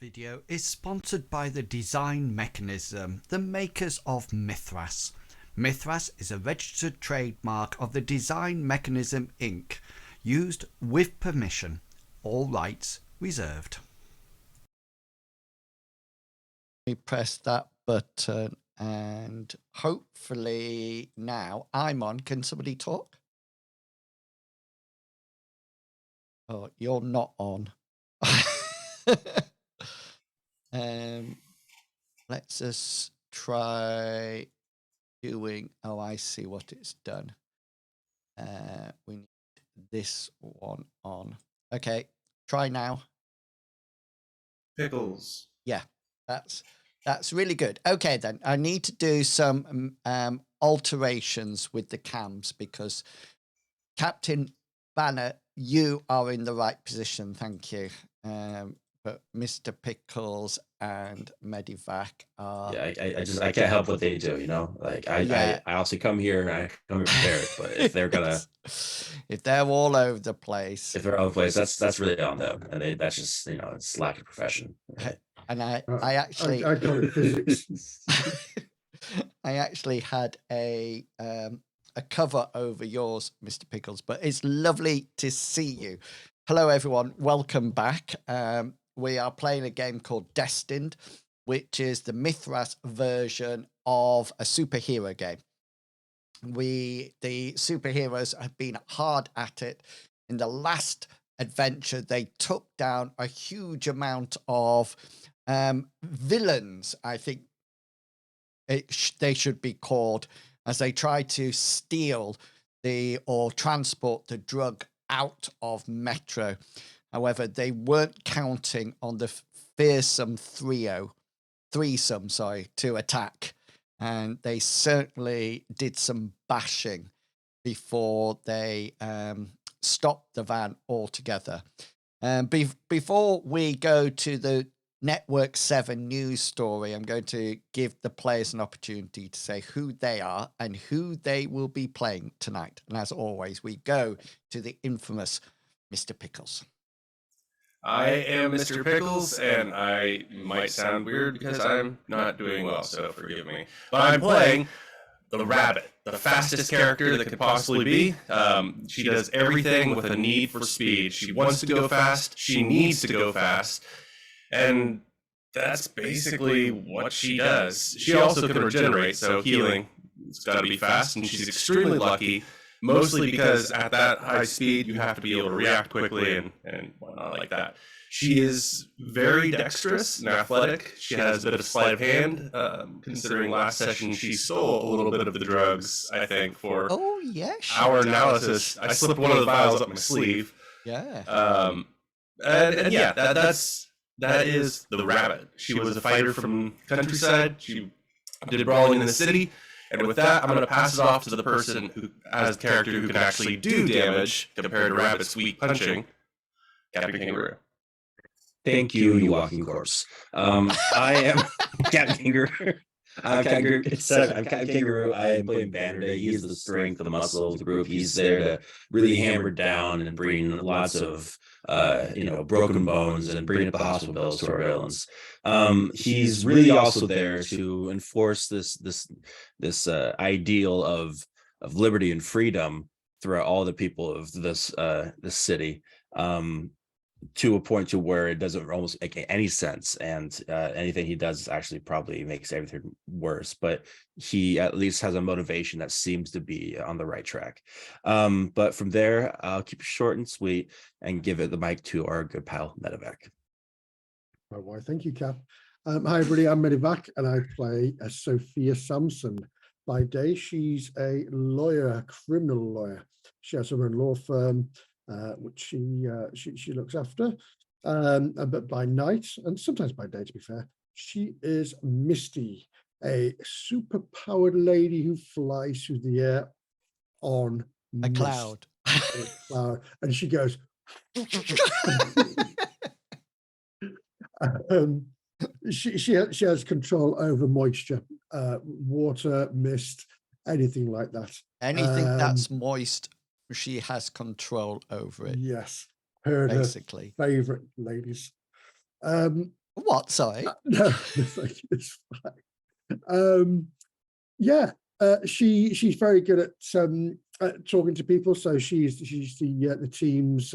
Video is sponsored by the Design Mechanism, the makers of Mithras. Mithras is a registered trademark of the Design Mechanism Inc., used with permission. All rights reserved. We press that button and hopefully now I'm on. Can somebody talk? Oh, you're not on. Let's just try doing. Oh, I see what it's done. We need this one on. Okay, try now. Pickles. Yeah, that's really good. Okay, then I need to do some alterations with the cams because Captain Banner, you are in the right position. Thank you. But Mr. Pickles and Medivac are. Yeah, I can't help what they do, you know. Like I also come here and I come here prepared, but if they're gonna, if they're all over the place, that's really on them, and that's just it's lack of profession. Right? And I actually I call it physics. I actually had a cover over yours, Mr. Pickles, but it's lovely to see you. Hello, everyone. Welcome back. We are playing a game called Destined, which is the Mithras version of a superhero game. The superheroes have been hard at it. In the last adventure, they took down a huge amount of villains, I think they should be called, as they try to steal or transport the drug out of Metro. However, they weren't counting on the fearsome threesome to attack, and they certainly did some bashing before they stopped the van altogether. Before we go to the Network 7 news story, I'm going to give the players an opportunity to say who they are and who they will be playing tonight. And as always, we go to the infamous Mr. Pickles. I am Mr. Pickles, and I might sound weird because I'm not doing well, so forgive me. But I'm playing the Rabbit, the fastest character that could possibly be. She does everything with a need for speed. She wants to go fast. She needs to go fast. And that's basically what she does. She also can regenerate, so healing, it's got to be fast, and she's extremely lucky, mostly because at that high speed, you have to be able to react quickly and whatnot like that. She is very dexterous and athletic. She has a bit of sleight of hand, considering last session she stole a little bit of the drugs, I think, for our analysis. I slipped one of the vials up my sleeve. Yeah. And yeah, that is the Rabbit. She was a fighter from countryside. She did brawling in the city. And with that, I'm going to pass it off to the person who has a character who can actually do damage compared to Rabbit's weak punching, Captain Kangaroo. Thank you, you walking corpse. I am Captain Kangaroo. I'm Captain Kangaroo. I am playing Banner Day. He's the strength of the muscle of the group. He's there to really hammer down and bring lots of broken bones and bring up the hospital bills to our villains. He's really also there to enforce this ideal of liberty and freedom throughout all the people of this city. To a point to where it doesn't almost make any sense, and anything he does actually probably makes everything worse, but he at least has a motivation that seems to be on the right track. But from there, I'll keep it short and sweet and give it the mic to our good pal Medivac. Why, thank you, Cap. Hi everybody, I'm Medivac and I play Sophia Sampson. By day, she's a lawyer, a criminal lawyer. She has her own law firm, which she looks after, but by night, and sometimes by day to be fair, she is Misty, a super-powered lady who flies through the air on a cloud. And she goes she has control over moisture, water, mist, anything like that. Anything that's moist, she has control over it. Yes, her basically favorite ladies. What? Sorry. No, it's fine. Yeah, she's very good at talking to people. So she's the team's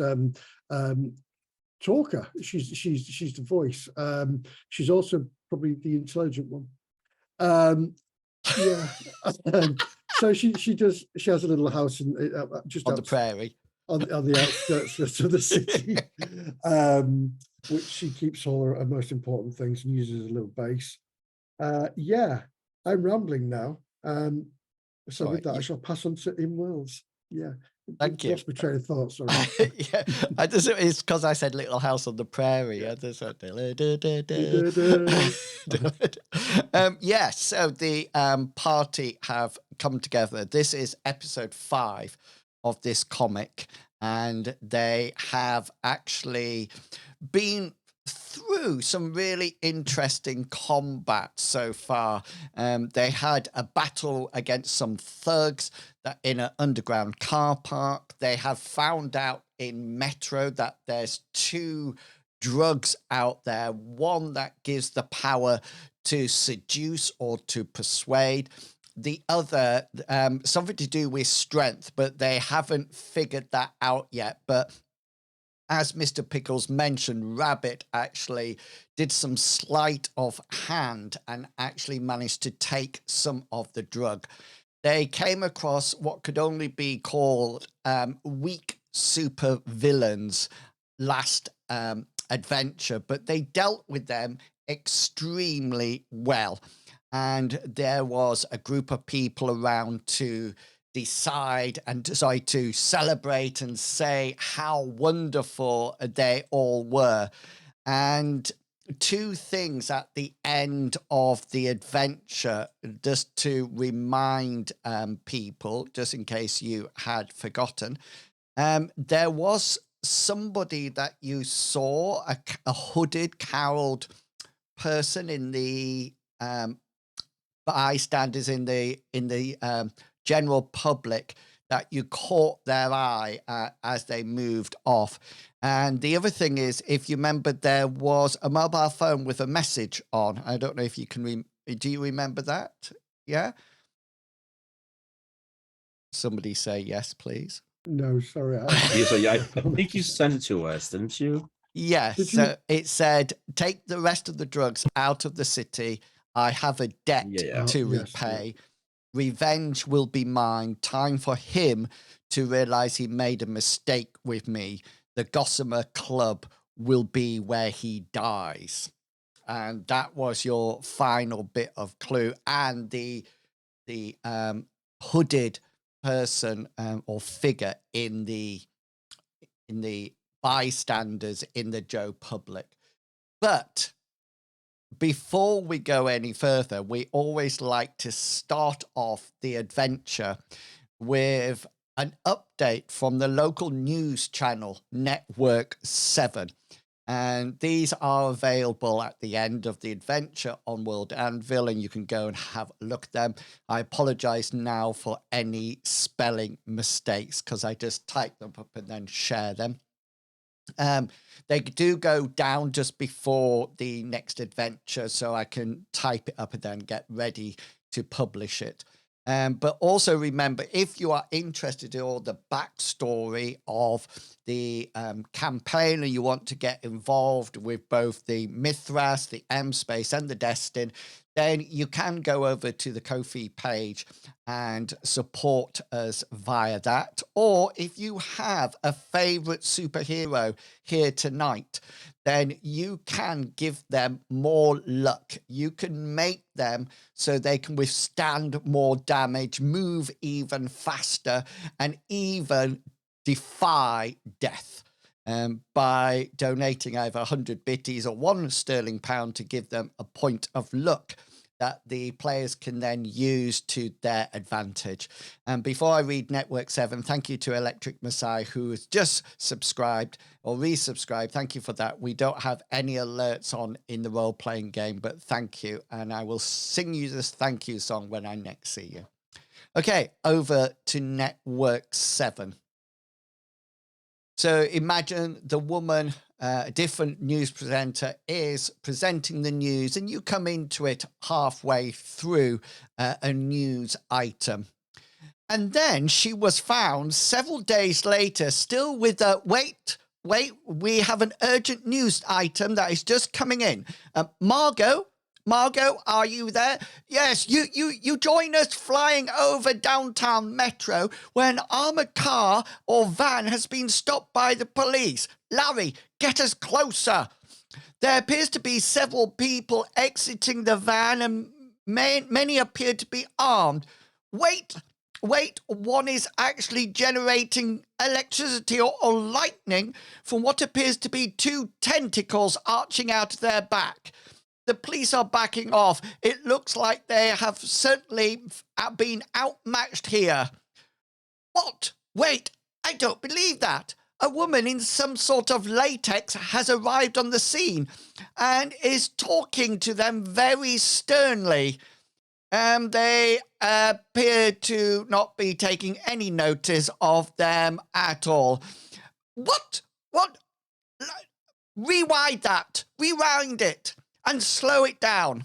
talker. She's the voice. She's also probably the intelligent one. Yeah. So she has a little house in just On the prairie. on the outskirts of the city, which she keeps all her most important things and uses as a little base. Yeah, I'm rambling now. So Sorry, with that, I shall pass on to In Wells. Yeah. Thank you. Lost my train of thought, sorry. Yeah, it's because I said Little House on the Prairie. I just went, yes, so the party have come together. This is episode 5 of this comic, and they have actually been through some really interesting combat so far. They had a battle against some thugs that in an underground car park. They have found out in Metro that there's 2 drugs out there, one that gives the power to seduce or to persuade, the other something to do with strength, but they haven't figured that out yet. But as Mr. Pickles mentioned, Rabbit actually did some sleight of hand and actually managed to take some of the drug. They came across what could only be called weak super villains last adventure, but they dealt with them extremely well. And there was a group of people around to decide to celebrate and say how wonderful they all were. And 2 things at the end of the adventure, just to remind people, just in case you had forgotten. There was somebody that you saw, a hooded, caroled person in the bystanders in the general public, that you caught their eye as they moved off. And the other thing is, if you remember, there was a mobile phone with a message on. I don't know if you can do you remember that? Yeah. Somebody say yes, please. No, sorry. I think you sent it to us, didn't you? Yes. Did So you- it said, take the rest of the drugs out of the city. I have a debt Yeah. to Yes, yeah. repay. Revenge will be mine. Time for him to realize he made a mistake with me. The Gossamer Club will be where he dies. And that was your final bit of clue. And the hooded person or figure in the bystanders in the Joe Public. But before we go any further, we always like to start off the adventure with an update from the local news channel, Network 7. And these are available at the end of the adventure on World Anvil, and you can go and have a look at them. I apologize now for any spelling mistakes because I just type them up and then share them. They do go down just before the next adventure, so I can type it up and then get ready to publish it. But also remember, if you are interested in all the backstory of the campaign and you want to get involved with both the Mithras, the M Space and the Destined, then you can go over to the Ko-fi page and support us via that. Or if you have a favorite superhero here tonight, then you can give them more luck. You can make them so they can withstand more damage, move even faster, and even defy death. By donating either 100 bitties or £1 to give them a point of luck that the players can then use to their advantage. And before I read Network 7, thank you to Electric Messiah, who has just subscribed or resubscribed. Thank you for that. We don't have any alerts on in the role-playing game, but thank you. And I will sing you this thank you song when I next see you. Okay, over to Network 7. So imagine the woman a different news presenter is presenting the news, and you come into it halfway through a news item. And then she was found several days later, still with a wait, we have an urgent news item that is just coming in. Margot, are you there? Yes, you join us flying over downtown Metro where an armored car or van has been stopped by the police. Larry, get us closer. There appears to be several people exiting the van, and many appear to be armed. Wait, one is actually generating electricity or lightning from what appears to be two tentacles arching out of their back. The police are backing off. It looks like they have certainly been outmatched here. What? Wait, I don't believe that. A woman in some sort of latex has arrived on the scene and is talking to them very sternly. They appear to not be taking any notice of them at all. What? Rewind it, and slow it down.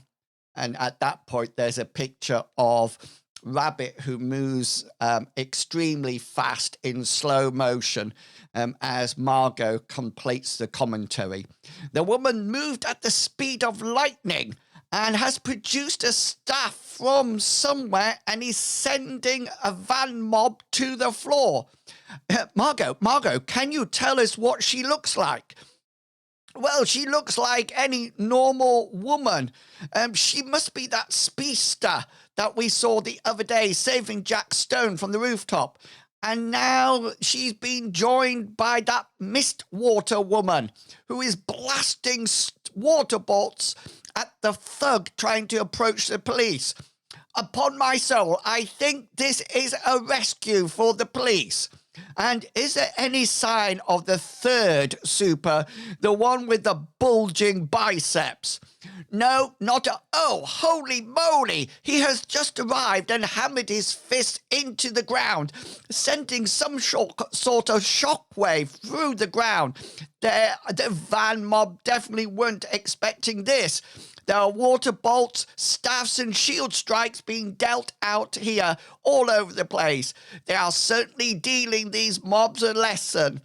And at that point, there's a picture of Rabbit who moves extremely fast in slow motion as Margot completes the commentary. The woman moved at the speed of lightning and has produced a staff from somewhere and is sending a van mob to the floor. Margot, can you tell us what she looks like? Well, she looks like any normal woman. She must be that speedster that we saw the other day saving Jack Stone from the rooftop. And now she's been joined by that mist water woman who is blasting water bolts at the thug trying to approach the police. Upon my soul, I think this is a rescue for the police. And is there any sign of the third super, the one with the bulging biceps? No, not a... Oh, holy moly! He has just arrived and hammered his fist into the ground, sending some sort of shockwave through the ground. The van mob definitely weren't expecting this. There are water bolts, staffs, and shield strikes being dealt out here all over the place. They are certainly dealing these mobs a lesson.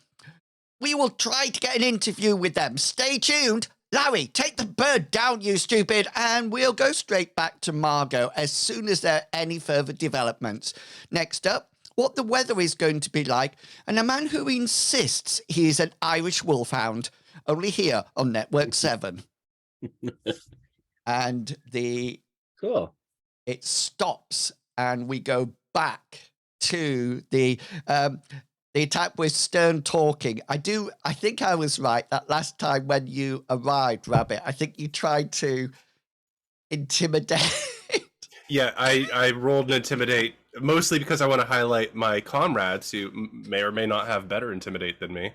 We will try to get an interview with them. Stay tuned. Larry, take the bird down, you stupid, and we'll go straight back to Margot as soon as there are any further developments. Next up, what the weather is going to be like, and a man who insists he is an Irish wolfhound, only here on Network 7. And Cool. It stops, and we go back to the attack with Stern talking. I think I was right that last time when you arrived, Rabbit. I think you tried to intimidate. Yeah, I rolled an intimidate, mostly because I want to highlight my comrades who may or may not have better intimidate than me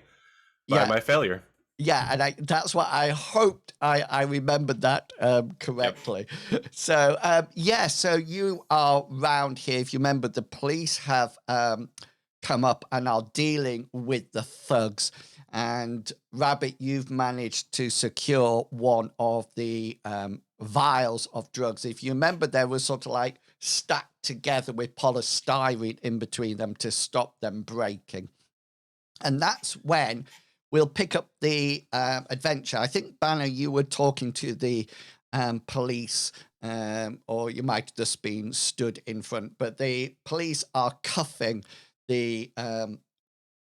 by my failure. Yeah, and that's what I hoped I remembered that correctly. Yep. So, so you are round here. If you remember, the police have come up and are dealing with the thugs. And Rabbit, you've managed to secure one of the vials of drugs. If you remember, there was sort of like stacked together with polystyrene in between them to stop them breaking. And that's when we'll pick up the adventure. I think, Banner, you were talking to the police, or you might have just been stood in front, but the police are cuffing the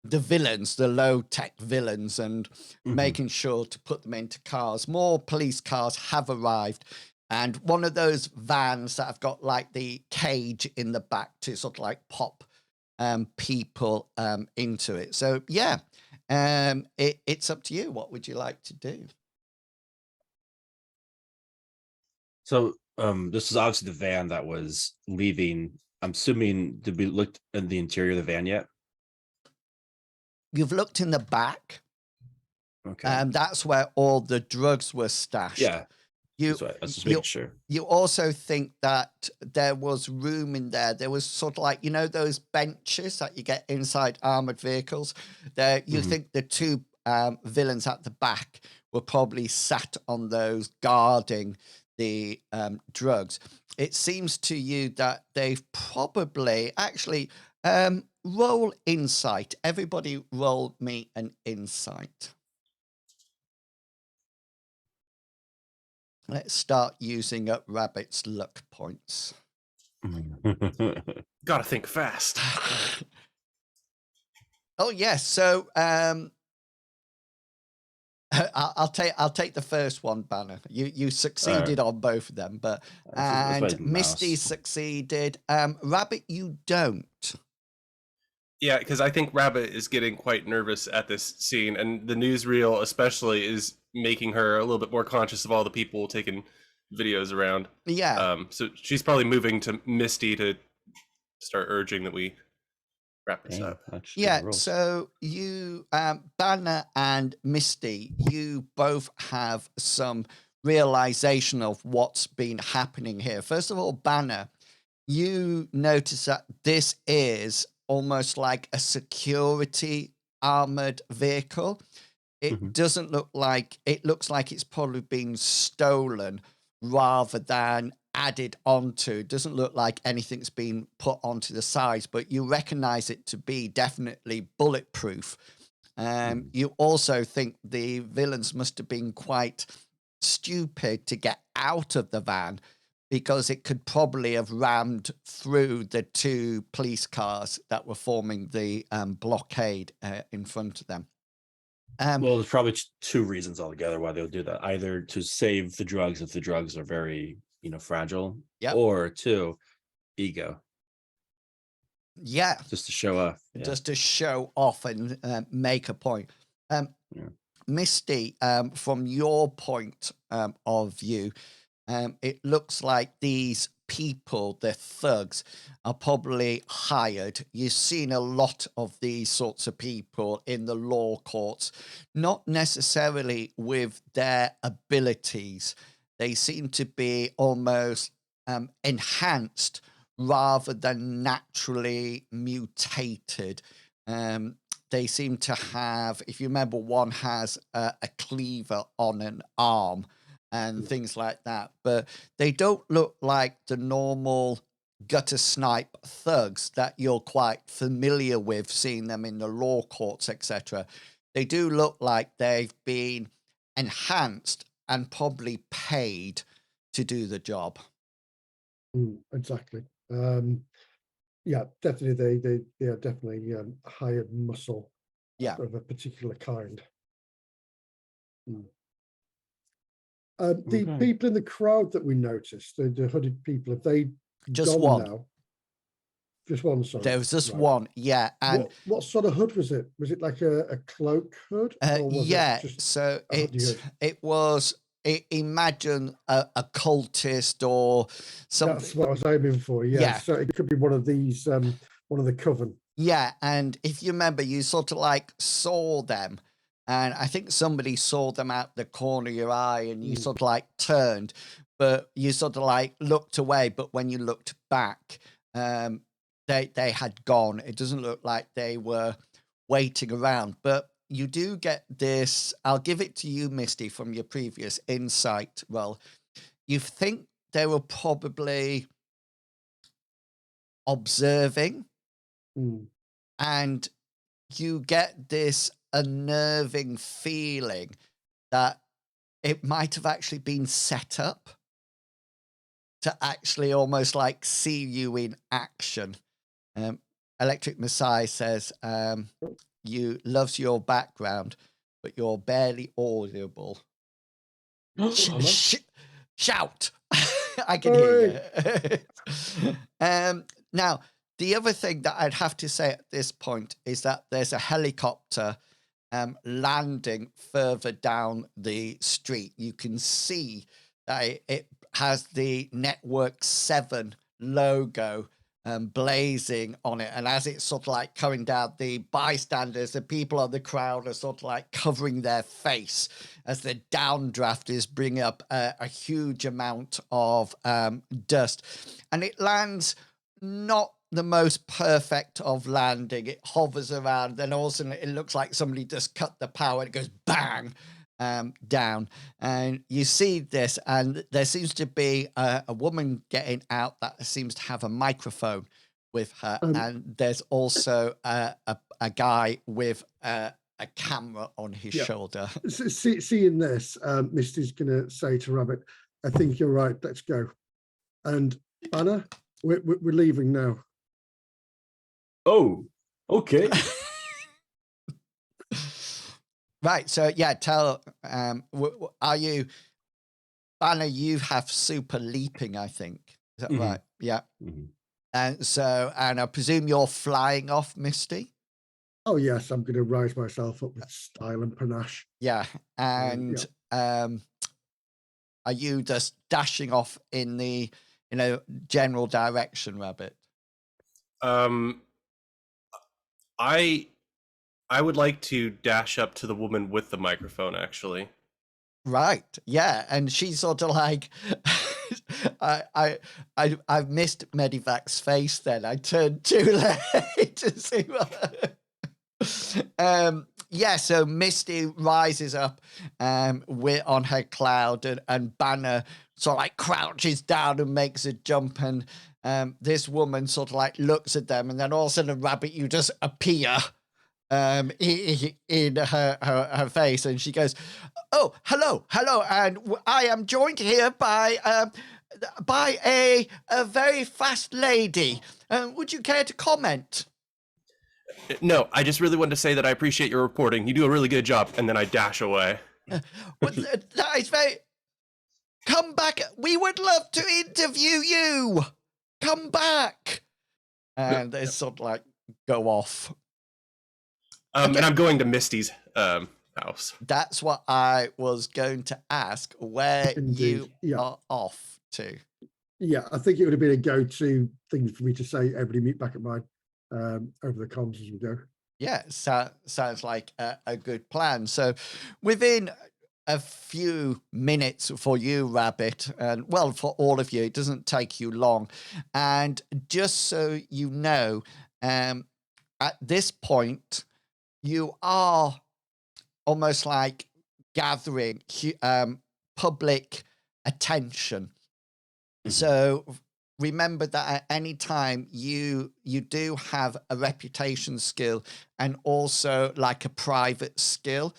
villains, the low-tech villains, and making sure to put them into cars. More police cars have arrived, and one of those vans that have got like the cage in the back to sort of like pop people into it. So, yeah. It's up to you. What would you like to do? So this is obviously the van that was leaving. I'm assuming, did we look in the interior of the van yet? You've looked in the back. Okay. That's where all the drugs were stashed. Yeah. That's right. Let's just make sure. You also think that there was room in there. There was sort of like, those benches that you get inside armored vehicles. There, you think the two villains at the back were probably sat on those guarding the drugs. It seems to you that they've probably actually roll insight. Everybody roll me an insight. Let's start using up Rabbit's luck points. Gotta think fast. Oh yes, so I'll take the first one, Banner. You succeeded on both of them, but That's my and Misty mouse. succeeded. Rabbit, you don't. Yeah, because I think Rabbit is getting quite nervous at this scene, and the newsreel especially is making her a little bit more conscious of all the people taking videos around. Yeah. So she's probably moving to Misty to start urging that we wrap this Damn, up. that's good Yeah, rolls. so you, Banner and Misty, you both have some realization of what's been happening here. First of all, Banner, you notice that this is almost like a security armored vehicle. It Mhm. doesn't look like, it looks like it's probably been stolen rather than added onto. It doesn't look like anything's been put onto the sides, but you recognize it to be definitely bulletproof. You also think the villains must have been quite stupid to get out of the van, because it could probably have rammed through the two police cars that were forming the blockade in front of them. Well, there's probably two reasons altogether why they'll do that. Either to save the drugs if the drugs are very, fragile, Yep. or two, ego, Yeah, just to show off. Yeah. just to show off and make a point. Yeah. Misty, from your point of view, it looks like these people, the thugs, are probably hired. You've seen a lot of these sorts of people in the law courts, not necessarily with their abilities. They seem to be almost enhanced rather than naturally mutated. They seem to have, if you remember, one has a cleaver on an arm and things like that, but they don't look like the normal gutter snipe thugs that you're quite familiar with, seeing them in the law courts, etc. They do look like they've been enhanced and probably paid to do the job. Exactly. Yeah, definitely. They are definitely hired muscle Yeah. of a particular kind. The Okay. people in the crowd that we noticed, the hooded people, have they Just gone one. now? Just one, sorry. There was just Right. one, yeah. And what sort of hood was it? Was it like a cloak hood, or was yeah, it just so a hoodie hood? it was, imagine a cultist or something. That's what I was aiming for. Yeah. Yeah. So it could be one of these, one of the coven. Yeah, and if you remember, you sort of like saw them, and I think somebody saw them out the corner of your eye, and you sort of like turned, but you sort of like looked away. But when you looked back, they had gone. It doesn't look like they were waiting around, but you do get this. I'll give it to you, Misty, from your previous insight. Well, you think they were probably observing. And you get this unnerving feeling that it might have actually been set up to actually almost like see you in action. Electric Messiah says, you loves your background, but you're barely audible. Shout! I can hear you. Now, the other thing that I'd have to say at this point is that there's a helicopter landing further down the street. You can see that it has the Network 7 logo blazing on it. And as it's sort of like coming down, the bystanders, the people of the crowd are sort of like covering their face as the downdraft is bringing up a huge amount of dust. And it lands not the most perfect of landing. It hovers around, then all of a sudden it looks like somebody just cut the power. It goes bang down, and you see this, and there seems to be a woman getting out that seems to have a microphone with her, and there's also a guy with a camera on his shoulder. Seeing this, Misty's going to say to Rabbit, I think you're right, let's go. And Anna, we're leaving now. Oh, okay. Right, so yeah, tell, are you, Anna, you have super leaping, I think. Is that right? Yeah. And so, and I presume you're flying off, Misty? Oh yes, I'm going to rise myself up with style and panache. Yeah, and are you just dashing off in the, general direction, Rabbit? I would like to dash up to the woman with the microphone, actually. Right. Yeah, and she's sort of like, I've missed Medivac's face. Then I turned too late to see what. So Misty rises up on her cloud, and Banner sort of like crouches down and makes a jump, and this woman sort of like looks at them, and then all of a sudden, Rabbit, you just appear in her face, and she goes, oh, hello, and I am joined here by a very fast lady. Would you care to comment? No, I just really wanted to say that I appreciate your reporting. You do a really good job. And then I dash away. That is very... Come back. We would love to interview you. Come back. And they sort of like go off. And I'm going to Misty's house. That's what I was going to ask, where you are off to. Yeah, I think it would have been a go-to thing for me to say, everybody meet back at mine. Over the comms as we go. Yeah, sounds like a good plan. So within a few minutes for you, Rabbit, and well, for all of you, it doesn't take you long. And just so you know, at this point, you are almost like gathering public attention. So remember that at any time you do have a reputation skill and also like a private skill,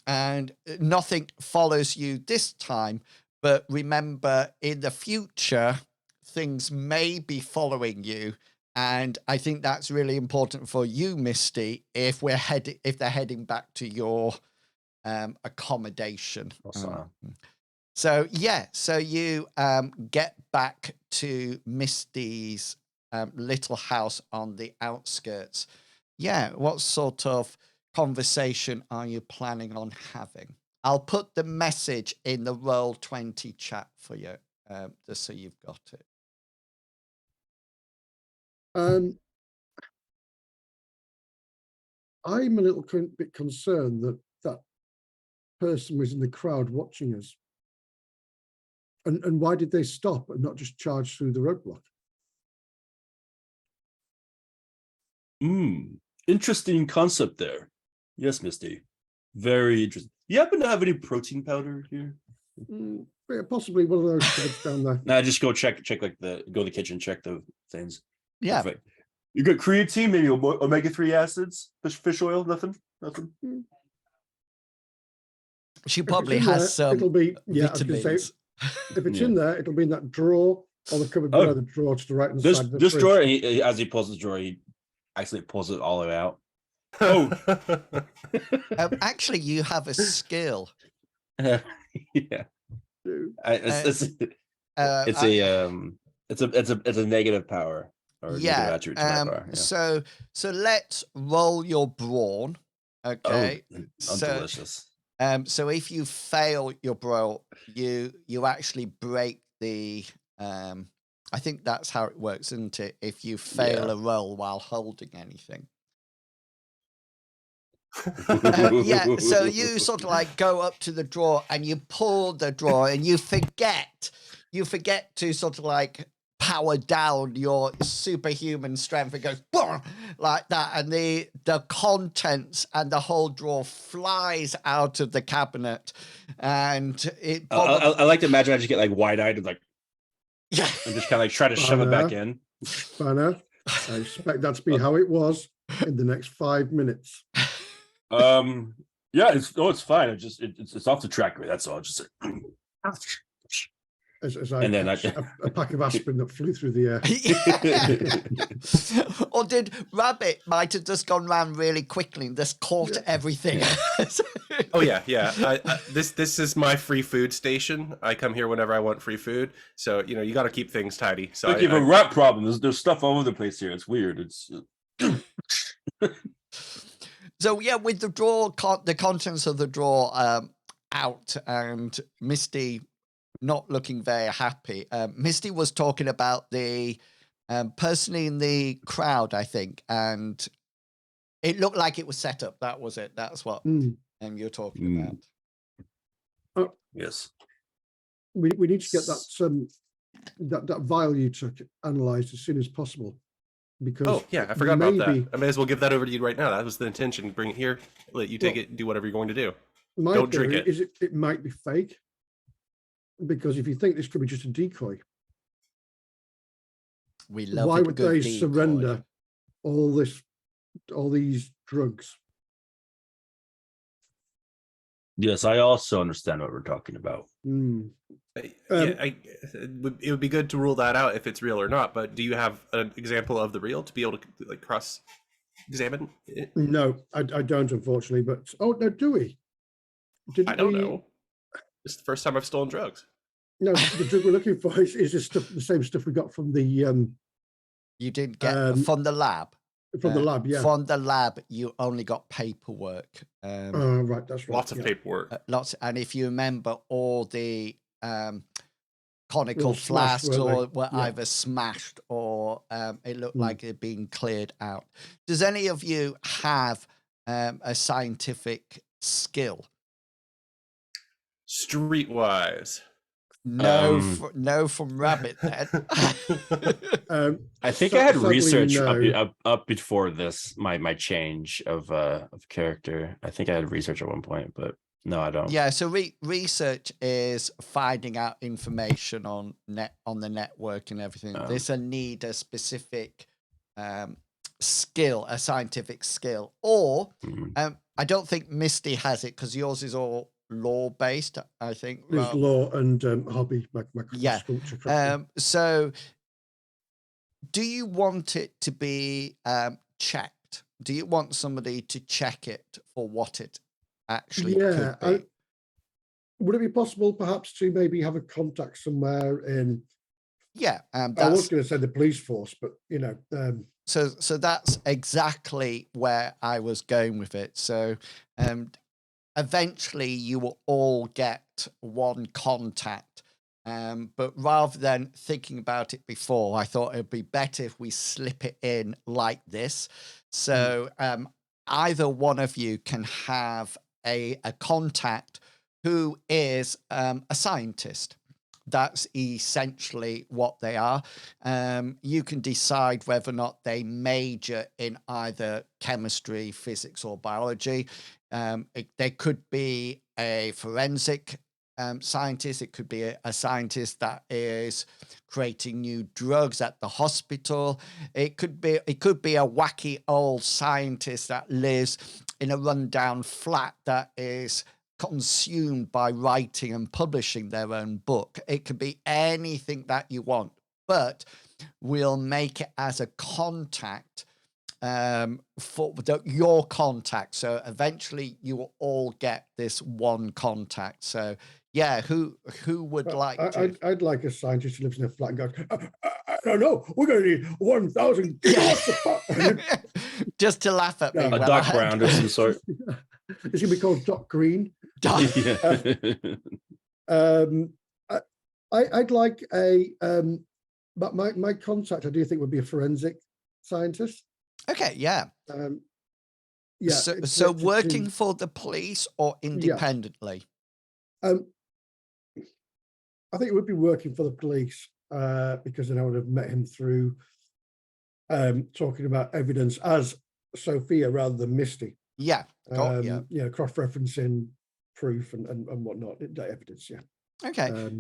and nothing follows you this time, but remember in the future things may be following you, and I think that's really important for you, Misty, if they're heading back to your accommodation. Awesome. So you get back to Misty's little house on the outskirts. Yeah, what sort of conversation are you planning on having? I'll put the message in the Roll20 chat for you, just so you've got it. I'm a little bit concerned that that person was in the crowd watching us. And why did they stop and not just charge through the roadblock? Interesting concept there. Yes, Misty. Very interesting. You happen to have any protein powder here? Yeah, possibly one of those things down there. Nah, just go check like go to the kitchen, check the things. Yeah. Perfect. You got creatine, maybe omega-3 acids, fish oil, nothing. She probably has some it'll be, vitamins. If it's in there, it'll be in that drawer or the cupboard below the drawer to the right hand side of the this fridge. drawer, as he pulls the drawer, he actually pulls it all the way out. Oh, actually, you have a skill. yeah. It's a negative power. Or negative attribute to that power. So let's roll your brawn. Okay. Delicious. So if you fail your brawl, you actually break the. I think that's how it works, isn't it? If you fail a roll while holding anything. So you sort of like go up to the drawer and you pull the drawer and you forget to sort of like power down your superhuman strength. It goes boom, like that, and the contents and the whole drawer flies out of the cabinet, and it. I like to imagine I just get like wide-eyed and like, Yeah, and just kind of like try to shove it back in. Banner, I expect that to be how it was in the next 5 minutes. Yeah, it's fine. It's off the track. That's all. Just As I And then catch a pack of aspirin that flew through the air. Or did Rabbit might have just gone round really quickly and just caught everything? Oh yeah. This is my free food station. I come here whenever I want free food. So you got to keep things tidy. So Look, you have a rat problem. There's stuff all over the place here. It's weird. It's So yeah, with the drawer, the contents of the drawer out, and Misty not looking very happy. Misty was talking about the person in the crowd, I think, and it looked like it was set up. That was it. That's what you're talking about. yes. We need to get that vial you took analysed as soon as possible. Because I forgot about that. I may as well give that over to you right now. That was the intention. Bring it here, let you take it, and do whatever you're going to do. Don't drink it. It might be fake. Because if you think this could be just a decoy, why would they surrender all these drugs? Yes, I also understand what we're talking about. It would be good to rule that out if it's real or not. But do you have an example of the real to be able to like cross-examine it? No, I don't, unfortunately. But no, do we? I don't know. It's the first time I've stolen drugs. No, the drug we're looking for is the same stuff we got from the. You didn't get from the lab. From the lab, yeah. From the lab, you only got paperwork. Right, that's right. Lots of paperwork. And if you remember, all the conical flasks were either smashed or it looked like it had been cleared out. Does any of you have a scientific skill? Streetwise. No, no from Rabbit then. I think I had research up before this, my change of character. I think I had research at one point, but no, I don't. Yeah, so research is finding out information on the network and everything. This will need a specific skill, a scientific skill, or I don't think Misty has it because yours is all law based, I think. There's law and hobby, sculpture. So do you want it to be checked? Do you want somebody to check it for what it actually could be? Would it be possible perhaps to maybe have a contact somewhere in I was going to say the police force, but so that's exactly where I was going with it. So eventually you will all get one contact. But rather than thinking about it before, I thought it'd be better if we slip it in like this. So either one of you can have a contact who is a scientist. That's essentially what they are. You can decide whether or not they major in either chemistry, physics, or biology. They could be a forensic scientist. It could be a scientist that is creating new drugs at the hospital. It could be a wacky old scientist that lives in a rundown flat that is consumed by writing and publishing their own book. It could be anything that you want, but we'll make it as a contact for your contact. So eventually you will all get this one contact. So yeah, who would like to? I'd like a scientist who lives in a flat and goes, I don't know, we're going to need 1,000 gigawatts. Just to laugh at me. A Doc Brown of some sort. It's going to be called Doc Green. I'd like but my contact, I do think, would be a forensic scientist. Okay, yeah. So working for the police or independently? I think it would be working for the police. because then I would have met him through talking about evidence as Sophia rather than Misty. Yeah. Cross-referencing proof and whatnot, the evidence. Yeah. Okay.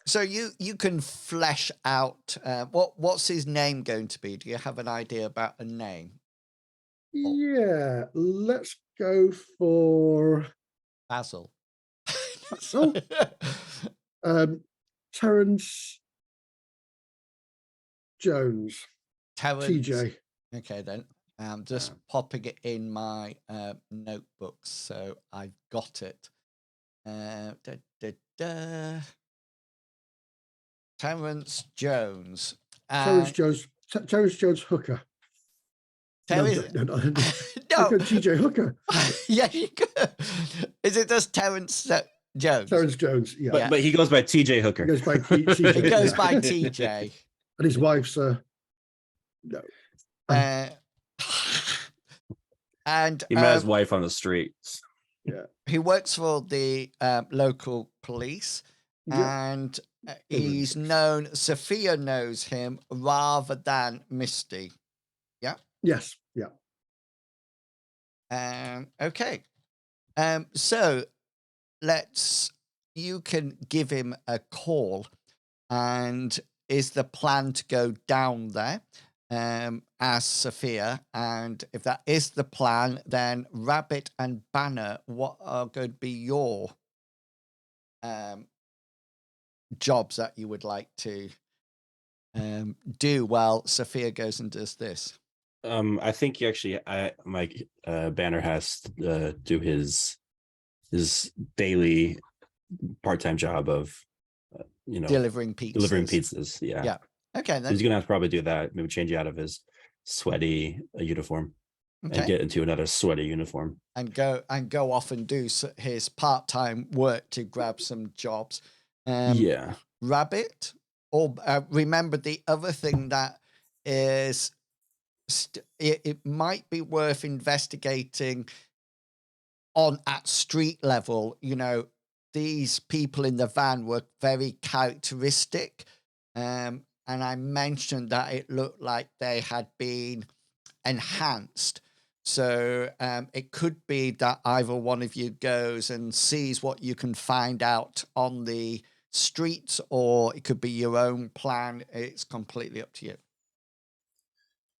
So you can flesh out what's his name going to be? Do you have an idea about a name? Yeah, let's go for Basil. Basil? Terence Jones. Terence. TJ. Okay, then. I'm just popping it in my notebooks, so I've got it. Terence Jones. Terence Jones Hooker. Terence, No. no. TJ Hooker. Yeah, you could. Is it just Terence Jones? Terence Jones, yeah. But he goes by TJ Hooker. He goes by TJ. He goes by TJ. And his wife's no. And he met his wife on the streets. Yeah. He works for the local police, and he's known. Sophia knows him rather than Misty. Yeah. Yes. Yeah. Okay. So you can give him a call, and is the plan to go down there as Sophia? And if that is the plan, then Rabbit and Banner, what are going to be your jobs that you would like to do while Sophia goes and does this? I think Banner has to do his daily part-time job of delivering pizzas. Yeah. Okay, then he's gonna have to probably do that. Maybe change out of his sweaty uniform and get into another sweaty uniform, and go off and do his part-time work to grab some jobs. Rabbit, or remember the other thing that is. It might be worth investigating at street level. These people in the van were very characteristic, and I mentioned that it looked like they had been enhanced. So it could be that either one of you goes and sees what you can find out on the streets, or it could be your own plan. It's completely up to you.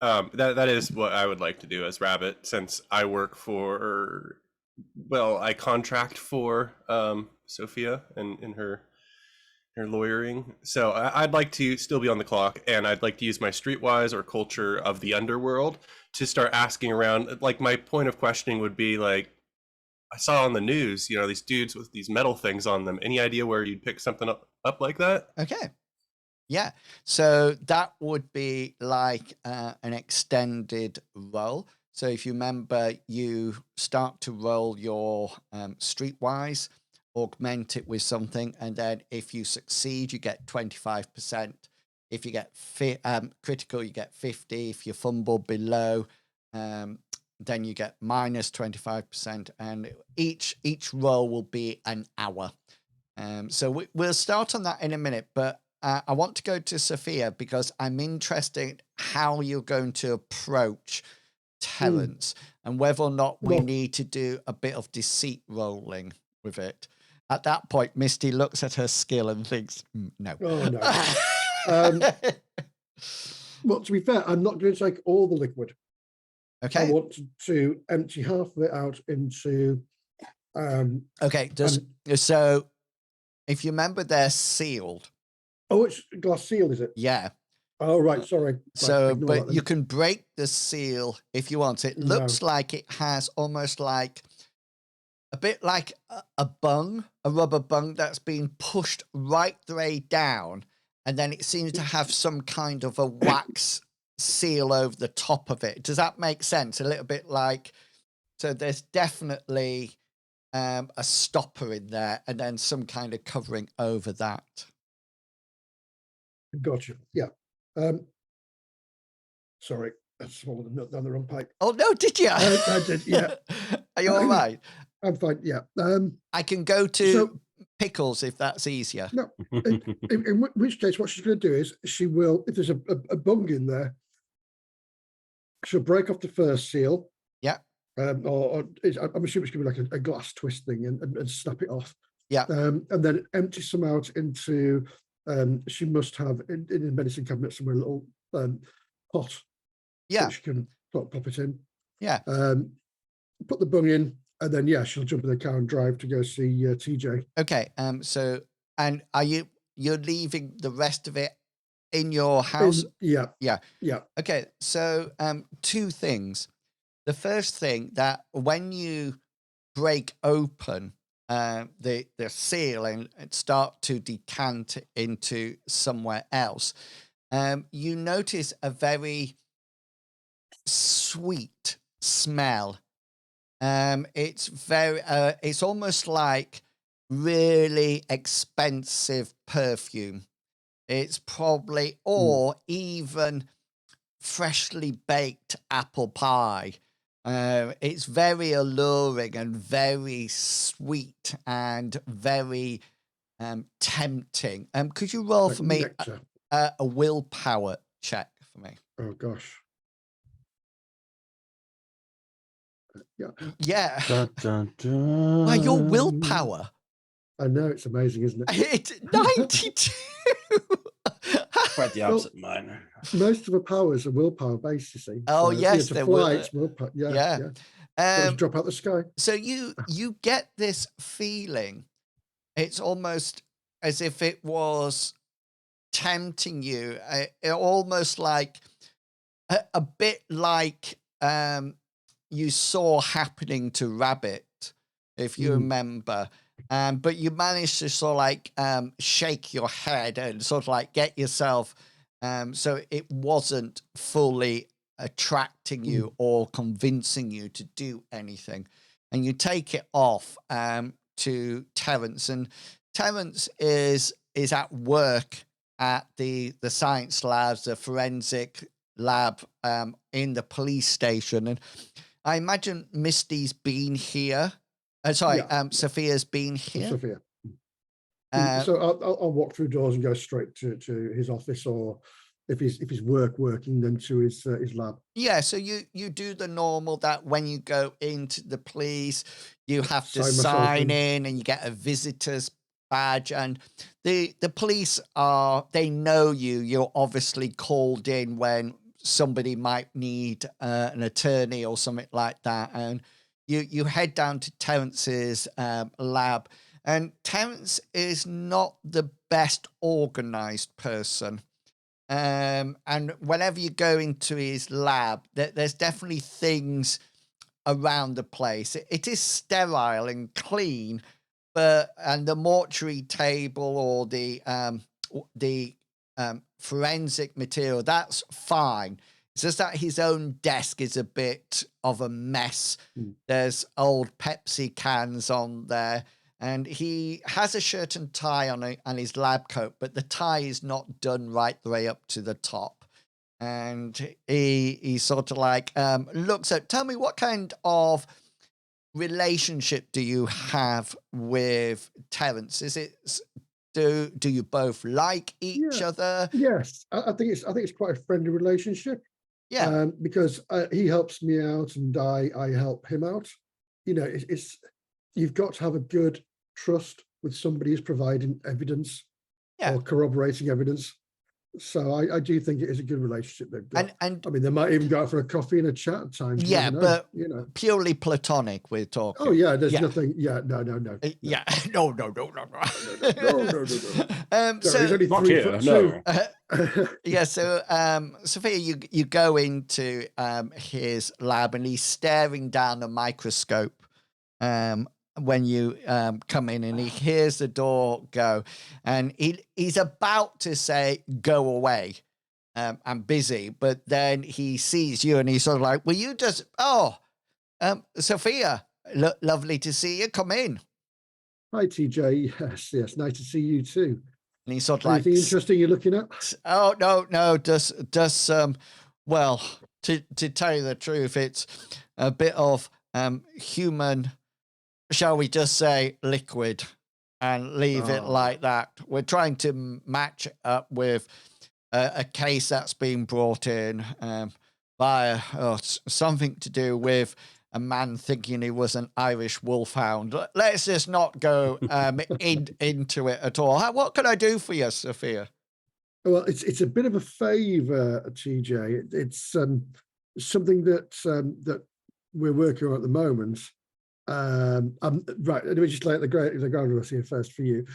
That is what I would like to do as Rabbit, since I work I contract for Sophia and in her lawyering. So I'd like to still be on the clock, and I'd like to use my streetwise or culture of the underworld to start asking around. Like, my point of questioning would be like, I saw on the news, these dudes with these metal things on them. Any idea where you'd pick something up like that? Okay. Yeah, so that would be like an extended roll. So if you remember, you start to roll your streetwise, augment it with something, and then if you succeed, you get 25%. If you get critical, you get 50. If you fumble below, then you get minus 25%, and each roll will be an hour. So we'll start on that in a minute, but I want to go to Sophia because I'm interested how you're going to approach Terence and whether or not we need to do a bit of deceit rolling with it. At that point, Misty looks at her skill and thinks, no. Oh, no. Well, to be fair, I'm not going to take all the liquid. Okay. I want to empty half of it out into... okay, so if you remember, they're sealed. Oh, it's glass seal, is it? Yeah. Oh, right. Sorry. So, but you can break the seal if you want. It looks like it has almost like a bit like a rubber bung that's been pushed right the way down. And then it seems to have some kind of a wax seal over the top of it. Does that make sense? A little bit like, so there's definitely a stopper in there and then some kind of covering over that. Gotcha. Yeah. Sorry, I swallowed a nut down the wrong pipe. Oh no, did you? I did. Yeah. Are you all right? I'm fine. Yeah. I can go to Pickles, if that's easier. No, in which case, what she's going to do is she will, if there's a bung in there, she'll break off the first seal. Yeah. Or I'm assuming it's going to be like a glass twist thing and snap it off. Yeah. And then empty some out into, she must have in the medicine cabinet somewhere a little pot. Yeah. That she can pop it in. Yeah. Put the bung in, and then she'll jump in the car and drive to go see TJ. Okay. So, and you're leaving the rest of it in your house? Yeah. Okay. So, two things. The first thing, that when you break open the seal and start to decant into somewhere else, you notice a very sweet smell. It's almost like really expensive perfume. It's probably, or even freshly baked apple pie. It's very alluring and very sweet and very tempting. Could you roll Like for me nectar. a willpower check for me? Oh gosh. Yeah. Dun, dun, dun. Wow, your willpower. I know, it's amazing, isn't it? It's 92. Quite the opposite of mine. Most of the powers are willpower based, you see. Oh, So, yes, to they fly, will. it's willpower. Yeah. Yeah. Don't drop out the sky. So you get this feeling. It's almost as if it was tempting you. Almost like a bit like you saw happening to Rabbit, if you remember. But you managed to sort of like shake your head and sort of like get yourself so it wasn't fully attracting you or convincing you to do anything. And you take it off to Terence, and Terence is at work at the science labs, the forensic lab in the police station. And I imagine Misty's been here. Sophia's been here. Sophia. So I'll walk through doors and go straight to his office, or if he's working, then to his lab. Yeah, so you do the normal that when you go into the police, you have to Sign myself sign in. in and you get a visitor's badge. And the police they know you. You're obviously called in when somebody might need an attorney or something like that. And you head down to Terence's lab. And Terence is not the best organized person. And whenever you go into his lab, there's definitely things around the place. It is sterile and clean, and the mortuary table or the forensic material, that's fine. It's just that his own desk is a bit of a mess. There's old Pepsi cans on there. And he has a shirt and tie on his lab coat, but the tie is not done right the way up to the top. And he sort of like looks at, tell me, what kind of relationship do you have with Terence? Is it, do you both like each other? Yes, I think it's quite a friendly relationship. Yeah. Because he helps me out and I help him out. You know, it's you've got to have a good trust with somebody who's providing evidence or corroborating evidence. So I do think it is a good relationship they've got. And I mean, they might even go out for a coffee and a chat at times. Yeah, but you know, purely platonic, we're talking. oh yeah, there's nothing. Yeah, no. Yeah, no. No. So he's only Not 3 here, foot no. 2. yeah, so Sophia, you go into his lab and he's staring down a microscope when you come in, and he hears the door go, and he's about to say, go away, I'm busy, but then he sees you and he's sort of like, will you just, Sophia, lovely to see you, come in. Hi TJ, yes, nice to see you too. And he's sort of like, anything interesting you're looking at? oh no, just well, to tell you the truth, it's a bit of human, shall we just say, liquid. and leave it Oh. like that. We're trying to match it up with a case that's been brought in by something to do with a man thinking he was an Irish wolfhound. Let's just not go into it at all. What can I do for you, Sophia? Well, it's a bit of a favour, TJ. It's something that that we're working on at the moment. Right. Let me just lay the ground rules here first for you.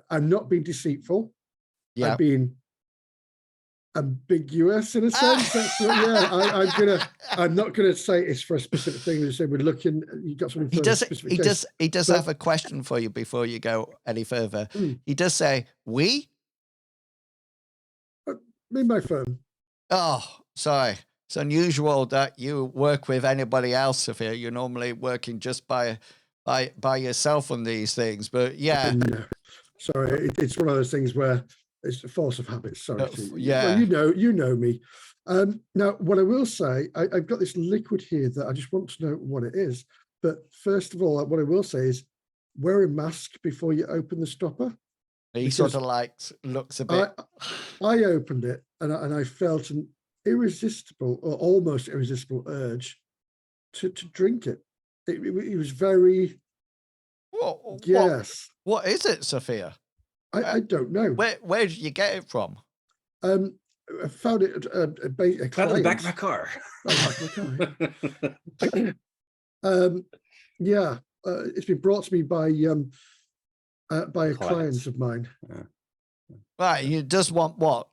I'm not being deceitful. Yeah. I'm being ambiguous in a sense. That's what, yeah. I'm not gonna say it's for a specific thing. We say we're looking. You got something for a specific case. He does have a question for you before you go any further. He does say we. Me and my firm. Oh, sorry. It's unusual that you work with anybody else, Sophia. You're normally working just by yourself on these things. But yeah. No. Sorry, it's one of those things where it's a force of habit. Sorry. Yeah. Well, you know me. Now, what I will say, I've got this liquid here that I just want to know what it is. But first of all, what I will say is wear a mask before you open the stopper. He sort of like looks a bit. I opened it and I felt an irresistible or almost irresistible urge to drink it. It was very. Yes. What is it, Sophia? I don't know. Where did you get it from? I found it at a Out of the back of my car. Yeah, it's been brought to me by a client of mine. Yeah. Right, you just want what?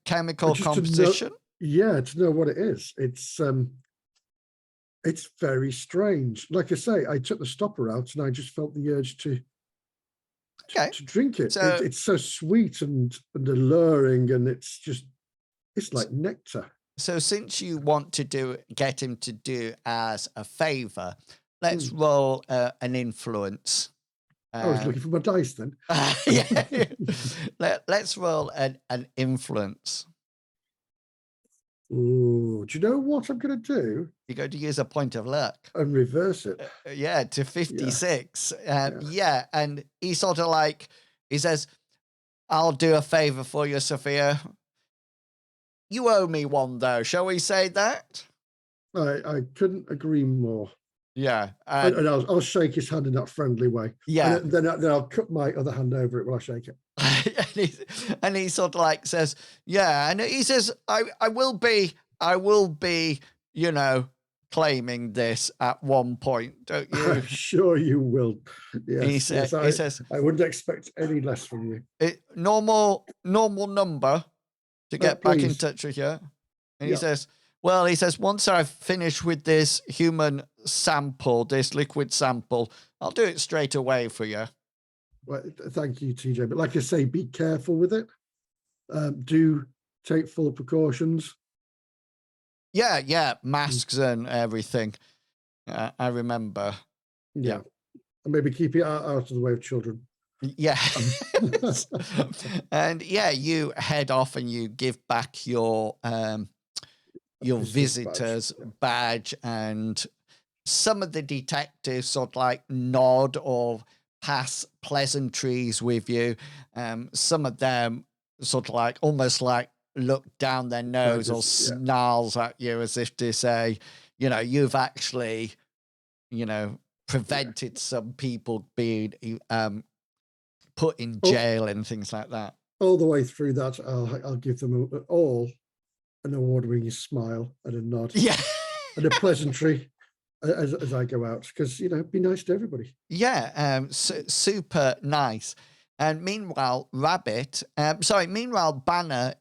Chemical Just composition? To know what it is. It's very strange. Like I say, I took the stopper out and I just felt the urge to drink it. So, it's so sweet and alluring, and it's like nectar. So since you want to get him to do as a favor, let's roll an influence. I was looking for my dice then. Let's roll an influence. Ooh, do you know what I'm going to do? You're going to use a point of luck. And reverse it. To 56. Yeah, and he sort of he says, I'll do a favor for you, Sophia. You owe me one, though. Shall we say that? I couldn't agree more. Yeah. And I'll shake his hand in that friendly way. Yeah. And then I'll cut my other hand over it while I shake it. and he sort of says, yeah. And he says, I will be, claiming this at one point, don't you? I'm sure you will. Yes. He says, I wouldn't expect any less from you. Normal number to get back in touch with you. And he says, once I've finished with this human sample, this liquid sample, I'll do it straight away for you. Well, thank you, TJ. But like I say, be careful with it. Do take full precautions. Yeah. Masks and everything. I remember. Yeah. And maybe keep it out of the way of children. Yeah. And you head off and you give back your visitor's badge, and some of the detectives sort of nod or pass pleasantries with you. Some of them sort of almost look down their nose or snarls at you as if to say, you've actually, prevented some people being put in jail and things like that. All the way through that, I'll give them all an award-winning smile and a nod. Yeah. And a pleasantry as I go out, because, be nice to everybody. Yeah, super nice. And meanwhile, Banner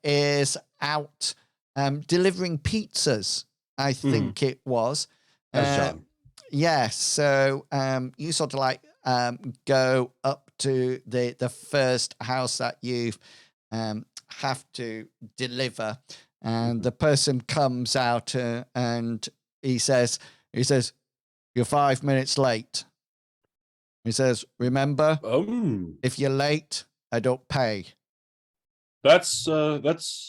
is out delivering pizzas, I think it was. That's John. Yeah, so you sort of go up to the first house that you have to deliver, and the person comes out and he says, you're 5 minutes late. He says, remember, if you're late, I don't pay. That's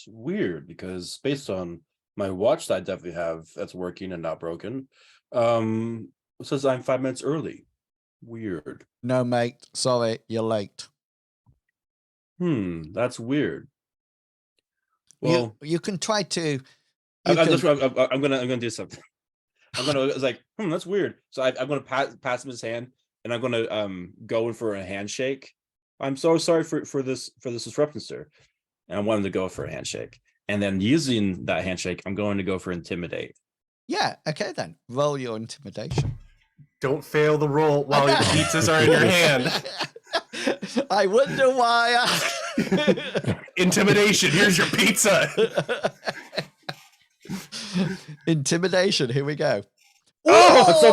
weird, because based on my watch that I definitely have that's working and not broken, it says I'm 5 minutes early. Weird. No, mate. Sorry, you're late. That's weird. You Well, you can try to. I'm You just. can, I'm gonna do something. I'm gonna. It's like, that's weird. So I'm gonna pass him his hand, and I'm gonna go in for a handshake. I'm so sorry for this disruption, sir. And I want him to go for a handshake. And then using that handshake, I'm going to go for intimidate. yeah. Okay, then roll your intimidation. Don't fail the roll while your pizzas are in your hand. I wonder why. Intimidation. Here's your pizza. Intimidation. Here we go. Oh, it's so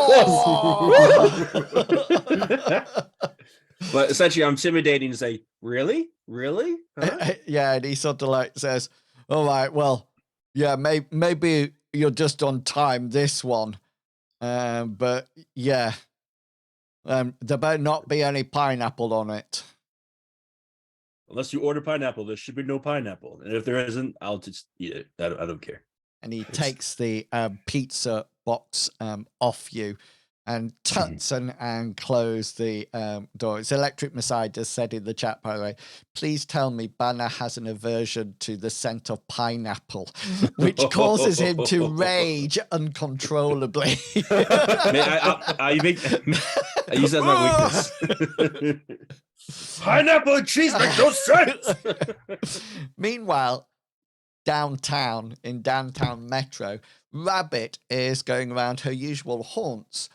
close. But essentially, I'm intimidating to say, really? Huh? Yeah, and he sort of like says, "All right, well, yeah, maybe you're just on time this one, but yeah, there better not be any pineapple on it." Unless you order pineapple, there should be no pineapple. And if there isn't, I'll just eat it. I don't care. And he takes the pizza box off you and tuts and close the door. It's Electric Messiah just said in the chat, by the way, please tell me Banner has an aversion to the scent of pineapple, which causes him to rage uncontrollably. I use that as my weakness. Pineapple and cheese make no sense. Meanwhile, downtown in downtown Metro, Rabbit is going around her usual haunts,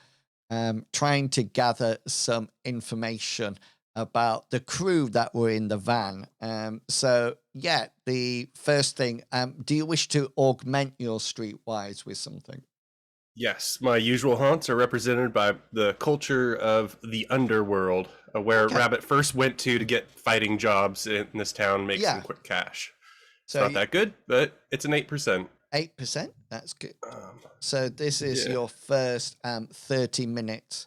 trying to gather some information about the crew that were in the van. So yeah, the first thing, do you wish to augment your streetwise with something? Yes, my usual haunts are represented by the culture of the underworld, where Rabbit first went to get fighting jobs in this town, make some quick cash. It's not that good, but it's an 8%. 8%? That's good. So this is your first 30 minutes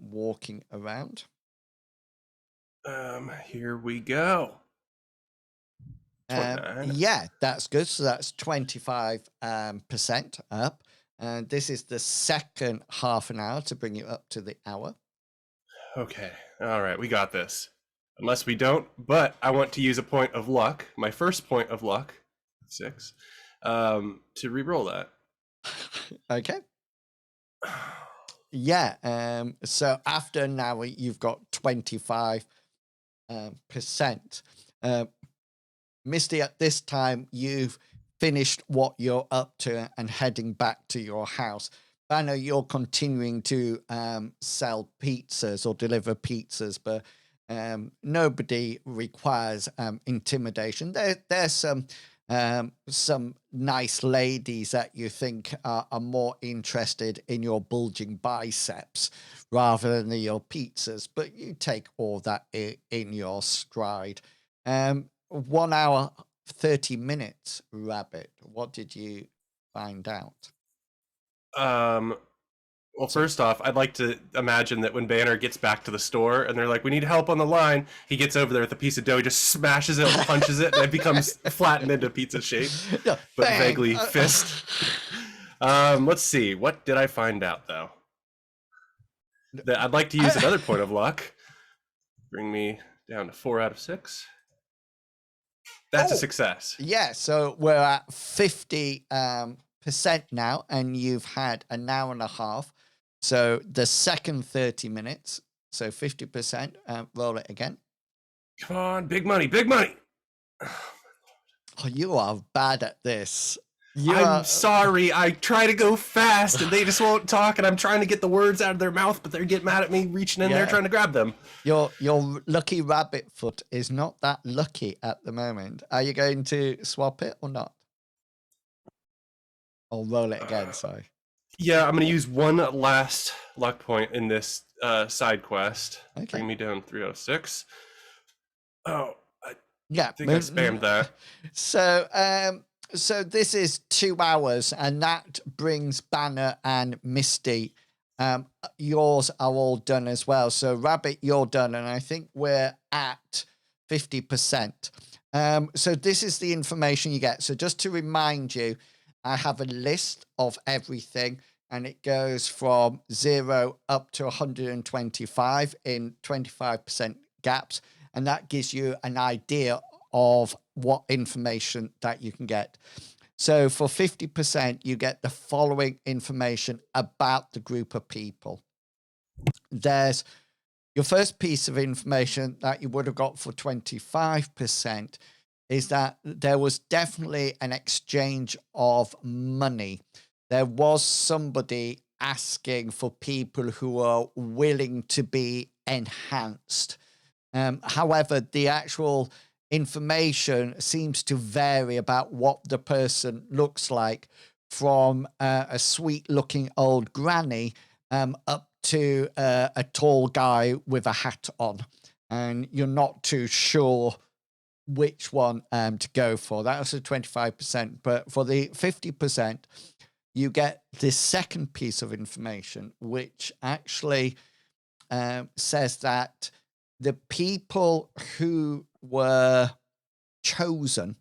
walking around. Here we go. 29. Yeah, that's good. So that's 25% up. And this is the second half an hour to bring you up to the hour. Okay. All right, we got this. Unless we don't, but I want to use a point of luck, my first point of luck, 6, to re-roll that. Okay. Yeah. So after an hour, you've got 25%. Misty, at this time, you've finished what you're up to and heading back to your house. Banner, you're continuing to sell pizzas or deliver pizzas, but nobody requires intimidation. There's some nice ladies that you think are more interested in your bulging biceps rather than your pizzas, but you take all that in your stride. 1 hour, 30 minutes, Rabbit. What did you find out? Well, first off, I'd like to imagine that when Banner gets back to the store and they're like, we need help on the line, he gets over there with a piece of dough, he just smashes it, punches it, and it becomes flattened into pizza shape, but vaguely fist. Let's see. What did I find out, though? I'd like to use another point of luck. Bring me down to 4 out of 6. That's a success. Yeah, so we're at 50% now, and you've had an hour and a half. So the second 30 minutes, so 50%, roll it again. Come on, big money, big money. Oh, you are bad at this. I'm sorry. I try to go fast and they just won't talk, and I'm trying to get the words out of their mouth, but they're getting mad at me, reaching in there trying to grab them. Your lucky rabbit foot is not that lucky at the moment. Are you going to swap it or not? Or roll it again, sorry. Yeah, I'm going to use one last luck point in this side quest. Okay. Bring me down 3 out of 6. Oh, I think I spammed that. So this is 2 hours, and that brings Banner and Misty. Yours are all done as well. So Rabbit, you're done, and I think we're at 50%. So this is the information you get. So just to remind you, I have a list of everything. and it goes from 0 up to 125 in 25% gaps. And that gives you an idea of what information that you can get. So for 50%, you get the following information about the group of people. There's your first piece of information that you would have got for 25% is that there was definitely an exchange of money. There was somebody asking for people who are willing to be enhanced. However, the actual information seems to vary about what the person looks like, from a sweet looking old granny up to a tall guy with a hat on, and you're not too sure which one to go for. That was the 25%, but for the 50%, you get this second piece of information, which actually says that the people who were chosen,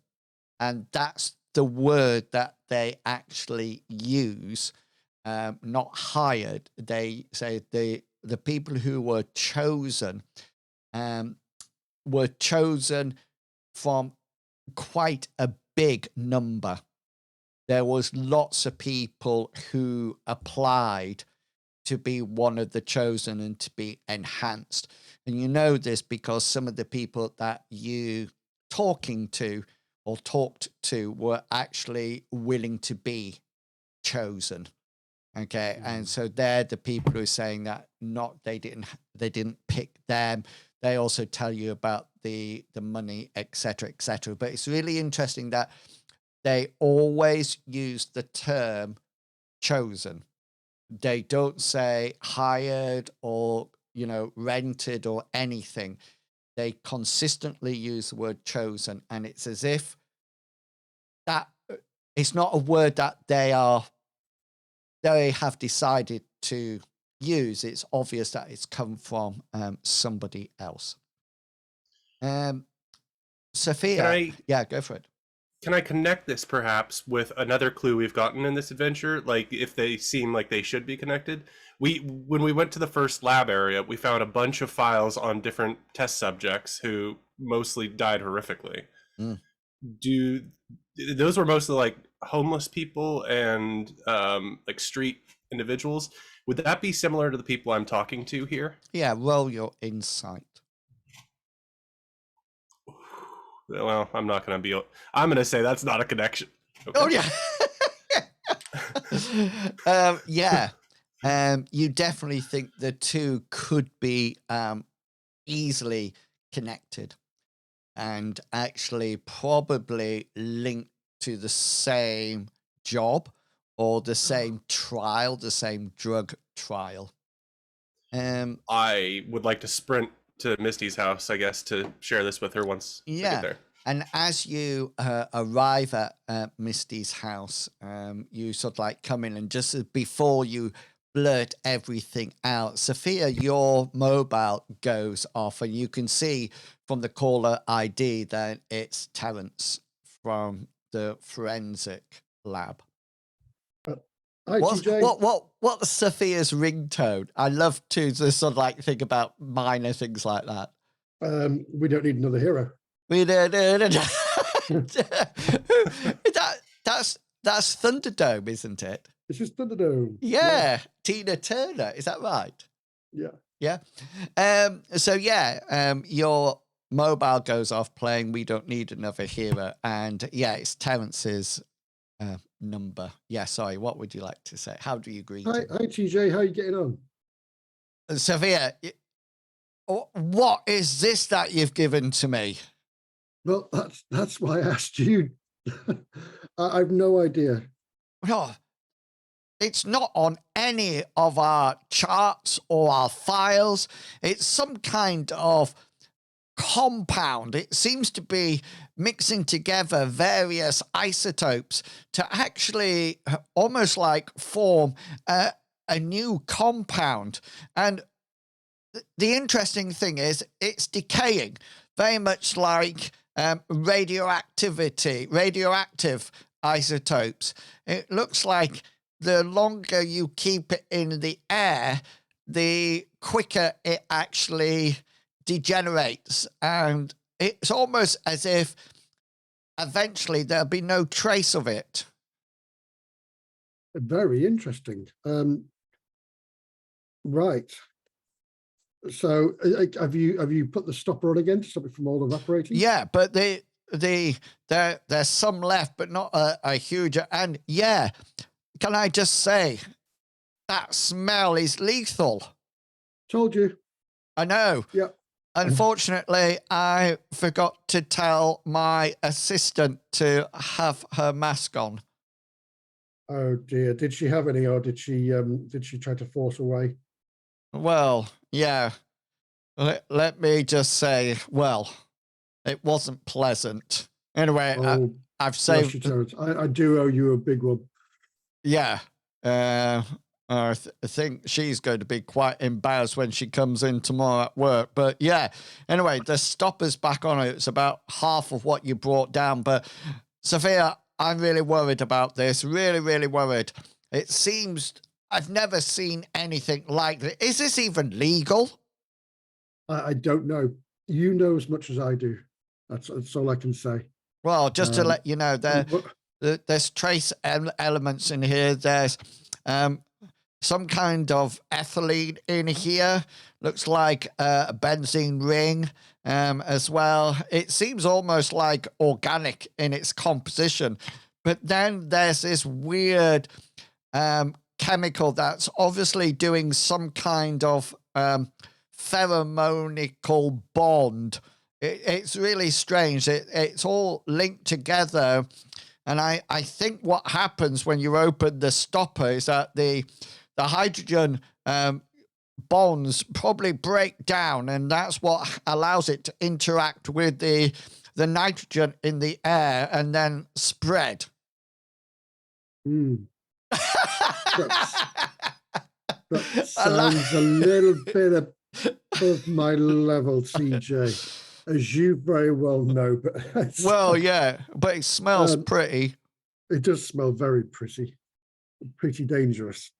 and that's the word that they actually use, not hired. They say the people who were chosen from quite a big number. There was lots of people who applied to be one of the chosen and to be enhanced. And you know this because some of the people that you talking to or talked to were actually willing to be chosen. Okay. And so they're the people who are saying that they didn't pick them. They also tell you about the money, etc., etc. But it's really interesting that they always use the term chosen. They don't say hired or, rented or anything. They consistently use the word chosen. And it's as if that it's not a word that they have decided to use. It's obvious that it's come from somebody else. Sophia, yeah, go for it. Can I connect this perhaps with another clue we've gotten in this adventure? Like if they seem like they should be connected? When we went to the first lab area, we found a bunch of files on different test subjects who mostly died horrifically. Mm. Those were mostly like homeless people and like street individuals. Would that be similar to the people I'm talking to here? Yeah, roll your insight. Well, I'm not going to be. I'm going to say that's not a connection. Okay. Oh yeah. Yeah. You definitely think the two could be easily connected and actually probably linked to the same job or the same trial, the same drug trial. I would like to sprint to Misty's house, I guess, to share this with her once I get there. And as you arrive at Misty's house, you sort of like come in, and just before you blurt everything out, Sophia, your mobile goes off, and you can see from the caller ID that it's Terence from the forensic lab. Hi, TJ. What's Sophia's ringtone? I love to just sort of like think about minor things like that. We don't need another hero. That's Thunderdome, isn't it? This is Thunderdome. Yeah, Tina Turner. Is that right? Yeah. Yeah. Your mobile goes off playing We Don't Need Another Hero, and yeah, it's Terence's number. Yeah, sorry, what would you like to say? How do you greet him? Hi TJ, how are you getting on? Sophia, what is this that you've given to me? Well, that's why I asked you. I've no idea. Oh, it's not on any of our charts or our files. It's some kind of compound. It seems to be mixing together various isotopes to actually almost like form a new compound. And the interesting thing is it's decaying, very much like radioactive isotopes. It looks like the longer you keep it in the air, the quicker it actually degenerates. And it's almost as if eventually there'll be no trace of it. Very interesting. Right. So have you put the stopper on again to stop it from all evaporating? Yeah, but there's some left, but not a huge. And yeah, can I just say that smell is lethal? Told you. I know. Yeah. Unfortunately, I forgot to tell my assistant to have her mask on. Oh dear. Did she have any, or did she try to force away? Well, yeah. Let me just say, well, it wasn't pleasant. Anyway, Oh, I've bless saved. you, Terence. I do owe you a big one. Yeah. I think she's going to be quite embarrassed when she comes in tomorrow at work. But yeah, anyway, the stopper's back on it. It's about half of what you brought down. But Sophia, I'm really worried about this. Really, really worried. It seems I've never seen anything like this. Is this even legal? I don't know. You know as much as I do. That's all I can say. Well, just to let you know, But there's trace elements in here. There's some kind of ethylene in here. Looks like a benzene ring as well. It seems almost like organic in its composition. But then there's this weird chemical that's obviously doing some kind of pheromonical bond. It's really strange. It's all linked together. And I think what happens when you open the stopper is that the hydrogen bonds probably break down, and that's what allows it to interact with the nitrogen in the air and then spread. That sounds a little bit above my level, TJ, as you very well know. But well, yeah, but it smells pretty. It does smell very pretty dangerous.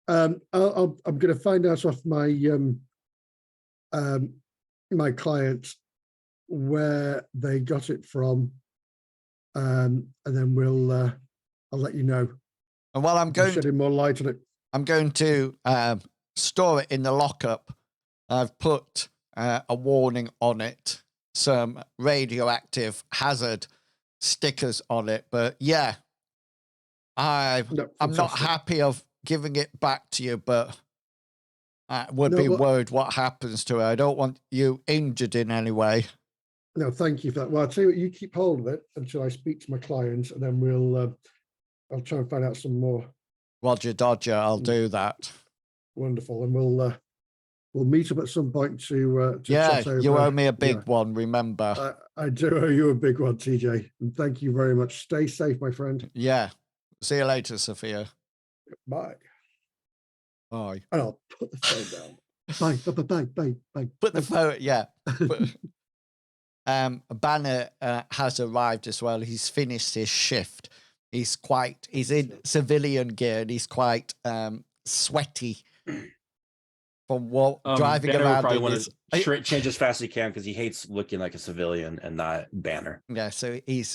I'm going to find out off my my client where they got it from, and then I'll let you know. And while I'm going shedding more light on it, I'm going to store it in the lockup. I've put a warning on it, some radioactive hazard stickers on it. But yeah, I'm not happy of giving it back to you, but I would be worried what happens to it. I don't want you injured in any way. No, thank you for that. Well, I'll tell you what, you keep hold of it until I speak to my client, and then I'll try and find out some more. Roger Dodger, I'll do that. Wonderful. And we'll meet up at some point to yeah, chat over. You owe me a big one, remember. I do owe you a big one, TJ. And thank you very much. Stay safe, my friend. Yeah. See you later, Sophia. Bye. Bye. And I'll put the phone down. Bye. Put the phone, yeah. Banner has arrived as well. He's finished his shift. He's in civilian gear, and he's quite sweaty from driving Banner around. Probably want to change as fast as he can because he hates looking like a civilian and not Banner. Yeah, so he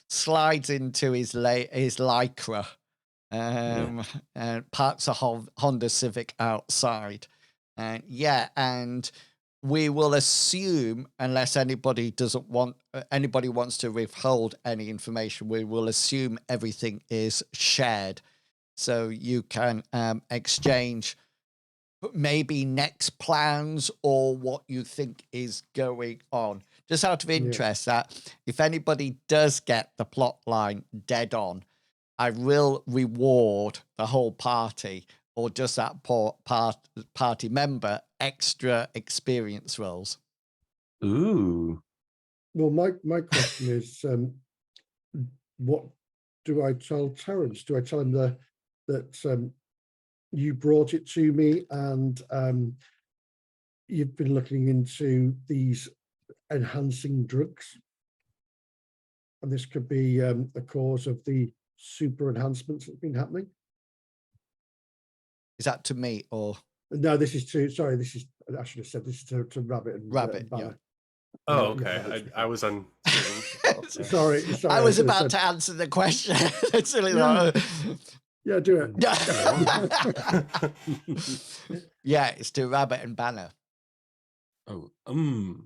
slides into his lycra and parks a Honda Civic outside, and we will assume, unless anybody wants to withhold any information, we will assume everything is shared, so you can exchange maybe next plans or what you think is going on. Just out of interest, that if anybody does get the plot line dead on, I will reward the whole party or just that party member extra experience rolls. Ooh. Well, my question is, what do I tell Terence? Do I tell him that you brought it to me and you've been looking into these enhancing drugs, and this could be a cause of the super enhancements that's been happening? Is that to me or No, this is to. Sorry, this is. I should have said this is to Rabbit and Rabbit? Yeah. Banner. Oh, Yeah, okay. Rabbit's I was uncertain. Sorry, I I was should have about said- to answer the question. It's silly. Yeah. Yeah, do it. Yeah, it's to Rabbit and Banner. Oh, I mean,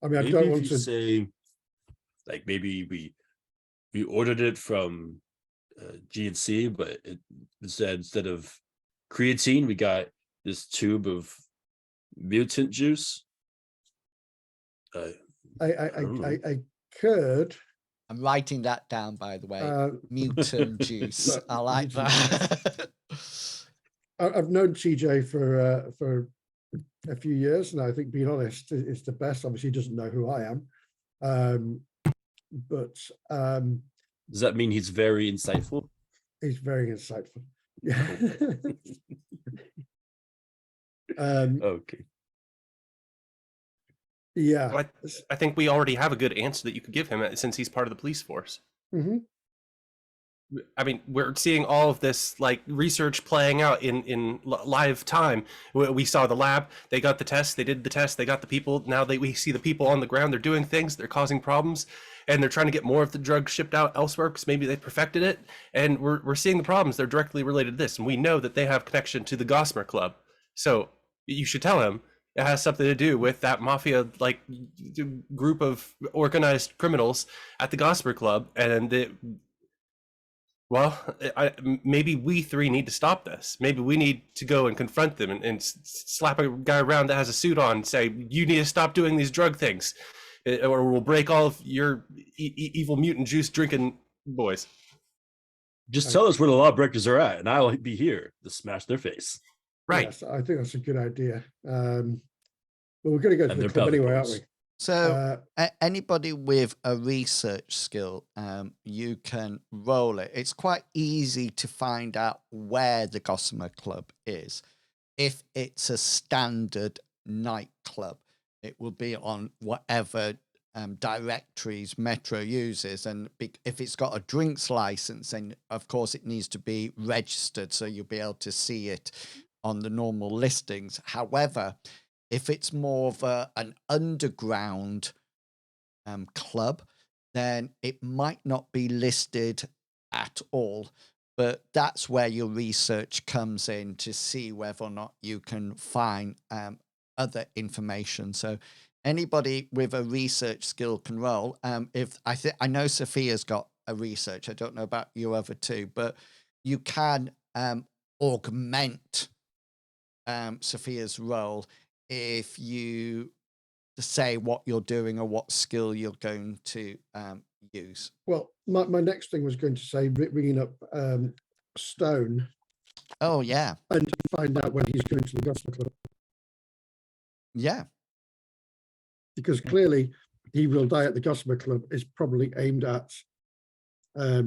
I maybe don't if want you to. say, like, maybe we ordered it from GNC, but instead of creatine, we got this tube of mutant juice. I could. I'm writing that down, by the way. Mutant juice. but I like mutant that. I've known TJ for a few years, and I think, being honest, is the best. Obviously, he doesn't know who I am, but Does that mean he's very insightful? he's very insightful. Yeah. Okay. Yeah. Well, I think we already have a good answer that you could give him since he's part of the police force. Mm-hmm. I mean, we're seeing all of this like research playing out in live time. We saw the lab, they got the test, they did the test, they got the people. Now we see the people on the ground, they're doing things, they're causing problems, and they're trying to get more of the drug shipped out elsewhere because maybe they perfected it. And we're seeing the problems, they're directly related to this. And we know that they have connection to the Gossamer Club. So you should tell him it has something to do with that mafia like group of organized criminals at the Gossamer Club. And well, maybe we three need to stop this. Maybe we need to go and confront them and slap a guy around that has a suit on and say, you need to stop doing these drug things, or we'll break all of your evil mutant juice drinking boys. Just tell us where the lawbreakers are at, and I'll be here to smash their face. Right. Yes, I think that's a good idea. But we're going to go to And the their club belly anyway, aren't buttons. we? So anybody with a research skill, you can roll it. It's quite easy to find out where the Gossamer Club is. If it's a standard nightclub, it will be on whatever directories Metro uses. And if it's got a drinks license, then of course it needs to be registered, so you'll be able to see it on the normal listings. However, if it's more of an underground club, then it might not be listed at all. But that's where your research comes in to see whether or not you can find other information. So anybody with a research skill can roll. I know Sophia's got a research. I don't know about you other two, but you can augment Sophia's role if you say what you're doing or what skill you're going to use. Well, my next thing was going to say ringing up Stone Oh, yeah. and find out when he's going to the Gossamer Club, Yeah. because clearly he will die at the Gossamer Club is probably aimed at. The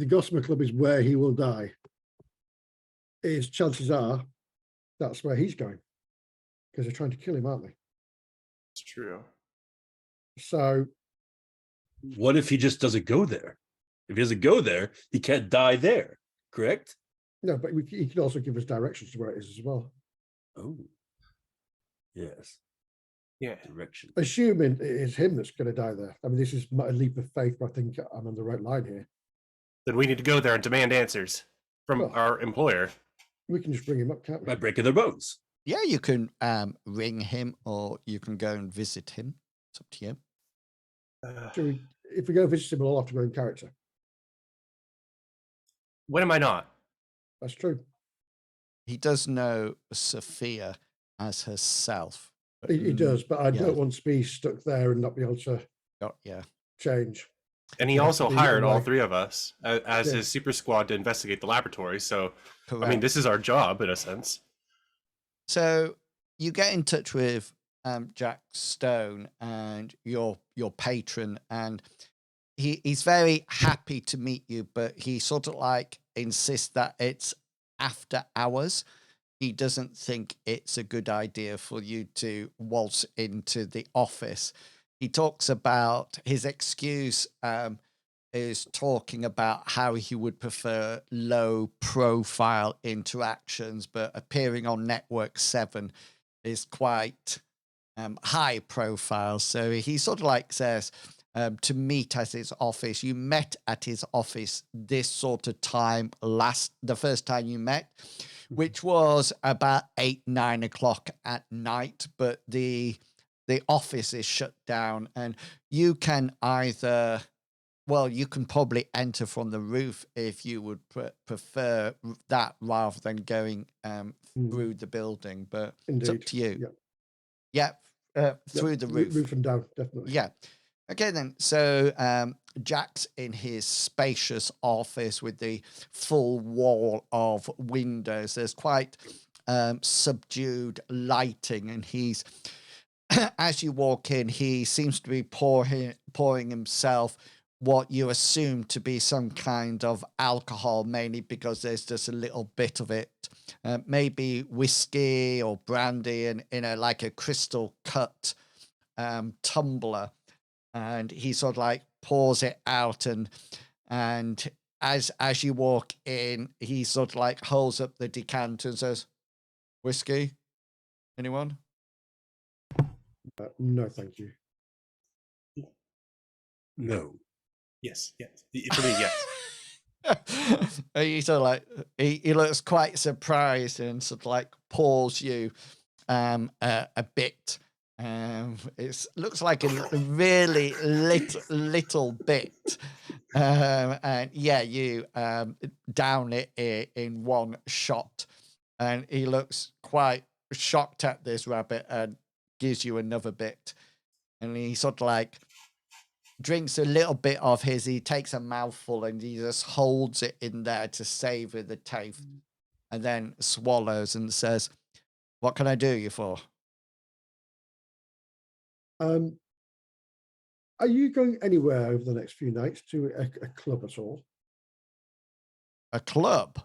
Gossamer Club is where he will die. Chances are that's where he's going, because they're trying to kill him, aren't they? It's true. So What if he just doesn't go there? If he doesn't go there, he can't die there, correct? no, but he can also give us directions to where it is as well. Oh, yes. Yeah. Direction. Assuming it is him that's going to die there. I mean, this is a leap of faith, but I think I'm on the right line here. Then we need to go there and demand answers from Well, our employer. We can just bring him up, can't we? By breaking their bones. Yeah, you can ring him or you can go and visit him. It's up to you. If we go visit him, we'll all have to go in character. When am I not? That's true. He does know Sophia as herself. He does, but I yeah. don't want to be stuck there and not be able to Yeah. change. And he Yeah, also he's hired all right. three of us as Yeah. his super squad to investigate the laboratory. So, Correct. I mean, this is our job in a sense. So you get in touch with Jack Stone and your patron, and he's very happy to meet you, but he sort of like insists that it's after hours. He doesn't think it's a good idea for you to waltz into the office. He talks about his excuse is talking about how he would prefer low profile interactions, but appearing on Network 7 is quite high profile. So he sort of like says to meet at his office. You met at his office this sort of time the first time you met, which was about 8-9 o'clock at night, but the office is shut down, and you can either, well, you can probably enter from the roof if you would prefer that rather than going through the building, but it's up Indeed. to you. Yeah. Through the roof. Roof and down, definitely. Yeah. Okay, then. So Jack's in his spacious office with the full wall of windows. There's quite subdued lighting, and he's, as you walk in, he seems to be pouring himself what you assume to be some kind of alcohol, mainly because there's just a little bit of it, maybe whiskey or brandy, in a like a crystal cut tumbler, and he sort of like pours it out, and as you walk in, he sort of like holds up the decanter and says, "Whiskey, anyone?" No, thank you. No. Yes. For me, yes. He sort of like he looks quite surprised and sort of like pours you a bit. It looks like a really little bit, and yeah, you down it in one shot, and he looks quite shocked at this rabbit and gives you another bit, and he sort of like drinks a little bit of his. He takes a mouthful and he just holds it in there to savor the taste, and then swallows and says, "What can I do you for?" Are you going anywhere over the next few nights to a club at all? A club?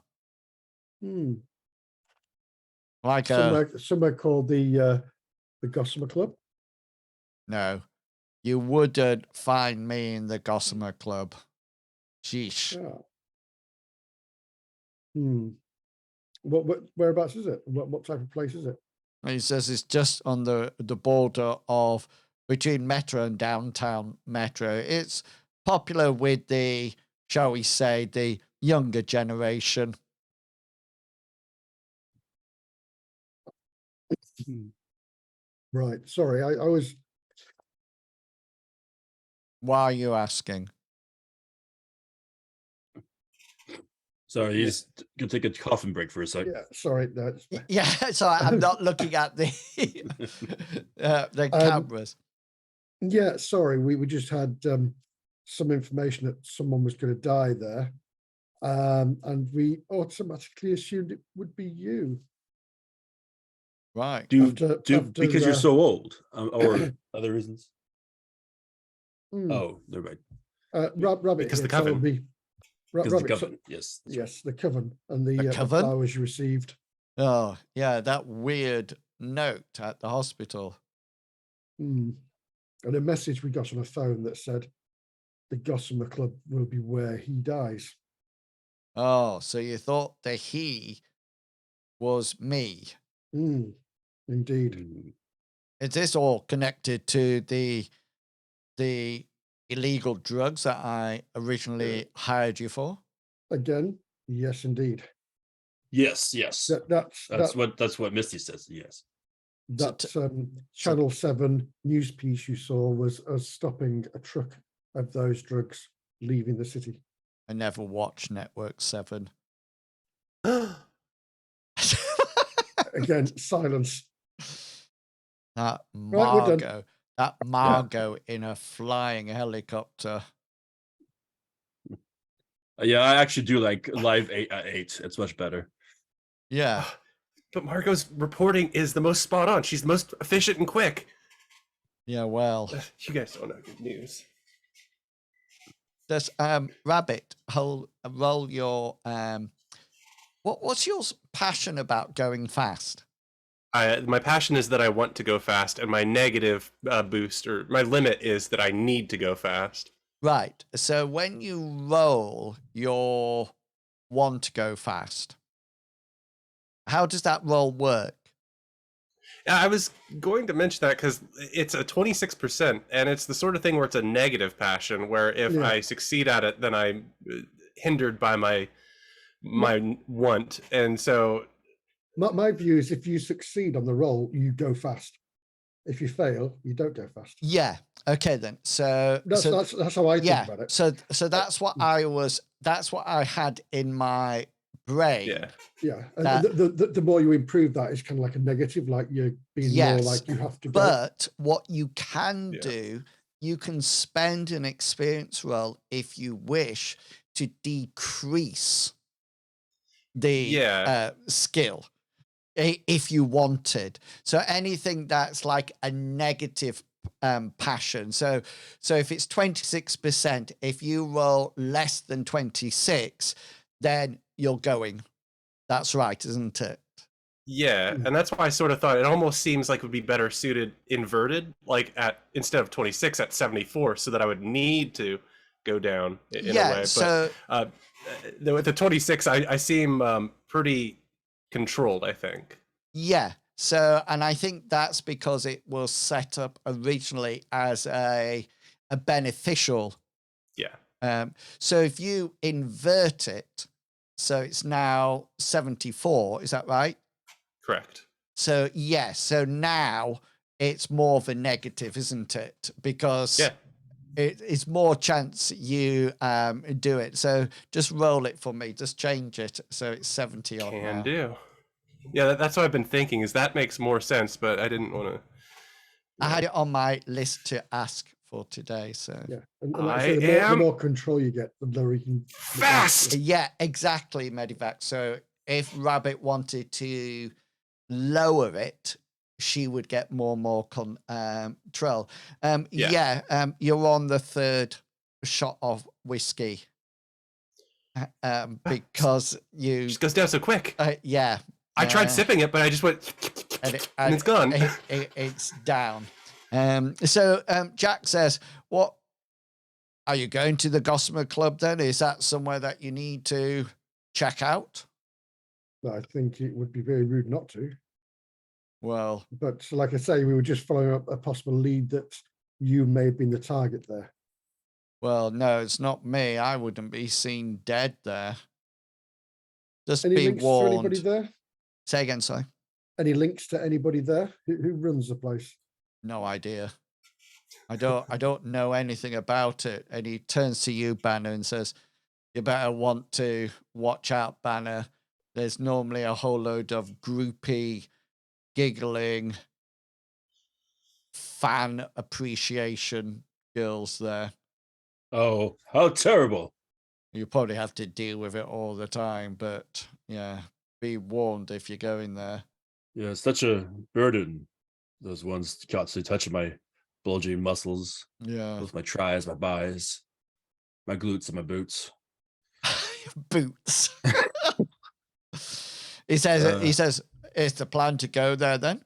Like Somewhere called the Gossamer Club? No, you wouldn't find me in the Gossamer Club. Sheesh. Yeah. Whereabouts is it? What type of place is it? He says it's just on the border of between Metro and downtown Metro. It's popular with the, shall we say, the younger generation. Right. Sorry, I was. Why are you asking? Sorry, you just gonna take a coffin break for a sec. Yeah. Sorry. That's. Yeah, so I'm not looking at the cameras. Yeah. Sorry, we just had some information that someone was going to die there, and we automatically assumed it would be you. Right. Because you're so old, or other reasons? Oh, never mind. Rabbit Because the here told coven. me. Because the coven, yes. Yes, the coven and the coven? flowers you received. Oh, yeah, that weird note at the hospital. And a message we got on a phone that said the Gossamer Club will be where he dies. Oh, so you thought the he was me? Indeed. Is this all connected to the illegal drugs that I originally hired you for? Again, yes, indeed. Yes. That's what Misty says. Yes. That Channel 7 news piece you saw was us stopping a truck of those drugs leaving the city. I never watched Network 7. Again, silence. That Right, we're done. Margot in a flying helicopter. Yeah, I actually do like live 8 at 8. It's much better. Yeah. But Margot's reporting is the most spot on. She's the most efficient and quick. Yeah, well. You guys don't know good news. Does Rabbit roll your what's your passion about going fast? My passion is that I want to go fast, and my negative boost, or my limit, is that I need to go fast. Right. So when you roll your one to go fast, how does that roll work? I was going to mention that because it's a 26%, and it's the sort of thing where it's a negative passion, where if Yeah. I succeed at it, then I'm hindered by my want. And so, My view is if you succeed on the roll, you go fast. If you fail, you don't go fast. Yeah. Okay then. So That's how I think yeah. about it. So that's what I had in my brain. yeah. Yeah, and That- the more you improve that, it's kind of like a negative, like you're being more Yes, like you have to go. But what you can Yeah. do, you can spend an experience roll if you wish to decrease the Yeah. skill if you wanted. So anything that's like a negative passion. So if it's 26%, if you roll less than 26, then you're going. That's right, isn't it? Yeah, and that's why I sort of thought it almost seems like it would be better suited inverted, like at instead of 26 at 74, so that I would need to go down in a way. So But with the 26, I seem pretty controlled, I think. yeah. So, and I think that's because it was set up originally as a beneficial. Yeah. So if you invert it, so it's now 74, is that right? Correct. So yes, so now it's more of a negative, isn't it? Because Yeah. it's more chance you do it. So just roll it for me. Just change it so it's 70 odd Can now. do. Yeah, that's what I've been thinking. Is that makes more sense, but I didn't want to. I had it on my list to ask for today. So Yeah, and like I say, the more control you get, the lower you can fast. yeah, exactly, Medivac. So if Rabbit wanted to lower it, she would get more and more control. You're on the third shot of whiskey because you Just goes down so quick. yeah. I tried sipping it, but I just went, and it's gone. It's down. So Jack says, "What are you going to the Gossamer Club then? Is that somewhere that you need to check out?" I think it would be very rude not to. Well, but like I say, we were just following up a possible lead that you may have been the target there. Well, no, it's not me. I wouldn't be seen dead there. Just Any be links warned. to anybody there? Say again, sorry. Any links to anybody there? Who runs the place? No idea. I don't know anything about it. And he turns to you, Banner, and says, "You better want to watch out, Banner. There's normally a whole load of groupie, giggling, fan appreciation girls there. Oh, how terrible. You probably have to deal with it all the time, but yeah, be warned if you're going there." Yeah, it's such a burden. Those ones constantly touching my bulging muscles, Yeah. both my tries, my buys, my glutes, and my boots. Boots. He says, "Is the plan to go there then?"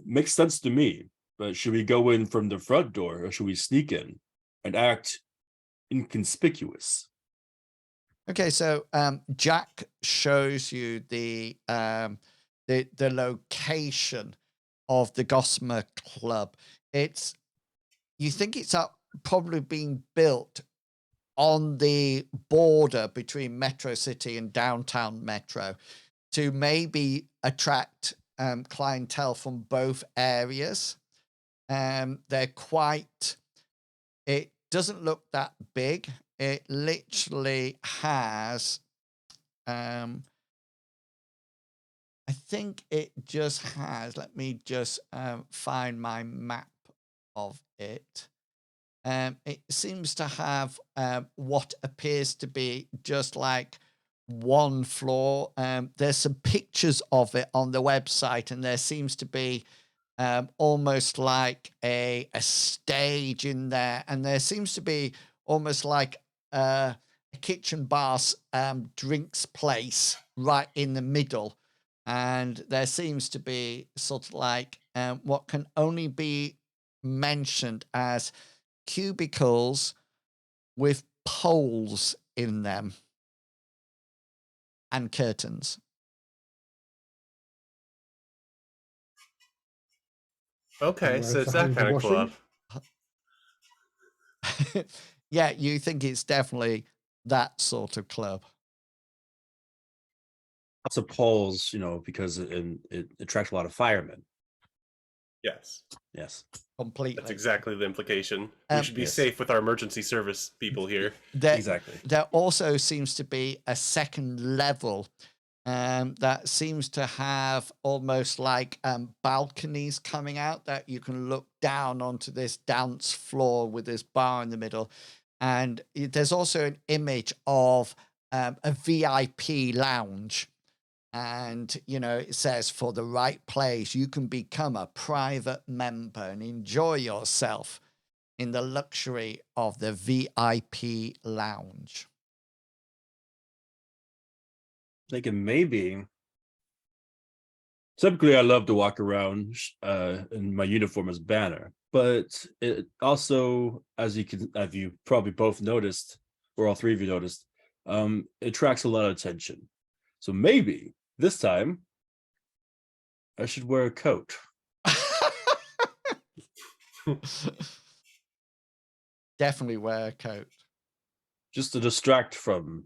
Makes sense to me. But should we go in from the front door, or should we sneak in and act inconspicuous? Okay, so Jack shows you the location of the Gossamer Club. You think it's probably being built on the border between Metro City and downtown Metro to maybe attract clientele from both areas. They're quite. It doesn't look that big. It literally has. I think it just has. Let me just find my map of it. It seems to have what appears to be just like one floor. There's some pictures of it on the website, and there seems to be almost like a stage in there, and there seems to be almost like a kitchen bar drinks place right in the middle, and there seems to be sort of like what can only be mentioned as cubicles with poles in them and curtains. Okay, Anywhere so to it's that hang the kind of washing? club. Yeah, you think it's definitely that sort of club. Lots of poles, because it attracts a lot of firemen. Yes, Yes. Completely. that's exactly the implication. We should be Yes. safe with our emergency service people here. Exactly. There also seems to be a second level that seems to have almost like balconies coming out that you can look down onto this dance floor with this bar in the middle. And there's also an image of a VIP lounge. And, it says, for the right place, you can become a private member and enjoy yourself in the luxury of the VIP lounge. Thinking maybe. Typically, I love to walk around in my uniform as Banner, but it also, as you probably both noticed, or all three of you noticed, it attracts a lot of attention. So maybe this time, I should wear a coat. Definitely wear a coat. Just to distract from,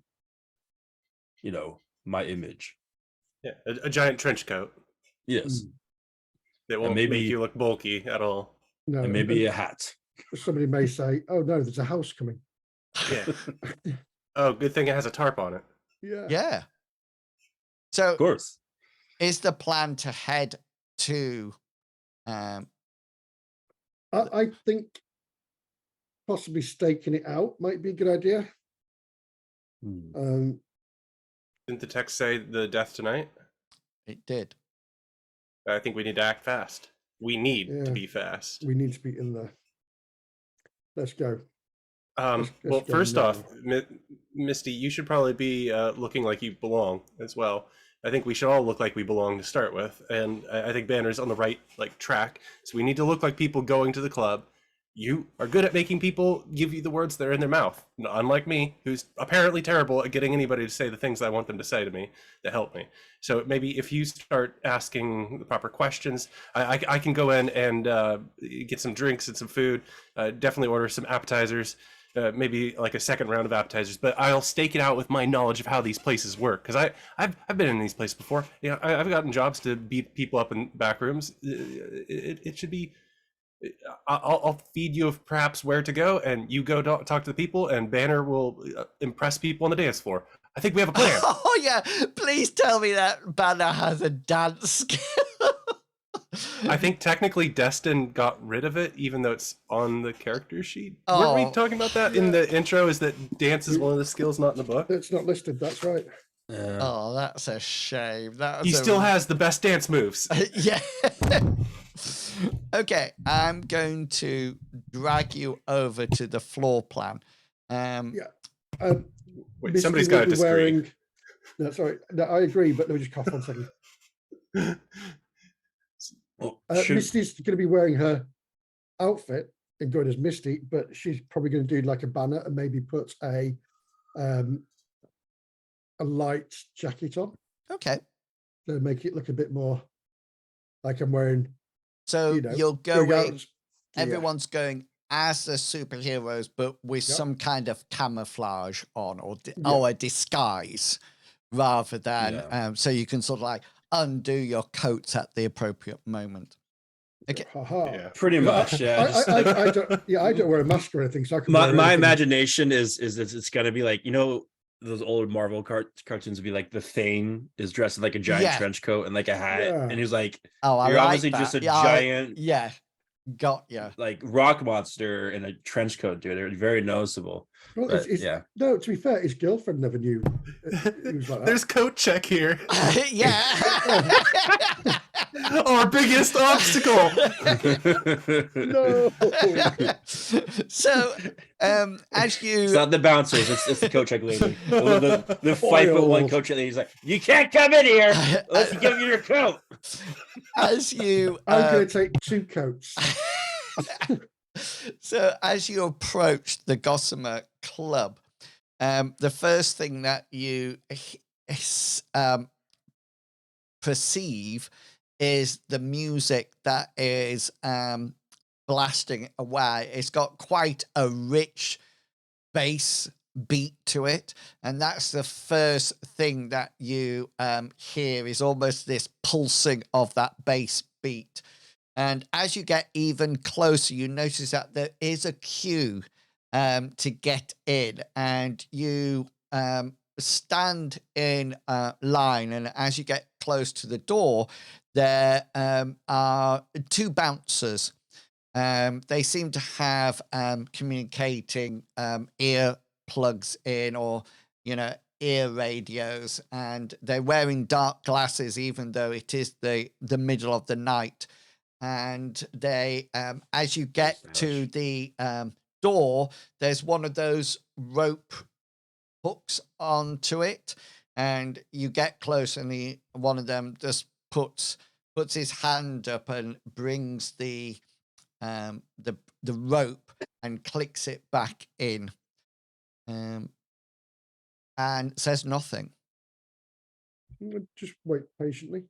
my image. Yeah, a giant trench coat Yes. that won't maybe- make you look bulky at all. No, And maybe a hat. somebody may say, "Oh no, there's a house coming." Yeah. Oh, good thing it has a tarp on it. Yeah. Yeah. So Of course. is the plan to head to I think possibly staking it out might be a good idea. Hmm. Didn't the text say the death tonight? it did. I think we need to act fast. We need to Yeah. be fast. We need to be in there. Let's go. Well, let's go first now. off, Misty, you should probably be looking like you belong as well. I think we should all look like we belong to start with, and I think Banner's on the right track. So we need to look like people going to the club. You are good at making people give you the words that are in their mouth, unlike me, who's apparently terrible at getting anybody to say the things I want them to say to me that help me. So maybe if you start asking the proper questions, I can go in and get some drinks and some food, definitely order some appetizers, maybe like a second round of appetizers, but I'll stake it out with my knowledge of how these places work, because I've been in these places before. I've gotten jobs to beat people up in back rooms. It should be. I'll feed you of perhaps where to go, and you go talk to the people, and Banner will impress people on the dance floor. I think we have a plan. Oh yeah, please tell me that Banner has a dance skill. I think technically Destined got rid of it, even though it's on the character sheet. Oh. Weren't we talking about that in the intro? Is that dance is one of the skills not in the book? It's not listed. That's right. Oh, that's a shame. He still has the best dance moves. Yeah. Okay, I'm going to drag you over to the floor plan. Yeah. Wait, Misty somebody's will got to be disagree. wearing- No, sorry. No, I agree, but let me just cough 1 second. Well, Misty's going to be wearing her outfit and going as Misty, but she's probably going to do like a banner and maybe put a light jacket on Okay. to make it look a bit more like I'm wearing. So You know, you're going going, out- everyone's going as the superheroes, but with Yep. some kind of camouflage on or Yeah. or a disguise rather than Yeah. so you can sort of like undo your coats at the appropriate moment. Okay. Haha. Yeah. Pretty much, yeah. Just like- I don't. Yeah, I don't wear a mask or anything, so I can. my wear my anything. imagination is it's gonna be like, those old Marvel cartoons would be like the Thing is dressed in like a giant Yeah. trench coat and like a hat, Yeah. and he's like, Oh, I you're like obviously that. just a Yeah, giant yeah, got you. like rock monster in a trench coat, dude. They're very noticeceable. Well, But, it's, yeah. No, to be fair, his girlfriend never knew. He was like that. There's coat check here. Yeah. Our biggest obstacle. No. So, as you It's not the bouncers, it's the coach check lady. The 5'1" Foils. coach check lady's like, you can't come in here. Let's give you your coat. as you I'm going to take 2 coats. So as you approach the Gossamer Club, the first thing that you perceive is the music that is blasting away. It's got quite a rich bass beat to it, and that's the first thing that you hear is almost this pulsing of that bass beat. And as you get even closer, you notice that there is a queue to get in, and you stand in line. And as you get close to the door, there are two bouncers. They seem to have communicating ear plugs in, or ear radios, and they're wearing dark glasses even though it is the middle of the night. And they as you get to the door, there's one of those rope hooks onto it, and you get close, and one of them just puts his hand up and brings the rope and clicks it back in, and says nothing. Just wait patiently.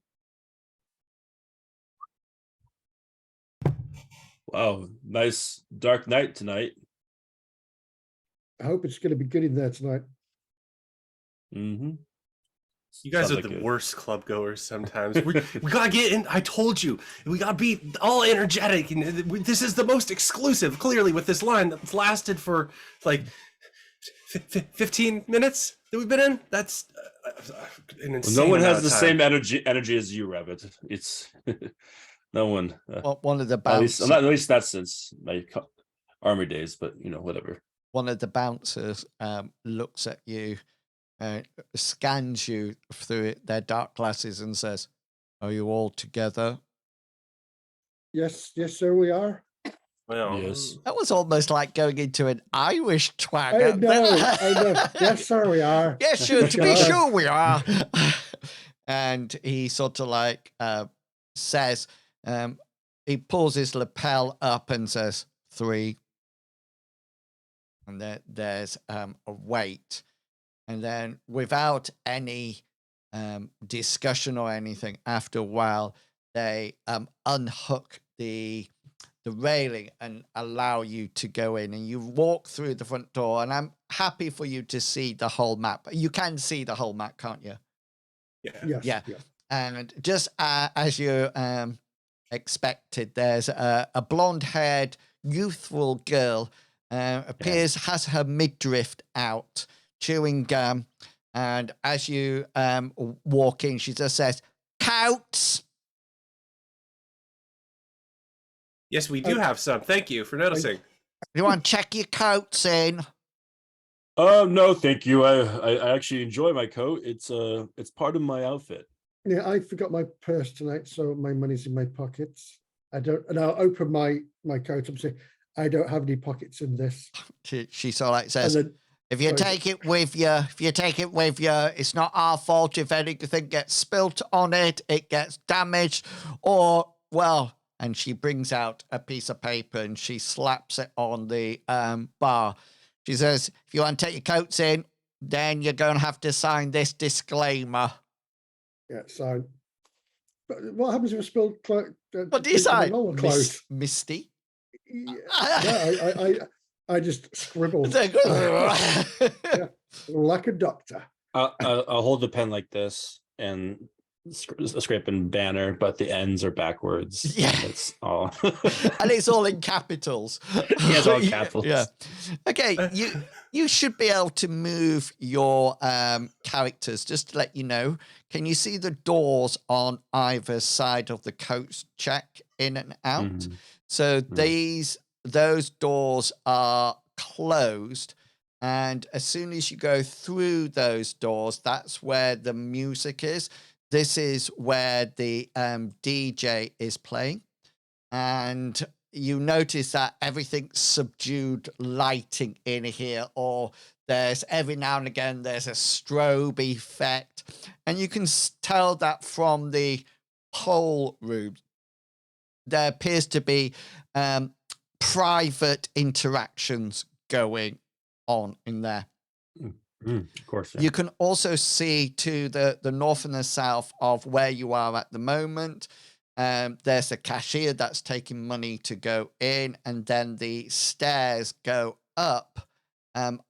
Wow, nice dark night tonight. I hope it's going to be good in there tonight. Mm-hmm. You guys Sounds are like the it. worst club goers sometimes. We gotta get in. I told you, we gotta be all energetic, and this is the most exclusive. Clearly, with this line that's lasted for like 15 minutes that we've been in. That's an insane. No one has amount the of time. same energy as you, Rabbit. It's no one. One of the At least, bouncers, at least not since my army days, but whatever. one of the bouncers looks at you, scans you through their dark glasses, and says, "Are you all together?" Yes, sir, we are. Well, Yes. That was almost like going into an Irish twang. I know. Yes, sir, we are. Yes, sure, to be Yeah. sure we are. And he sort of like says, he pulls his lapel up and says, 3. And there's a wait. And then without any discussion or anything, after a while, they unhook the railing and allow you to go in, and you walk through the front door, and I'm happy for you to see the whole map. You can see the whole map, can't you? yeah. Yes. Yeah. And just as you expected, there's a blonde-haired, youthful girl, appears, has her midriff out, chewing gum, and as you walk in, she just says, "Coats." Yes, we do have some. Thank you for noticing. You want to check your coats in? No, thank you. I actually enjoy my coat. It's part of my outfit. Yeah, I forgot my purse tonight, so my money's in my pockets. And I'll open my coat up and say, I don't have any pockets in this. She sort of like says, And then, if you sorry. take it with you, it's not our fault if anything gets spilt on it, it gets damaged, or, well, and she brings out a piece of paper and she slaps it on the bar. She says, if you want to take your coats in, then you're going to have to sign this disclaimer. Yeah, so. But what happens if I spill What do you sign? Clothes? Misty? Yeah, I just scribble like a doctor. I'll hold the pen like this and scrape and banner, but the ends are backwards. Yeah. That's all. And it's all in capitals. Yeah, it's all capitals. Yeah. Okay, you should be able to move your characters. Just to let you know, can you see the doors on either side of the coach check in and out? Mhm. So those doors are closed, and as soon as you go through those doors, that's where the music is. This is where the DJ is playing, and you notice that everything's subdued lighting in here, or there's every now and again there's a strobe effect, and you can tell that from the whole room there appears to be private interactions going on in there. Of course. Yeah. You can also see to the north and the south of where you are at the moment. There's a cashier that's taking money to go in, and then the stairs go up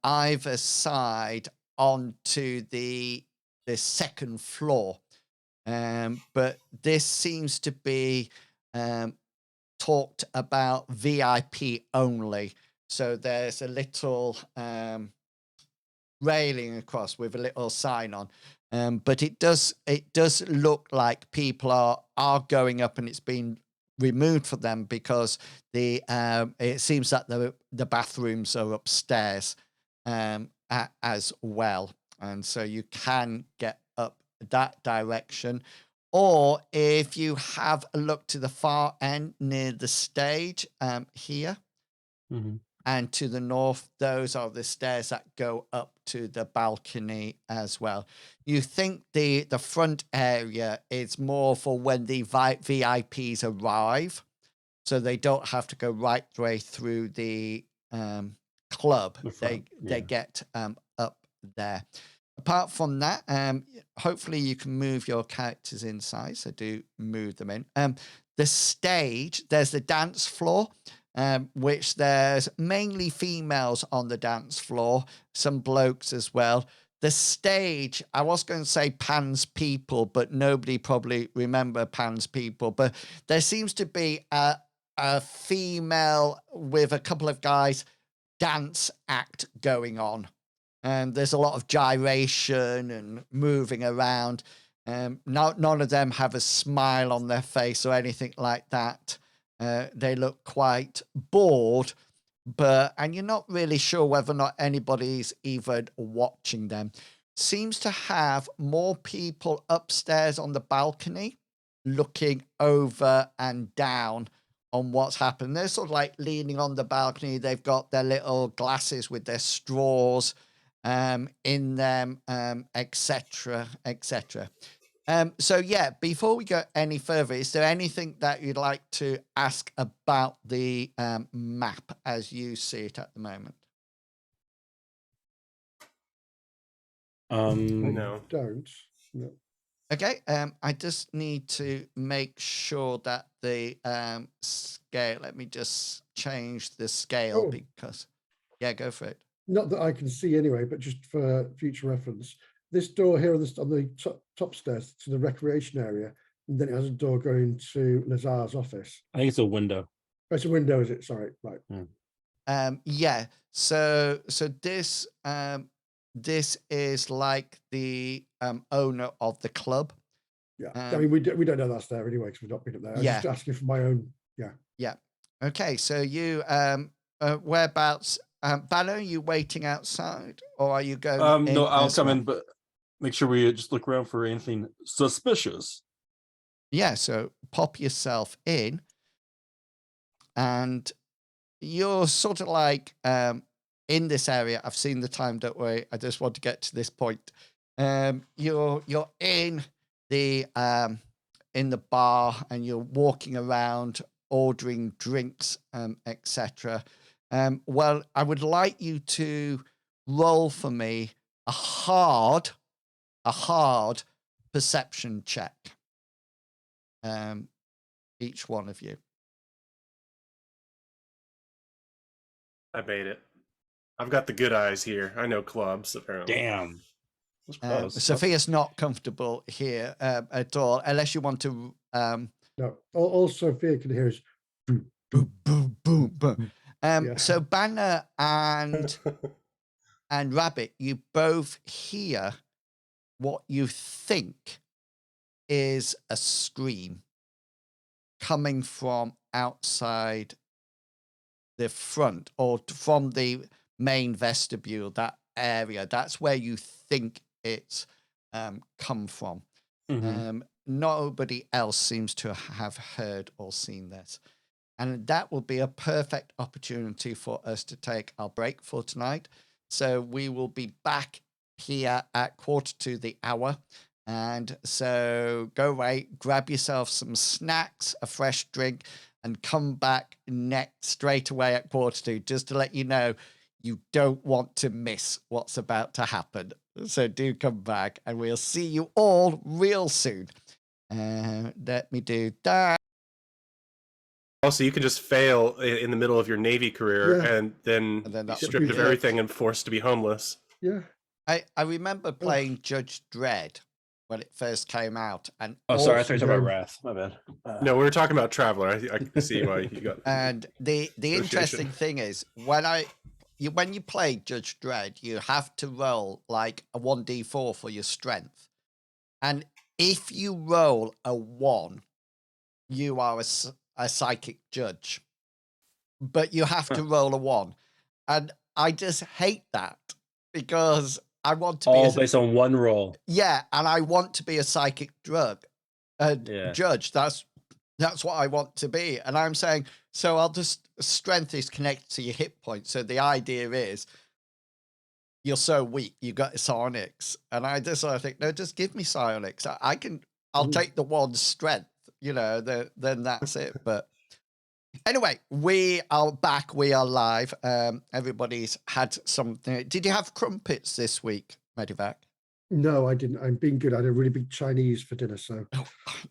either side onto the second floor. But this seems to be talked about VIP only. So there's a little railing across with a little sign on. But it does look like people are going up, and it's been removed for them because it seems that the bathrooms are upstairs as well, and so you can get up that direction. Or if you have a look to the far end near the stage here, Mhm. and to the north, those are the stairs that go up to the balcony as well. You think the front area is more for when the VIPs arrive, so they don't have to go right the way through the club. The front, They get up there. Apart from that, hopefully you can move your characters inside, so do move them in. The stage, there's the dance floor, which there's mainly females on the dance floor, some blokes as well. The stage, I was going to say Pan's People, but nobody probably remember Pan's People. But there seems to be a female with a couple of guys dance act going on. And there's a lot of gyration and moving around. None of them have a smile on their face or anything like that. They look quite bored, and you're not really sure whether or not anybody's even watching them. Seems to have more people upstairs on the balcony looking over and down on what's happened. They're sort of like leaning on the balcony. They've got their little glasses with their straws in them, etc., etc. So yeah, before we go any further, is there anything that you'd like to ask about the map as you see it at the moment? No. Don't. No. Okay, I just need to make sure that the scale, let me just change the scale Oh. because, yeah, go for it. Not that I can see anyway, but just for future reference, this door here on the top stairs to the recreation area, and then it has a door going to Lazar's office. I think it's a window. Oh, it's a window, is it? Sorry, right. Yeah. So this is like the owner of the club. Yeah. I mean, we don't know that's there anyway because we've not been up there. I was Yeah. just asking for my own. Yeah. Yeah. Okay. So you whereabouts? Banner, are you waiting outside, or are you going? No, I'll as come well? in, but make sure we just look around for anything suspicious. Yeah. So pop yourself in, and you're sort of like in this area. I've seen the time. Don't worry. I just want to get to this point. You're in the bar, and you're walking around ordering drinks, etc. Well, I would like you to roll for me a hard perception check. Each one of you. I made it. I've got the good eyes here. I know clubs, apparently. Damn. That's close. Sophia's not comfortable here at all, unless you want to. No. All Sophia can hear is boom, Boom, boom, boom, boom. Yeah. So Banner and Rabbit, you both hear what you think is a scream coming from outside the front or from the main vestibule, that area. That's where you think it's come from. Nobody else seems to have heard or seen this. And that will be a perfect opportunity for us to take our break for tonight. So we will be back here at 1:45. And so go away, grab yourself some snacks, a fresh drink, and come back straight away at 1:45, just to let you know you don't want to miss what's about to happen. So do come back, and we'll see you all real soon. Let me do that. Also, you can just fail in the middle of your Navy career, Yeah. and then And then be that would stripped be of it. everything and forced to be homeless. Yeah. I remember playing Judge Dredd when it first came out, and Oh, sorry, I Awesome thought you were talking game. about Wrath. My bad. No, we were talking about Traveler. I can see why you got. and the Association. interesting thing is when you play Judge Dredd, you have to roll like a 1d4 for your strength, and if you roll a 1, you are a psychic judge, but you have to roll a 1, and I just hate that because I want to be All based on one roll. yeah, and I want to be a psychic Yeah. judge. That's what I want to be. And I'm saying, so I'll just strength is connected to your hit points. So the idea is you're so weak, you got psionics. And I just sort of think, no, just give me psionics. I'll take the 1 strength, then that's it. But anyway, we are back. We are live. Everybody's had something. Did you have crumpets this week, Medivac? No, I didn't. I'm being good. I had a really big Chinese for dinner, so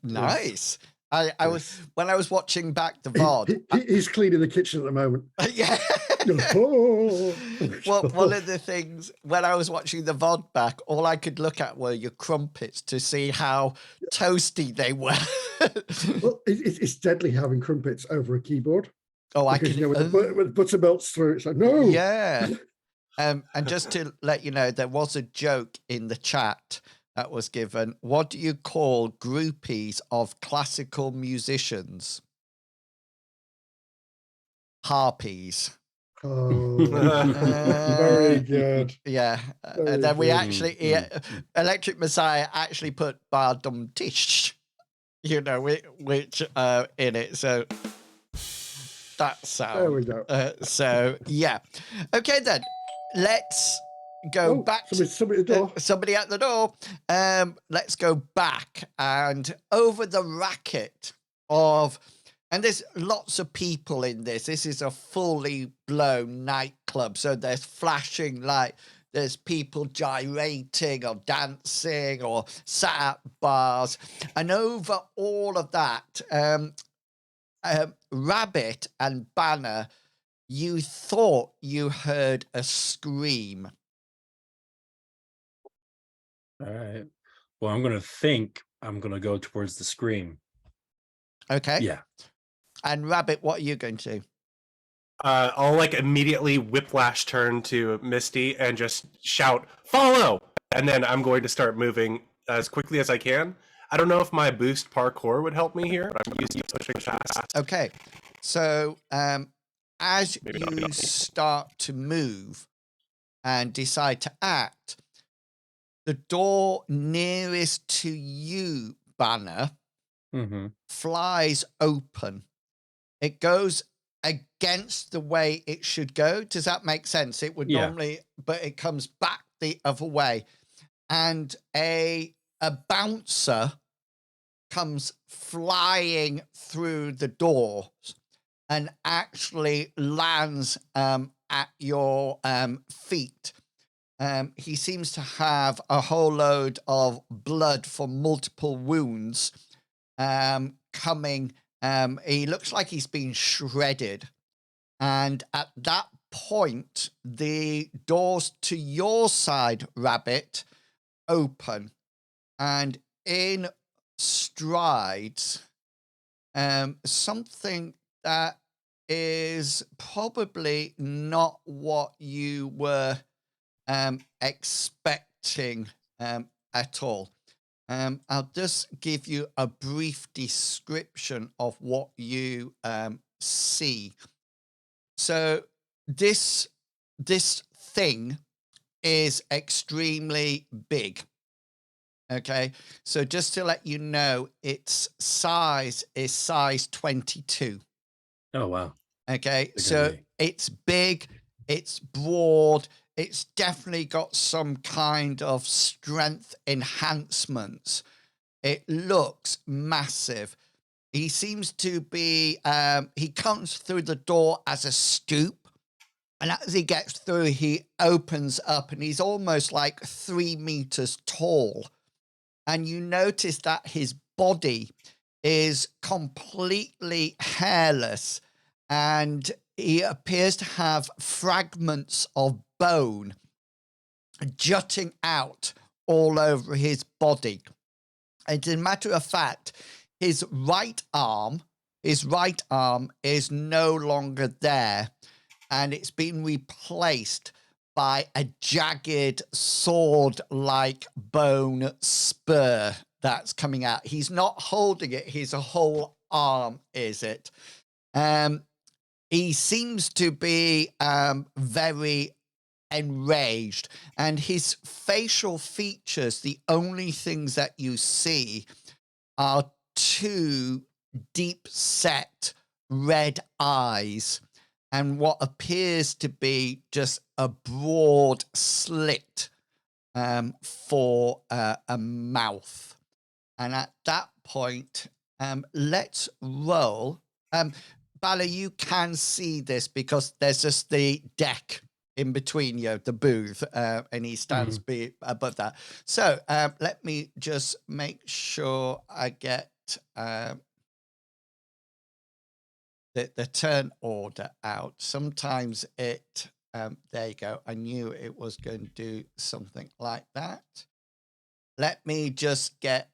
Nice. I was yes. when I was watching back the VOD. He's cleaning the kitchen at the moment. Yeah. Oh. Well, one of the things when I was watching the VOD back, all I could look at were your crumpets to see how toasty they were. Well, it's deadly having crumpets over a keyboard. Oh, I Because can. when the butter melts through, it's like, no. Yeah. And just to let you know, there was a joke in the chat that was given. What do you call groupies of classical musicians? Harpies. Oh, very good. Yeah. Very And then we good. actually, Electric Messiah actually put Bardum Tish, which in it. So that sound. There we go. So, yeah. Okay, then. Let's go back. Somebody at the door. Somebody at the door. Let's go back and over the racket of, and there's lots of people in this. This is a fully blown nightclub. So there's flashing light. There's people gyrating or dancing or sat at bars. And over all of that, Rabbit and Banner, you thought you heard a scream. All right. Well, I'm going to go towards the scream. Okay. Yeah. And Rabbit, what are you going to do? I'll immediately whiplash turn to Misty and just shout, "Follow!" And then I'm going to start moving as quickly as I can. I don't know if my boost parkour would help me here, but I'm used to pushing fast. Okay. So as you start to move and decide to act, the door nearest to you, Banner, flies open. It goes against the way it should go. Does that make sense? It would normally, but it comes back the other way. And a bouncer comes flying through the door and actually lands at your feet. He seems to have a whole load of blood from multiple wounds coming. He looks like he's been shredded. And at that point, the doors to your side, Rabbit, open. And in strides something that is probably not what you were expecting at all. I'll just give you a brief description of what you see. So this thing is extremely big. Okay, so just to let you know, its size is size 22. Oh, wow. Okay, so it's big, it's broad, it's definitely got some kind of strength enhancements. It looks massive. He seems to be, he comes through the door as a stoop. And as he gets through, he opens up and he's almost like 3 meters tall. And you notice that his body is completely hairless and he appears to have fragments of bone jutting out all over his body. And as a matter of fact, his right arm is no longer there, and it's been replaced by a jagged sword-like bone spur that's coming out. He's not holding it, his whole arm is it. He seems to be very enraged, and his facial features, the only things that you see are 2 deep-set red eyes and what appears to be just a broad slit for a mouth. And at that point, let's roll. Bala, you can see this because there's just the deck in between you, the booth, and he stands above that. So let me just make sure I get the turn order out. Sometimes it, there you go. I knew it was going to do something like that. Let me just get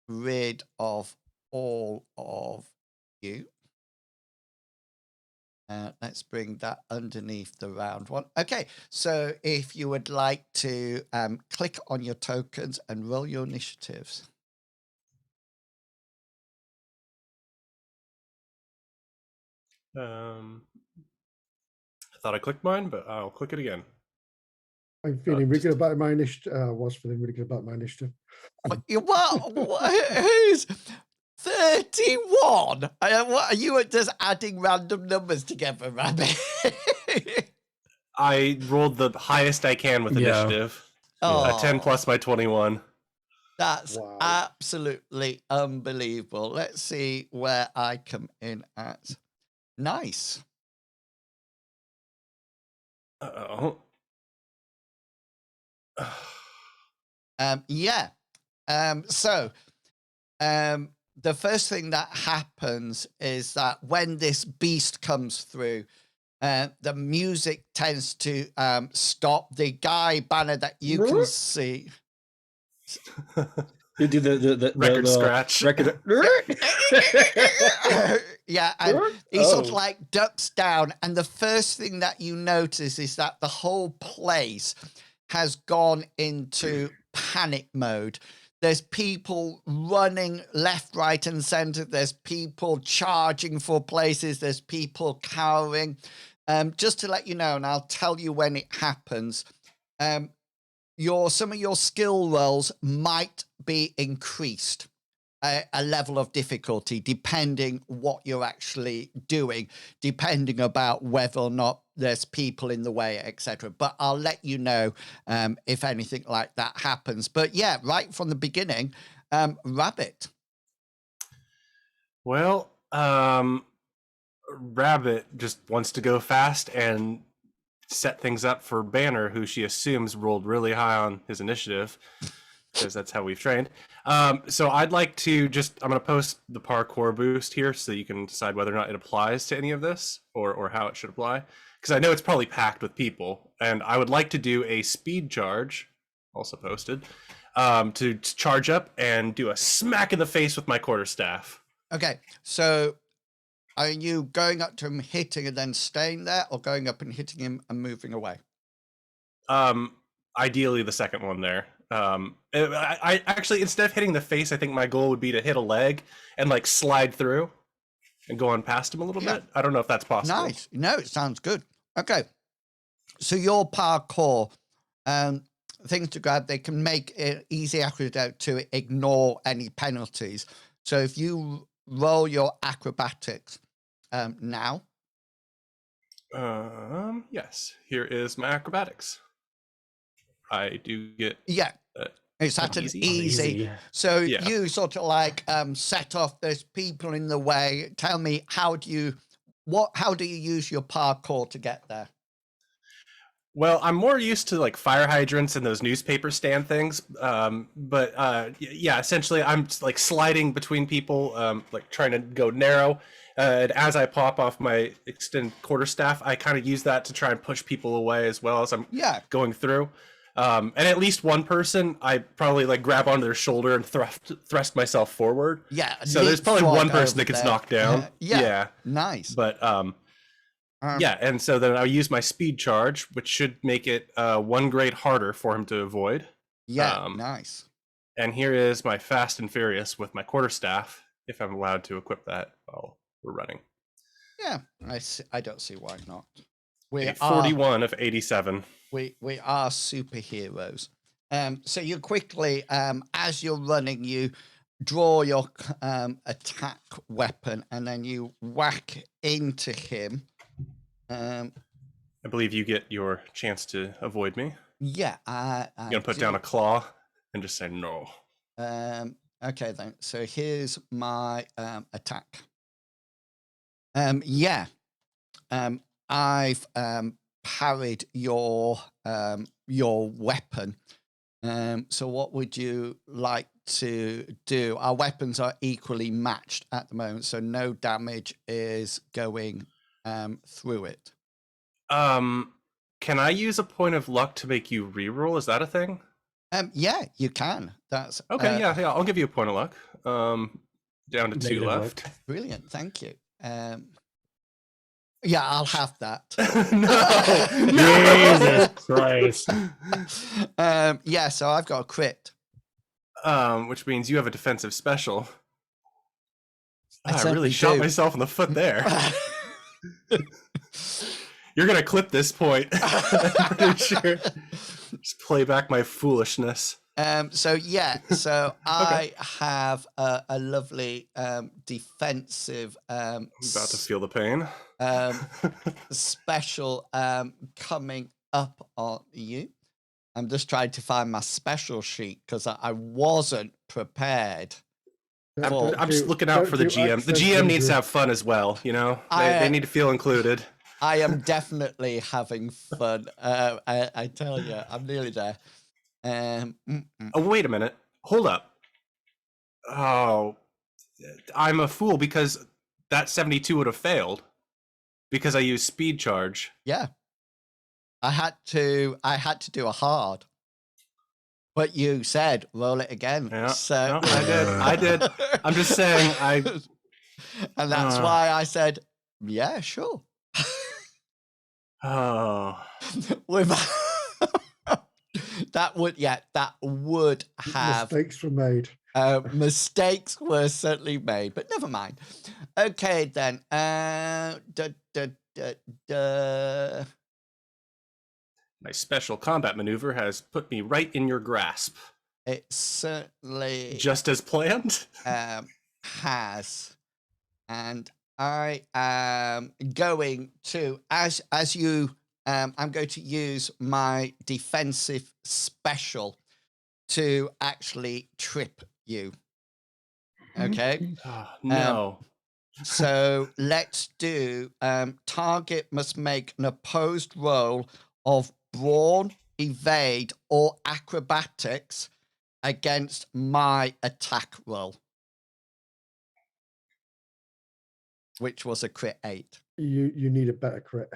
rid of all of you. Let's bring that underneath the round one. Okay, so if you would like to click on your tokens and roll your initiatives. I thought I clicked mine, but I'll click it again. I'm feeling really good about my initiative. I was feeling really good about my initiative. What? Who's 31? What, are you just adding random numbers together, Rabbit? I rolled the highest I can with initiative. A 10 plus my 21. That's absolutely unbelievable. Let's see where I come in at. Nice. Uh-oh. Yeah. So the first thing that happens is that when this beast comes through, the music tends to stop. The guy banner that you can see. You do the record scratch. Record. Yeah, and he sort of like ducks down, and the first thing that you notice is that the whole place has gone into panic mode. There's people running left, right, and center. There's people charging for places. There's people cowering. Just to let you know, and I'll tell you when it happens, some of your skill rolls might be increased a level of difficulty depending what you're actually doing, depending about whether or not there's people in the way, etc. But I'll let you know if anything like that happens. But yeah, right from the beginning, Rabbit. Well, Rabbit just wants to go fast and set things up for Banner, who she assumes rolled really high on his initiative, because that's how we've trained. So I'd like to I'm going to post the parkour boost here so you can decide whether or not it applies to any of this or how it should apply. Because I know it's probably packed with people, and I would like to do a speed charge, also posted, to charge up and do a smack in the face with my quarterstaff. Okay, so are you going up to him, hitting, and then staying there, or going up and hitting him and moving away? Ideally, the second one there. I actually, instead of hitting the face, I think my goal would be to hit a leg and like slide through and go on past him a little bit. I don't know if that's possible. Nice. No, it sounds good. Okay. So your parkour, things to grab, they can make it easy to ignore any penalties. So if you roll your acrobatics now. Yes. Here is my acrobatics. I do get It's at an Easy? easy. So Yeah. you sort of like set off. There's people in the way. Tell me, how do you use your parkour to get there? Well, I'm more used to like fire hydrants and those newspaper stand things. But yeah, essentially I'm like sliding between people, like trying to go narrow. And as I pop off my extended quarterstaff, I kind of use that to try and push people away as well as I'm going through. And at least one person, I probably like grab onto their shoulder and thrust myself forward. Yeah. So there's probably one person over that gets there. knocked down. Yeah. Nice. But yeah, and so then I'll use my speed charge, which should make it 1 grade harder for him to avoid. Yeah, nice. And here is my fast and furious with my quarterstaff, if I'm allowed to equip that while we're running. Yeah, I don't see why not. We 41 of 87. We are superheroes. So you quickly, as you're running, you draw your attack weapon and then you whack into him. I believe you get your chance to avoid me. Yeah, you're gonna put down a claw and just say no. Okay then. So here's my attack. Yeah. I've parried your weapon. So what would you like to do? Our weapons are equally matched at the moment, so no damage is going through it. Can I use a point of luck to make you reroll? Is that a thing? Yeah, you can. That's okay. Yeah, I'll give you a point of luck. Down to 2 left. Brilliant, thank you. Yeah, I'll have that. Jesus Christ. Yeah, so I've got a crit. Which means you have a defensive special. I really shot myself in the foot there. You're gonna clip this point. I'm pretty sure. Just play back my foolishness. So yeah, so I have a lovely defensive I'm about to feel the pain. Special coming up on you. I'm just trying to find my special sheet because I wasn't prepared. I'm just looking out for the GM. The GM needs to have fun as well, you know? They need to feel included. I am definitely having fun. I tell you, I'm nearly there. Oh, wait a minute. Hold up. Oh, I'm a fool because that 72 would have failed because I used speed charge. Yeah. I had to do a hard. But you said roll it again. Yeah, so no, I did. I'm just saying and that's why I said, yeah, sure. Oh. That would have mistakes were made. Mistakes were certainly made, but never mind. Okay then. My special combat maneuver has put me right in your grasp. It certainly just as planned. Has, and I am going to as you. I'm going to use my defensive special to actually trip you. Okay. No. So let's do. Target must make an opposed roll of brawn, evade, or acrobatics against my attack roll, which was a crit 8. You need a better crit.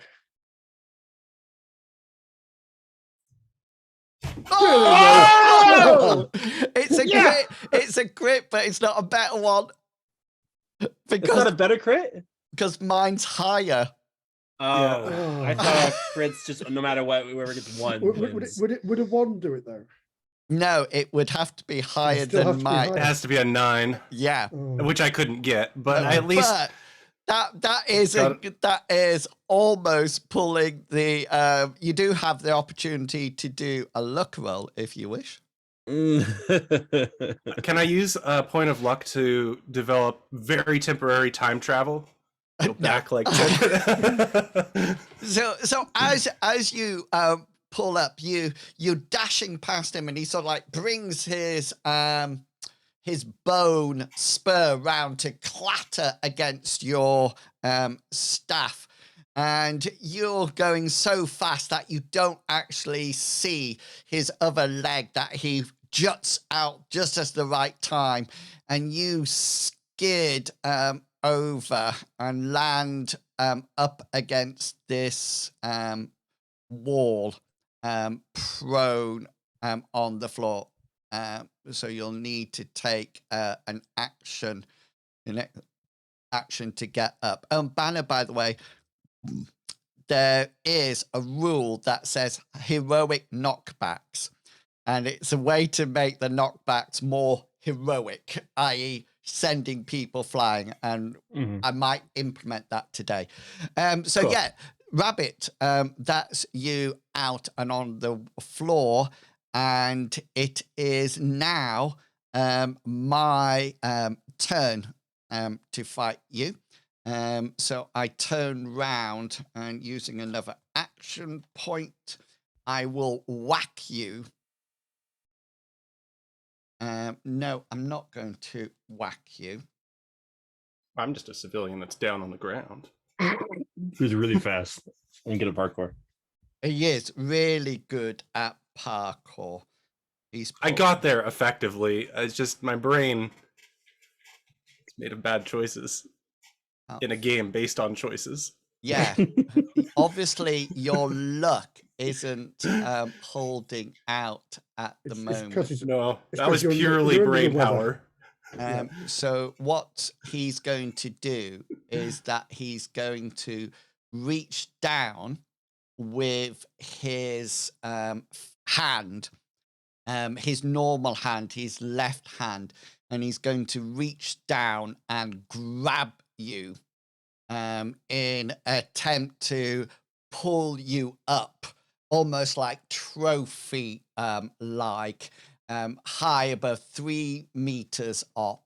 Oh! It's a crit. It's a crit, but it's not a better one. Because it's not a better crit? Because mine's higher. Oh, I thought crits just no matter what, whoever gets 1. Would a 1 do it though? No, it would have to be higher than mine. It has to be a 9. Yeah, which I couldn't get, but at least that is almost pulling the. You do have the opportunity to do a luck roll if you wish. Can I use a point of luck to develop very temporary time travel? Go back like so as you pull up. You're dashing past him, and he sort of like brings his bone spur round to clatter against your staff. And you're going so fast that you don't actually see his other leg that he juts out just at the right time. And you skid over and land up against this wall, prone on the floor. So you'll need to take an action to get up. Banner, by the way, there is a rule that says heroic knockbacks, and it's a way to make the knockbacks more heroic, i.e. sending people flying, and I might implement that today. So Cool. yeah, Rabbit, that's you out and on the floor, and it is now my turn to fight you. So I turn round, and using another action point, I will whack you. No, I'm not going to whack you. I'm just a civilian that's down on the ground. Who's really fast and good at parkour. He is really good at parkour. I got there effectively. It's just my brain is made of bad choices in a game based on choices. Yeah. Obviously, your luck isn't holding out at the moment. No, that was purely brain power. So what he's going to do is that he's going to reach down with his hand, his normal hand, his left hand, and he's going to reach down and grab you in attempt to pull you up, almost like trophy like high above 3 meters up.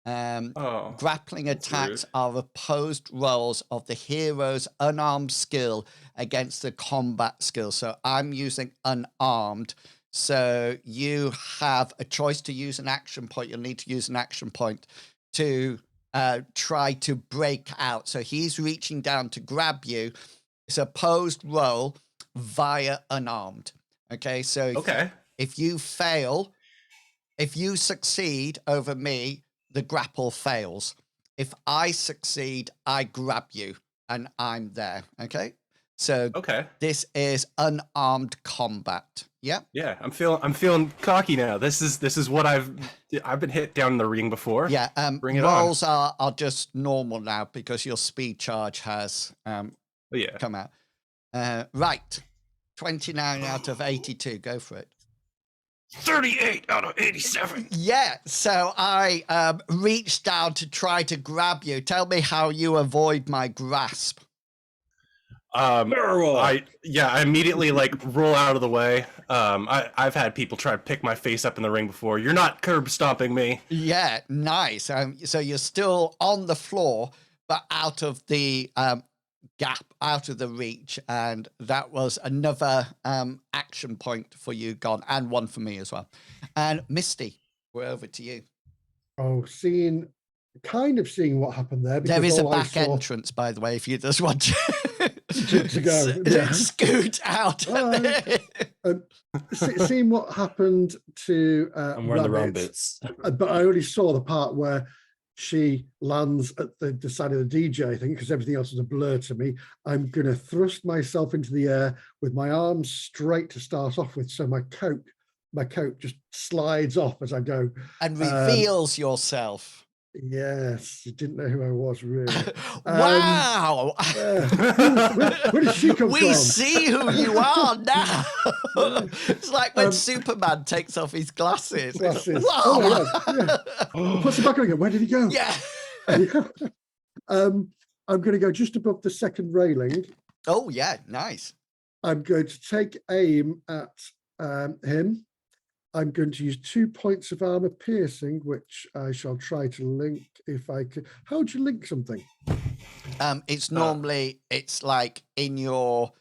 Grappling attacks are opposed rolls of the hero's unarmed skill against the combat skill. So I'm using unarmed. So you have a choice to use an action point. You'll need to use an action point to try to break out. So he's reaching down to grab you. It's opposed roll via unarmed. Okay, so if you fail, if you succeed over me, the grapple fails. If I succeed, I grab you and I'm there. Okay. So this is unarmed combat. Yeah. Yeah, I'm feeling cocky now. This is what I've been hit down in the ring before. Yeah. Bring it rolls on. are just normal now because your speed charge has come out. Right. 29 out of 82. Go for it. 38 out of 87. Yeah, so I reached down to try to grab you. Tell me how you avoid my grasp. I immediately roll out of the way. I've had people try to pick my face up in the ring before. You're not curb stomping me. Yeah, nice. So you're still on the floor, but out of the gap, out of the reach, and that was another action point for you gone, and one for me as well. And Misty, we're over to you. Oh, seeing what happened there. There is a back entrance, by the way, if you just want to go scoot out. Seeing what happened to I'm wearing the wrong bits, but I only saw the part where she lands at the side of the DJ, I think, because everything else is a blur to me. I'm going to thrust myself into the air with my arms straight to start off with, so my coat just slides off as I go. And reveals yourself. Yes, you didn't know who I was, really. Wow! Where did she come from? We see who you are now. It's like when Superman takes off his glasses. Wow! Puts it back on again. Where did he go? Yeah. I'm going to go just above the second railing. Oh yeah, nice. I'm going to take aim at him. I'm going to use 2 points of armor piercing, which I shall try to link if I can. How would you link something? It's normally, it's like in your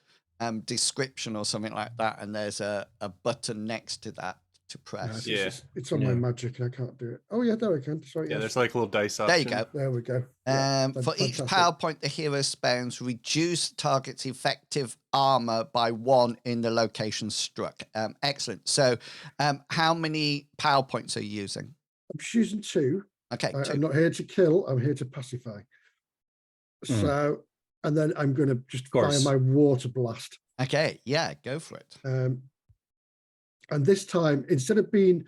description or something like that, and there's a button next to that to No, press. it's on my magic and I can't do it. Oh yeah, there I can. Sorry. Yeah, yes. there's like a little dice There you option. go. There we go. Yeah, For each fantastic. power point the hero spends, reduce target's effective armor by 1 in the location struck. Excellent. So how many power points are you using? I'm choosing 2. Okay, 2. I'm not here to kill. I'm here to pacify. So, and then I'm going to just fire my water blast. Okay, yeah, go for it. And this time, instead of being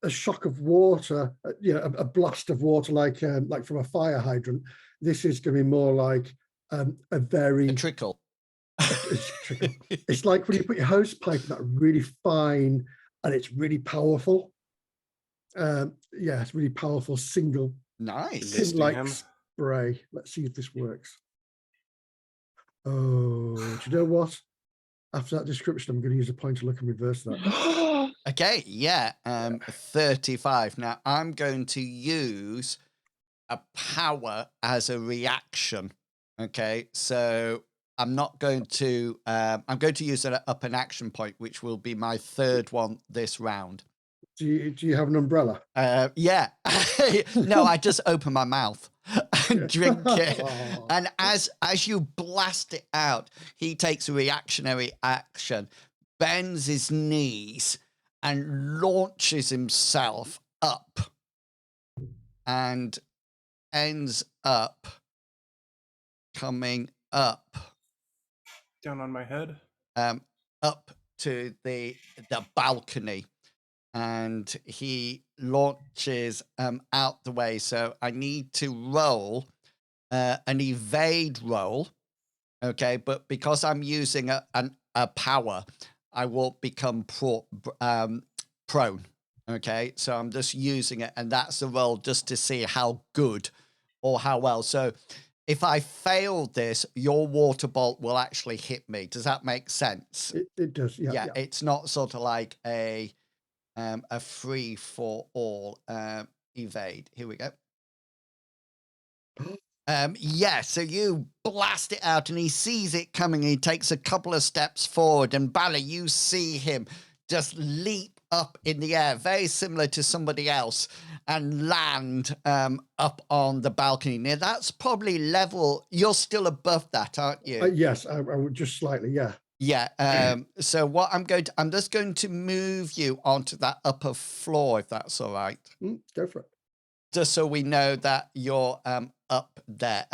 a shock of water, a blast of water like from a fire hydrant, this is going to be more like a trickle. Trickle. It's like when you put your hose pipe in that really fine and it's really powerful. It's really powerful single nice like spray. Let's see if this works. Oh, do you know what? After that description, I'm going to use a point to look and reverse that. Okay, yeah, 35. Now I'm going to use a power as a reaction. Okay, so I'm not going to. I'm going to use it up an action point, which will be my 3rd one this round. Do you have an umbrella? Yeah. No, I just open my mouth and drink it. And as you blast it out, he takes a reactionary action, bends his knees, and launches himself up, and ends up coming up down on my head, up to the balcony. And he launches out the way. So I need to roll an evade roll. Okay, but because I'm using a power, I won't become prone. Okay, so I'm just using it, and that's the roll just to see how good or how well. So if I fail this, your water bolt will actually hit me. Does that make sense? It does. Yeah. It's not sort of like a free for all evade. Here we go. So you blast it out and he sees it coming. He takes a couple of steps forward, and Bala, you see him just leap up in the air, very similar to somebody else, and land up on the balcony. Now that's probably level. You're still above that, aren't you? Yes, I would just slightly. Yeah. Yeah. So what I'm just going to move you onto that upper floor, if that's all right. Go for it. Just so we know that you're up there.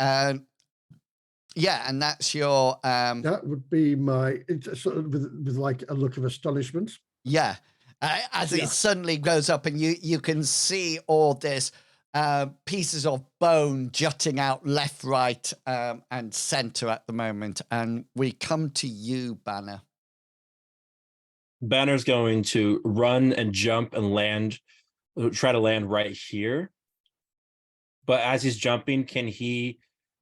Yeah, and that's your. That would be my sort of with like a look of astonishment. Yeah, as it suddenly goes up, and you can see all this. Pieces of bone jutting out left, right, and center at the moment. And we come to you, Banner. Banner's going to run and jump and try to land right here. But as he's jumping,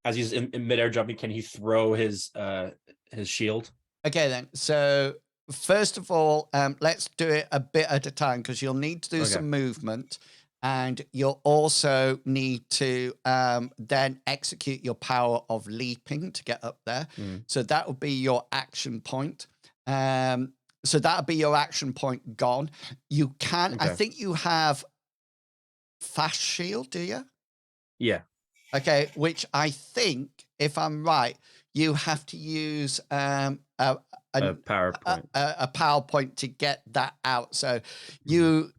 as he's in midair jumping, can he throw his shield? Okay, then. So first of all, let's do it a bit at a time, because you'll need to do some movement. And you'll also need to then execute your power of leaping to get up there. So that will be your action point. So that'll be your action point gone. You can, I think you have fast shield, do you? Yeah. Okay, which I think, if I'm right, you have to use a PowerPoint to get that out. So you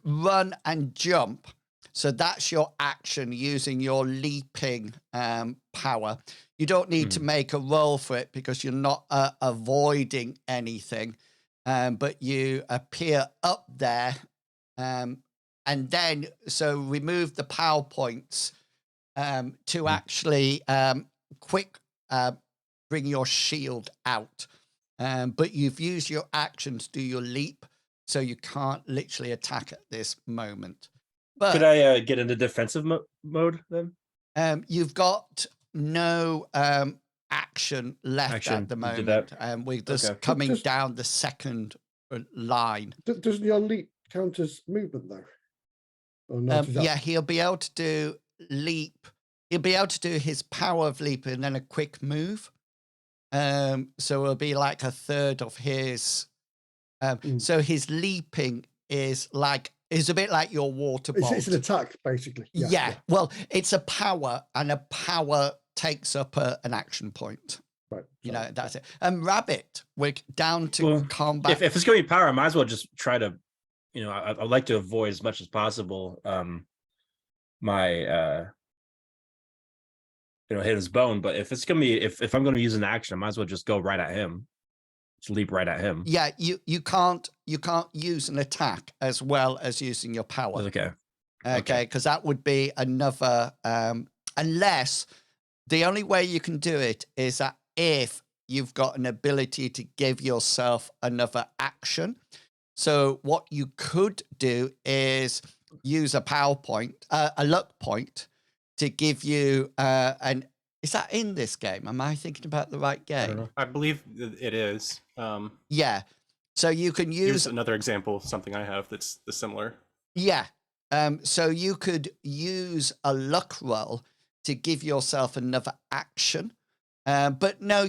run and jump. So that's your action using your leaping power. You don't need to make a roll for it because you're not avoiding anything, but you appear up there. And then, so remove the PowerPoints to actually bring your shield out. But you've used your action to do your leap, so you can't literally attack at this moment. But could I get into defensive mode then? You've got no action left at the moment, and we're just coming down the second line. Doesn't your leap count as movement though? Or not? Yeah, he'll be able to do leap. He'll be able to do his power of leap and then a quick move. So it'll be like a third of his. Mm. So his leaping is a bit like your water bolt. It's an attack, basically. Yeah. Well, it's a power, and a power takes up an action point. Right. You know, that's it. And Rabbit, we're down to combat. If it's going to be power, I might as well just try to, I'd like to avoid as much as possible my hit his bone. But if it's going to be, if I'm going to use an action, I might as well just go right at him. Just leap right at him. Yeah, you can't use an attack as well as using your power. Okay, because that would be another unless the only way you can do it is that if you've got an ability to give yourself another action. So what you could do is use a power point, a luck point, to give you an. Is that in this game? Am I thinking about the right game? I believe it is. Yeah. So you can use another example of something I have that's similar. Yeah. So you could use a luck roll to give yourself another action. But no,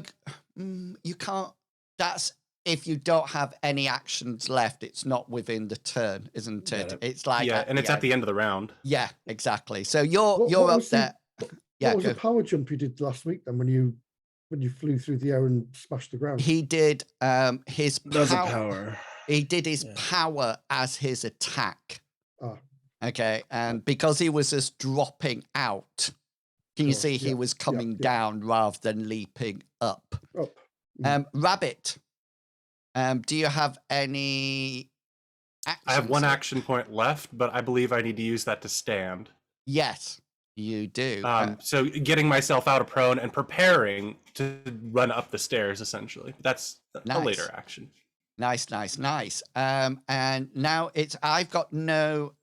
you can't. That's if you don't have any actions left. It's not within the turn, isn't it? It's like and it's at the end of the round. Yeah, exactly. So you're up there. What was the power jump you did last week then when you flew through the air and smashed the ground? He did his power. He did his power as his attack. Ah. Okay, and because he was just dropping out, can you see he was coming down rather than leaping up? Up. Rabbit, do you have any actions? I have one action point left, but I believe I need to use that to stand. Yes, you do. So getting myself out of prone and preparing to run up the stairs, essentially. That's a later action. Nice. And now I've got no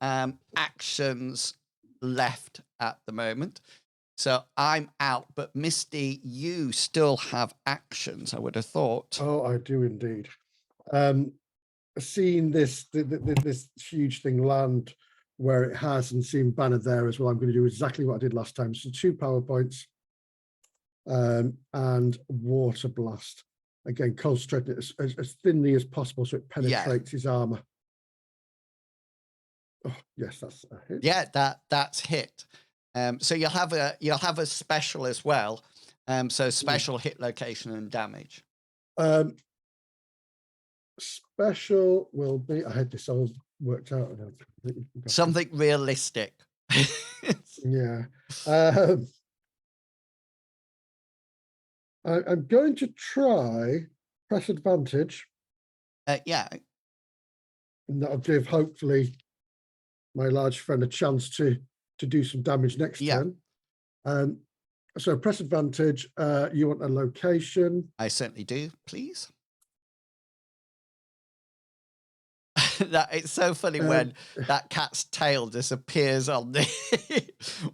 actions left at the moment. So I'm out, but Misty, you still have actions, I would have thought. Oh, I do indeed. Seeing this huge thing land where it has, and seeing Banner there as well, I'm going to do exactly what I did last time. So 2 power points and Water Blast. Again, concentrating it as thinly as possible so it penetrates his armor. Oh, yes, that's a hit. Yeah, that's hit. So you'll have a special as well. So special hit location and damage. Special will be. I had this all worked out. Something realistic. Yeah. I'm going to try press advantage. Yeah. And that'll give hopefully my large friend a chance to do some damage next turn. So press advantage. You want a location? I certainly do, please. It's so funny when that cat's tail disappears on the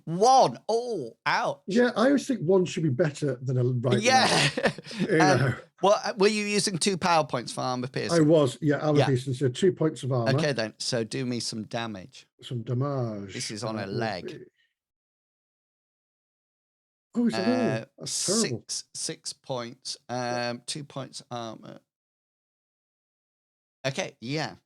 1. Oh, ouch. Yeah, I always think 1 should be better than a right. Yeah. What were you using 2 power points for armor piercing? I was, armor piercing. So 2 points of armor. Okay, then. So do me some damage. Some damage. This is on a leg. Oh, it's that's terrible. 6 points. 2 points armor. Okay, yeah.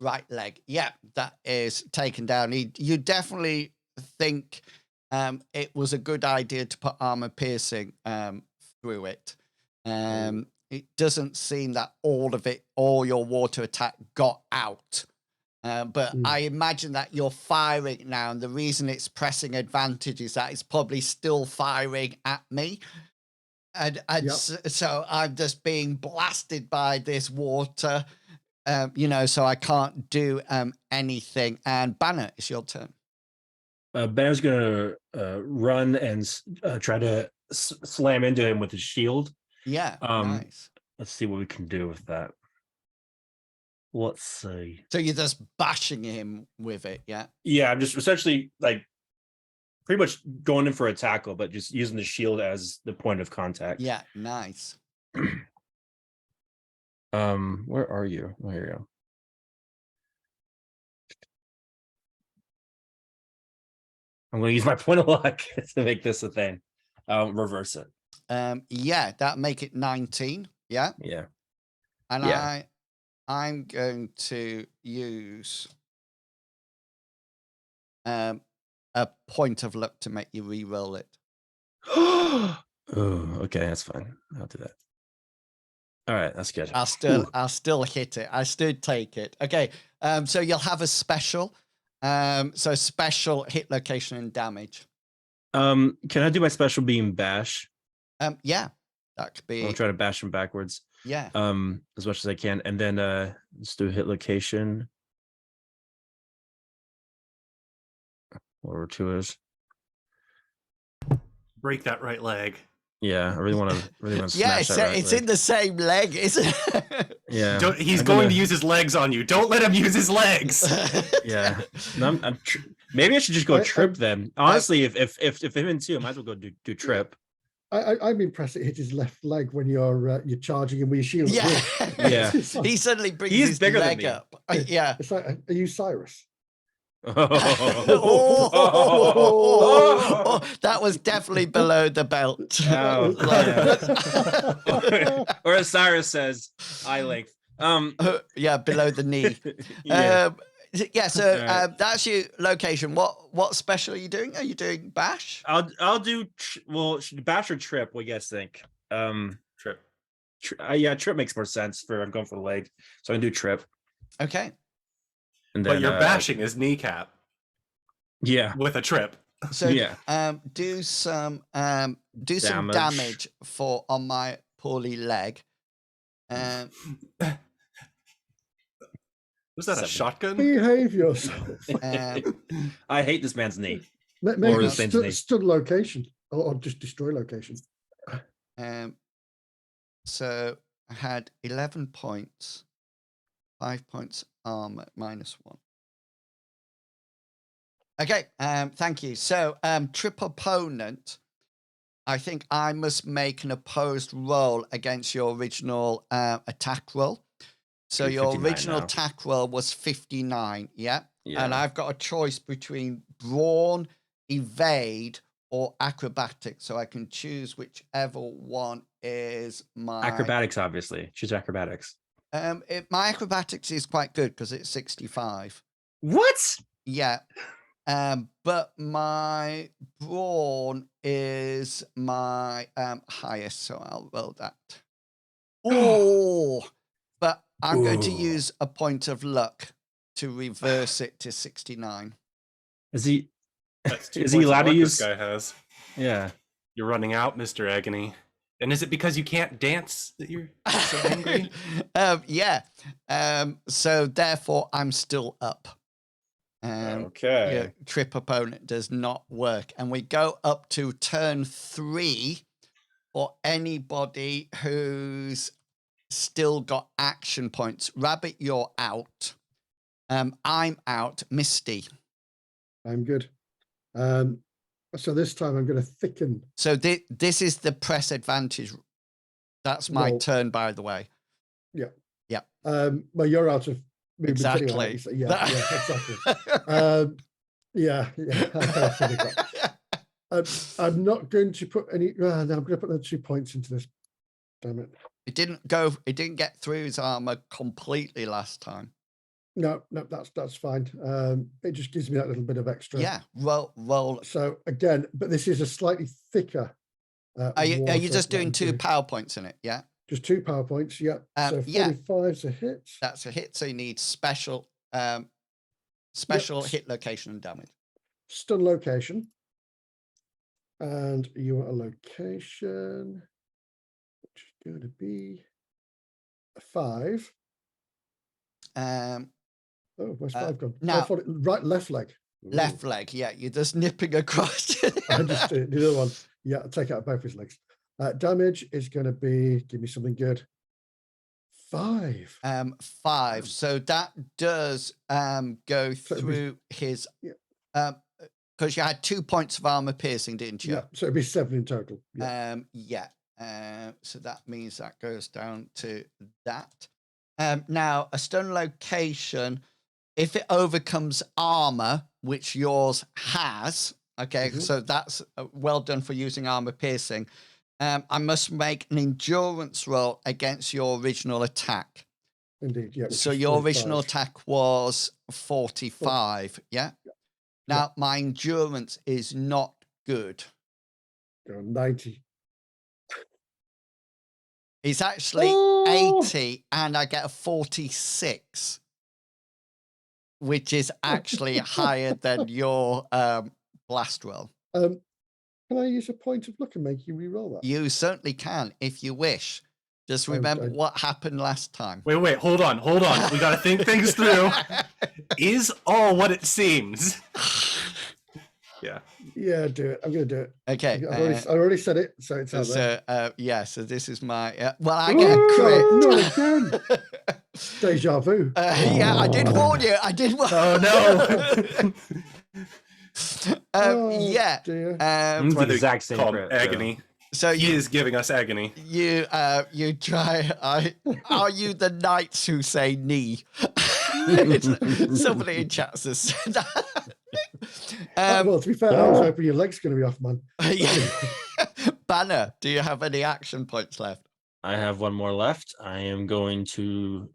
Right leg. Yeah, that is taken down. You definitely think it was a good idea to put armor piercing through it. It doesn't seem that all your water attack got out. But I imagine that you're firing now, and the reason it's pressing advantage is that it's probably still firing at me. And so I'm just being blasted by this water, so I can't do anything. And Banner, it's your turn. Banner's going to run and try to slam into him with his shield. Yeah, nice. Let's see what we can do with that. Let's see. So you're just bashing him with it, yeah? Yeah, I'm just essentially pretty much going in for a tackle, but just using the shield as the point of contact. Yeah, nice. Where are you? Oh, here you go. I'm going to use my point of luck to make this a thing. Reverse it. Yeah, that make it 19. Yeah. Yeah. And Yeah. I'm going to use a point of luck to make you re-roll it. Oh, okay, that's fine. I'll do that. All right, that's good. I'll still hit it. I still take it. Okay. So you'll have a special. So special hit location and damage. Can I do my special beam bash? Yeah, that could be. I'll try to bash him backwards. Yeah. As much as I can, and then let's do hit location. Or 2 is. Break that right leg. Yeah, I really want to Yeah, smash that right it's leg. in the same leg, isn't it? Yeah, He's going to use his legs on you. Don't let him use his legs. Yeah, no, maybe I should just go trip then. Honestly, if him and two, I might as well go do trip. I'm impressed it hit his left leg when you're charging him with your shield. Yeah. Yeah. It's like, He suddenly brings He's his bigger than leg me. up. Yeah. it's like, are you Cyrus? Oh, that was definitely below the belt. Oh, yeah. Or as Cyrus says, eye length. Yeah, below the knee. Yeah. Yeah, so Alright. that's your location. What special are you doing? Are you doing bash? I'll do bash or trip. What do you guys think? Trip. Yeah, trip makes more sense for I'm going for the leg, so I can do trip. Okay. And then But you're bashing his kneecap Yeah. with a trip. So Yeah. do some damage for on my poorly leg. Was that a 7. shotgun? Behave yourself. I hate this man's knee. Maybe Or the same knee. stud location or just destroy location. So I had 11 points, 5 points armor -1. Okay, thank you. So trip opponent, I think I must make an opposed roll against your original attack roll. So You're your 59 original now. attack roll was 59, yeah? Yeah. And I've got a choice between brawn, evade, or acrobatics. So I can choose whichever one is my... Acrobatics, obviously. Choose acrobatics. My acrobatics is quite good because it's 65. What? Yeah. But my brawn is my highest, so I'll roll that. Oh, but I'm going to use a point of luck to reverse it to 69. Is he? That's 2 Is he points of allowed to luck use? This guy has. Yeah. You're running out, Mr. Agony. And is it because you can't dance that you're so angry? Yeah. So therefore, I'm still up. Okay. Your trip opponent does not work, and we go up to turn 3 for anybody who's still got action points. Rabbit, you're out. I'm out. Misty. I'm good. So this time I'm going to thicken. So this is the press advantage. That's my Roll. turn, by the way. Yeah. Yeah. Well, you're out of movement Exactly. anyway, so yeah, exactly. Yeah. I'm not going to put any. No, I'm going to put another 2 points into this. Damn it. It didn't get through his armor completely last time. No, that's fine. It just gives me that little bit of extra. Yeah. Roll. So again, but this is a slightly thicker. Are you water just that doing I'm 2 power points in it? Yeah. Just 2 power points. Yeah. So 45's a hit. That's a hit. So you need special hit location and damage. Stun location. And your location, which is going to be a 5. Oh, where's 5 gone? now- I thought left leg. Left leg. Yeah. You're just nipping across. I just did the other one. Yeah, I'll take out both his legs. Damage is going to be, give me something good. 5. 5. So that does go through his because you had 2 points of armor piercing, didn't you? Yeah, so it'd be 7 in total. Yeah. So that means that goes down to that. Now a stun location, if it overcomes armor, which yours has, Okay, Mhm. so that's well done for using armor piercing. I must make an endurance roll against your original attack. Indeed, yeah. Which So is your original 45. attack was 45, yeah? Now, my endurance is not good. Go 90. It's actually Oh! 80, and I get a 46, which is actually higher than your blast roll. Can I use a point of luck and make you re-roll that? You certainly can, if you wish. Just remember what happened last time. Wait, hold on. We gotta think things through. Is all what it seems. Yeah. Yeah, do it. I'm going to do it. Okay. I already said it, so it's out there. So, yeah, so this is my... well, I Oh, get a crit. not again. Deja vu. Yeah, I did warn you. I did warn Oh no. Yeah. Dear. It's the exact same called crit, agony. So He is giving us agony. you try. Are you the knights who say knee? Somebody in chat has said that. Well, to be fair, I was hoping your leg's going to be off, man. Banner, do you have any action points left? I have one more left. I am going to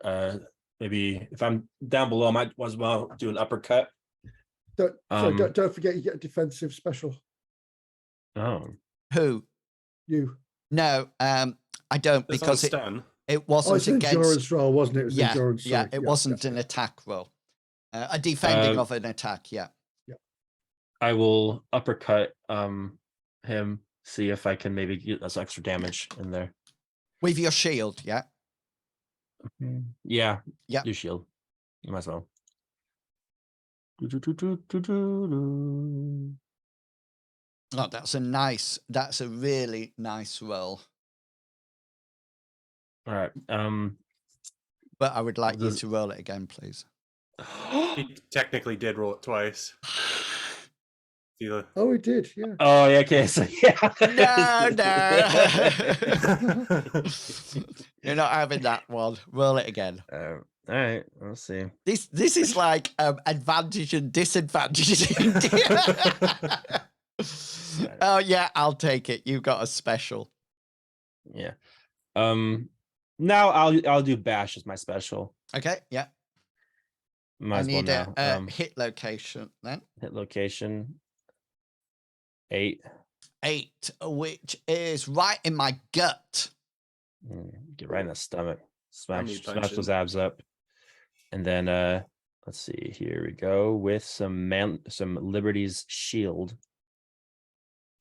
maybe if I'm down below, I might as well do an uppercut. Don't forget you get a defensive special. Oh, Who? You. No, I don't, That's because not stun. it wasn't It's an against. endurance roll, wasn't it? It was Yeah, endurance. yeah, Sorry. it wasn't an attack roll. A defending of an attack. Yeah. I will uppercut him. See if I can maybe get some extra damage in there. With your shield, yeah. Yeah. Yeah. Do shield. You might as well. Oh, that's a really nice roll. All right. But I would like you to roll it again, please. He technically did roll it twice. Oh, he did, yeah. Oh, yeah. Okay. So yeah. No. You're not having that one. Roll it again. All right. Let's see. This is like advantage and disadvantage. Oh yeah, I'll take it. You got a special. Yeah. Now I'll do bash as my special. Okay. Yeah. Might I as well need now. a hit location then. Hit location 8. 8, which is right in my gut. Get right in the stomach. Smash punch those him. abs up. And then let's see. Here we go with some Liberty's shield.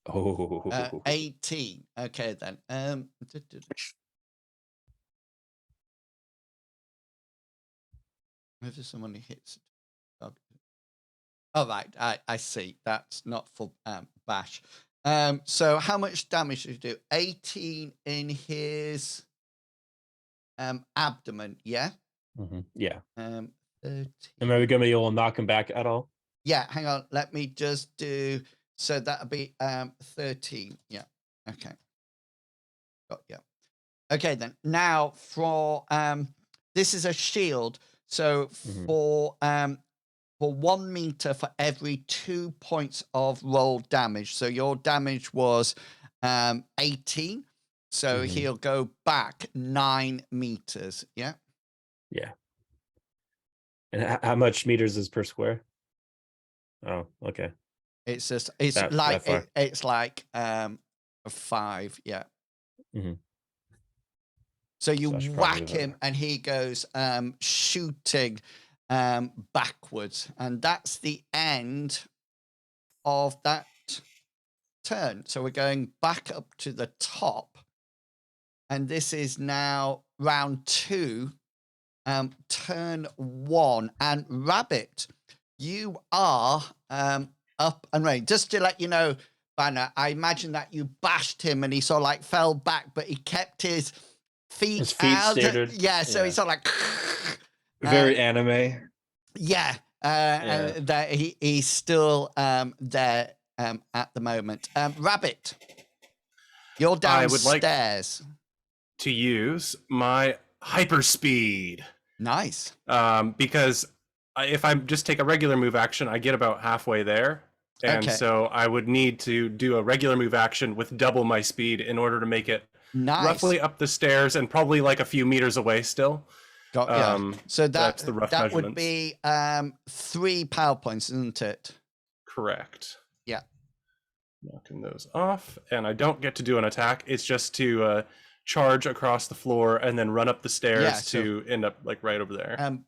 Oh, 18. Okay then. If someone hits. All right, I see. That's not for bash. So how much damage did you do? 18 in his abdomen, yeah? Yeah. 13. And are we going to be able to knock him back at all? Yeah, hang on. Let me just do. So that'll be 13. Yeah. Okay. Got you. Okay, then. Now for this is a shield. So for 1 meter for every 2 points of roll damage. So your damage was 18. So he'll go back 9 meters. Yeah. Yeah. And how much meters is per square? Oh, okay. It's just It's like 5. Yeah. Mhm. So you So I should whack probably him and he goes shooting backwards, and that's the end of that turn. So we're going back up to the top, and this is now round 2, turn 1. And Rabbit, you are up and running. Just to let you know, Banner, I imagine that you bashed him and he sort of like fell back, but he kept his feet out. Standard. Yeah, so he's sort of like very anime. Yeah, and that he's still there at the moment. Rabbit, you're downstairs. I would like to use my hyperspeed. Nice. Because if I just take a regular move action, I get about halfway there, And Okay. so I would need to do a regular move action with double my speed in order to make it Nice. roughly up the stairs and probably like a few meters away still. Got yeah. So that's the rough that would measurements. be 3 power points, isn't it? Correct. Yeah. Knocking those off, and I don't get to do an attack. It's just to charge across the floor and then run up the stairs to end up like right over there.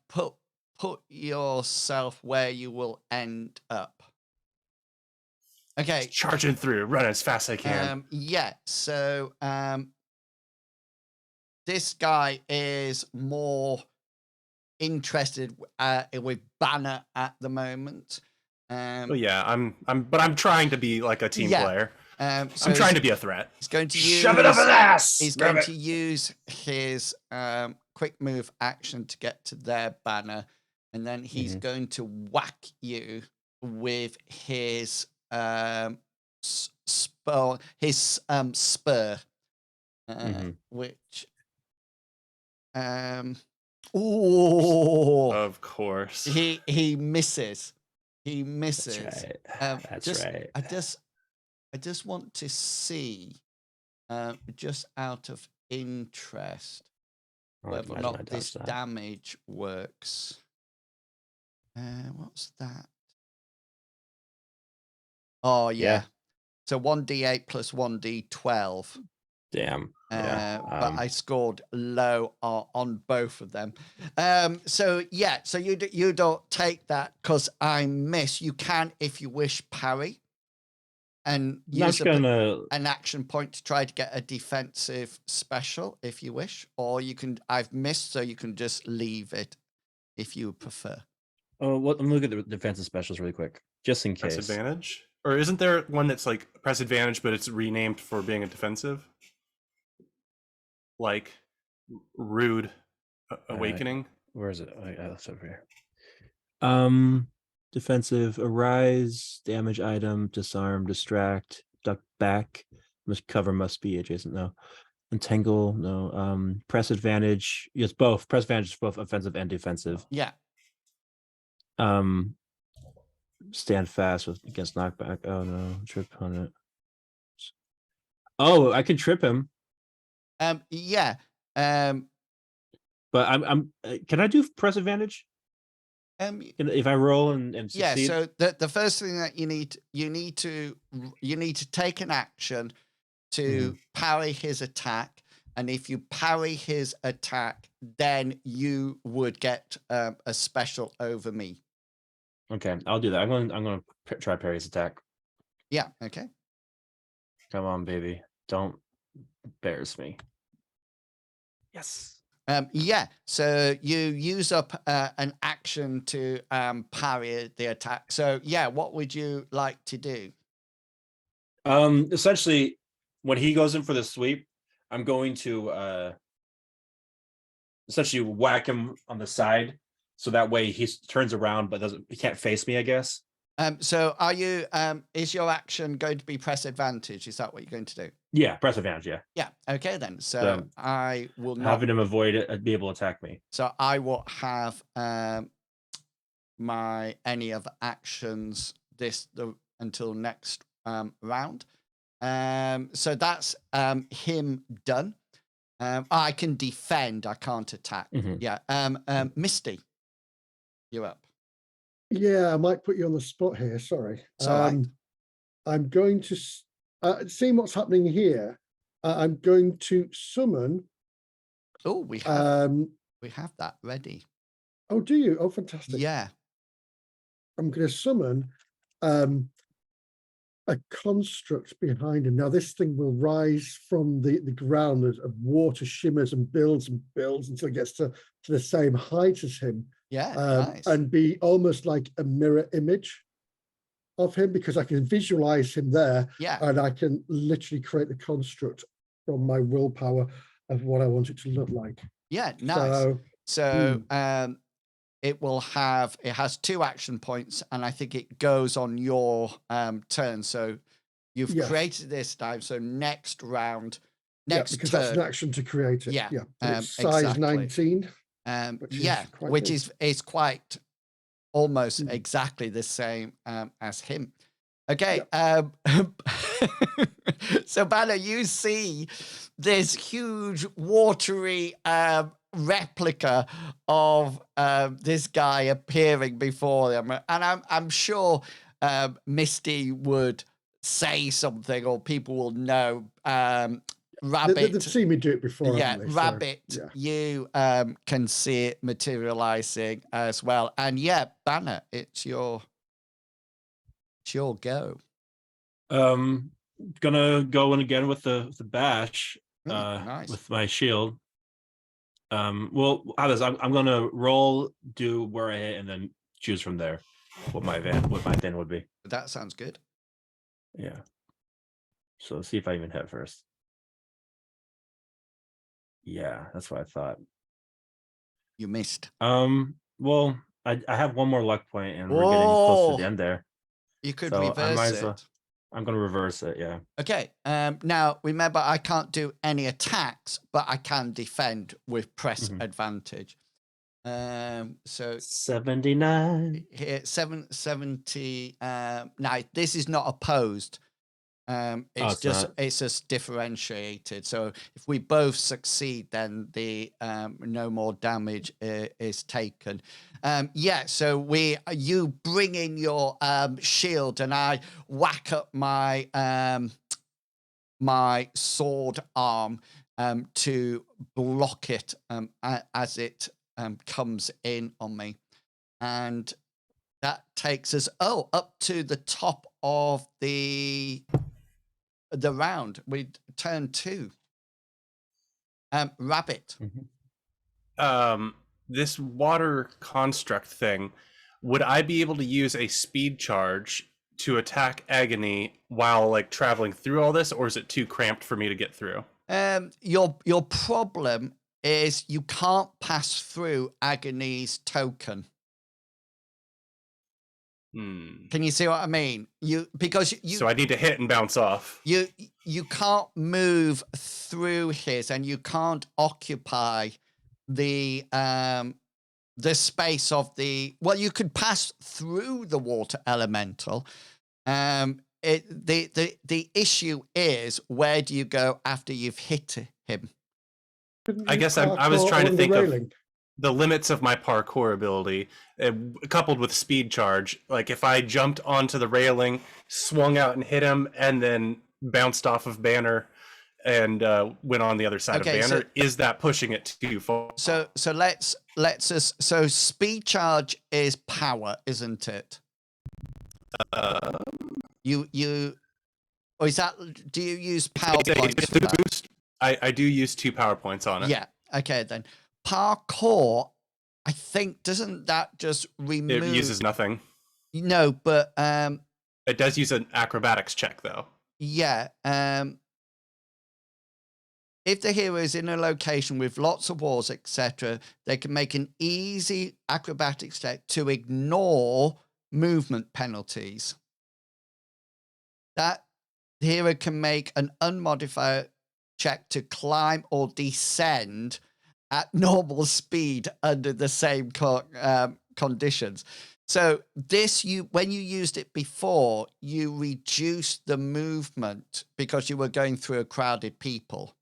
Put yourself where you will end up. Okay. Just charging through, run as fast as I can. Yeah. So this guy is more interested with Banner at the moment. Yeah, I'm trying to be like a team player. So I'm trying to be a threat. He's going to use Shove it up his ass. He's going to use his quick move action to get to their banner, and then he's going to whack you with his spur, which of course he misses. He misses. That's right. That's right. I just want to see, just out of interest, whether or not this damage works. What's that? Oh, yeah. So 1d8 plus 1d12. Damn. But I scored low on both of them. So you don't take that because I miss. You can, if you wish, parry and use an action point to try to get a defensive special if you wish, or you can. I've missed, so you can just leave it if you prefer. Oh, well, let me look at the defensive specials really quick, just in case. Press advantage, or isn't there one that's like press advantage, but it's renamed for being a defensive? Like rude awakening. Where is it? Oh, yeah, that's over here. Defensive, arise, damage item, disarm, distract, duck back. Cover must be adjacent. No. Entangle, no. Press advantage. Yes, both. Press advantage is both offensive and defensive. Yeah. Stand fast against knockback. Oh no, trip opponent. Oh, I can trip him. Yeah. But I'm. Can I do press advantage? If I roll and succeed? So the first thing that you need to take an action to parry his attack, and if you parry his attack, then you would get a special over me. Okay, I'll do that. I'm going to try parry his attack. Yeah. Okay. Come on, baby. Don't embarrass me. Yes. Yeah. So you use up an action to parry the attack. So yeah, what would you like to do? Essentially, when he goes in for the sweep, I'm going to essentially whack him on the side, so that way he turns around but he can't face me, I guess. So are you is your action going to be press advantage? Is that what you're going to do? Yeah, press advantage, yeah. Yeah. Okay then. So I will not having him avoid it, be able to attack me. So I will have my any of actions until next round. So that's him done. I can defend, I can't attack. Yeah. Misty, you're up. Yeah, I might put you on the spot here. Sorry. Right. I'm going to see what's happening here. I'm going to summon. Oh, we have that ready. Oh, do you? Oh, fantastic. Yeah. I'm going to summon a construct behind him. Now, this thing will rise from the ground as water shimmers and builds until it gets to the same height as him. Yeah, nice. And be almost like a mirror image of him, because I can visualize him there. Yeah. And I can literally create the construct from my willpower of what I want it to look like. Yeah, nice. So it has 2 action points, and I think it goes on your turn. So you've created this time. So next round, because turn, that's an action to create it. Yeah. It's size 19. Which is quite almost exactly the same as him. Okay. So Banner, you see this huge watery replica of this guy appearing before them, and I'm sure Misty would say something, or people will know. Rabbit, They've seen me do it before, yeah, haven't they? Rabbit, So, yeah. you can see it materializing as well, and yeah, Banner, it's your go. Gonna go in again with the bash, Nice. with my shield. Well, how does I'm gonna roll, do where I hit, and then choose from there what my thing would be. That sounds good. Yeah. So see if I even hit first. Yeah, that's what I thought. You missed. Well, I have one more luck point, and we're getting close to the end there. You could So I reverse might as well. it. I'm gonna reverse it. Yeah. Okay. Now remember, I can't do any attacks, but I can defend with press advantage. So 79. here 770. Now this is not opposed. It's just differentiated. So if we both succeed, then the no more damage is taken. Yeah. So you bring in your shield, and I whack up my my sword arm to block it as it comes in on me, and that takes us up to the top of the round. We turn 2. Rabbit. This water construct thing, would I be able to use a speed charge to attack Agony while like traveling through all this, or is it too cramped for me to get through? Your problem is you can't pass through Agony's token. Can you see what I mean? So I need to hit and bounce off. You can't move through his, and you can't occupy the space of the. Well, you could pass through the water elemental. The issue is, where do you go after you've hit him? I guess I was trying to think of the limits of my parkour ability, coupled with speed charge. Like if I jumped onto the railing, swung out and hit him, and then bounced off of Banner and went on the other side of Banner, is that pushing it too far? So let's so speed charge is power, isn't it? Or is that, do you use power points for that? Boost. I do use 2 power points on it. Yeah. Okay, then parkour, I think, doesn't that just remove? It uses nothing. No, but it does use an acrobatics check though. Yeah. If the hero is in a location with lots of walls, etc., they can make an easy acrobatics check to ignore movement penalties. That the hero can make an unmodified check to climb or descend at normal speed under the same conditions. So this, when you used it before, you reduced the movement because you were going through a crowded people.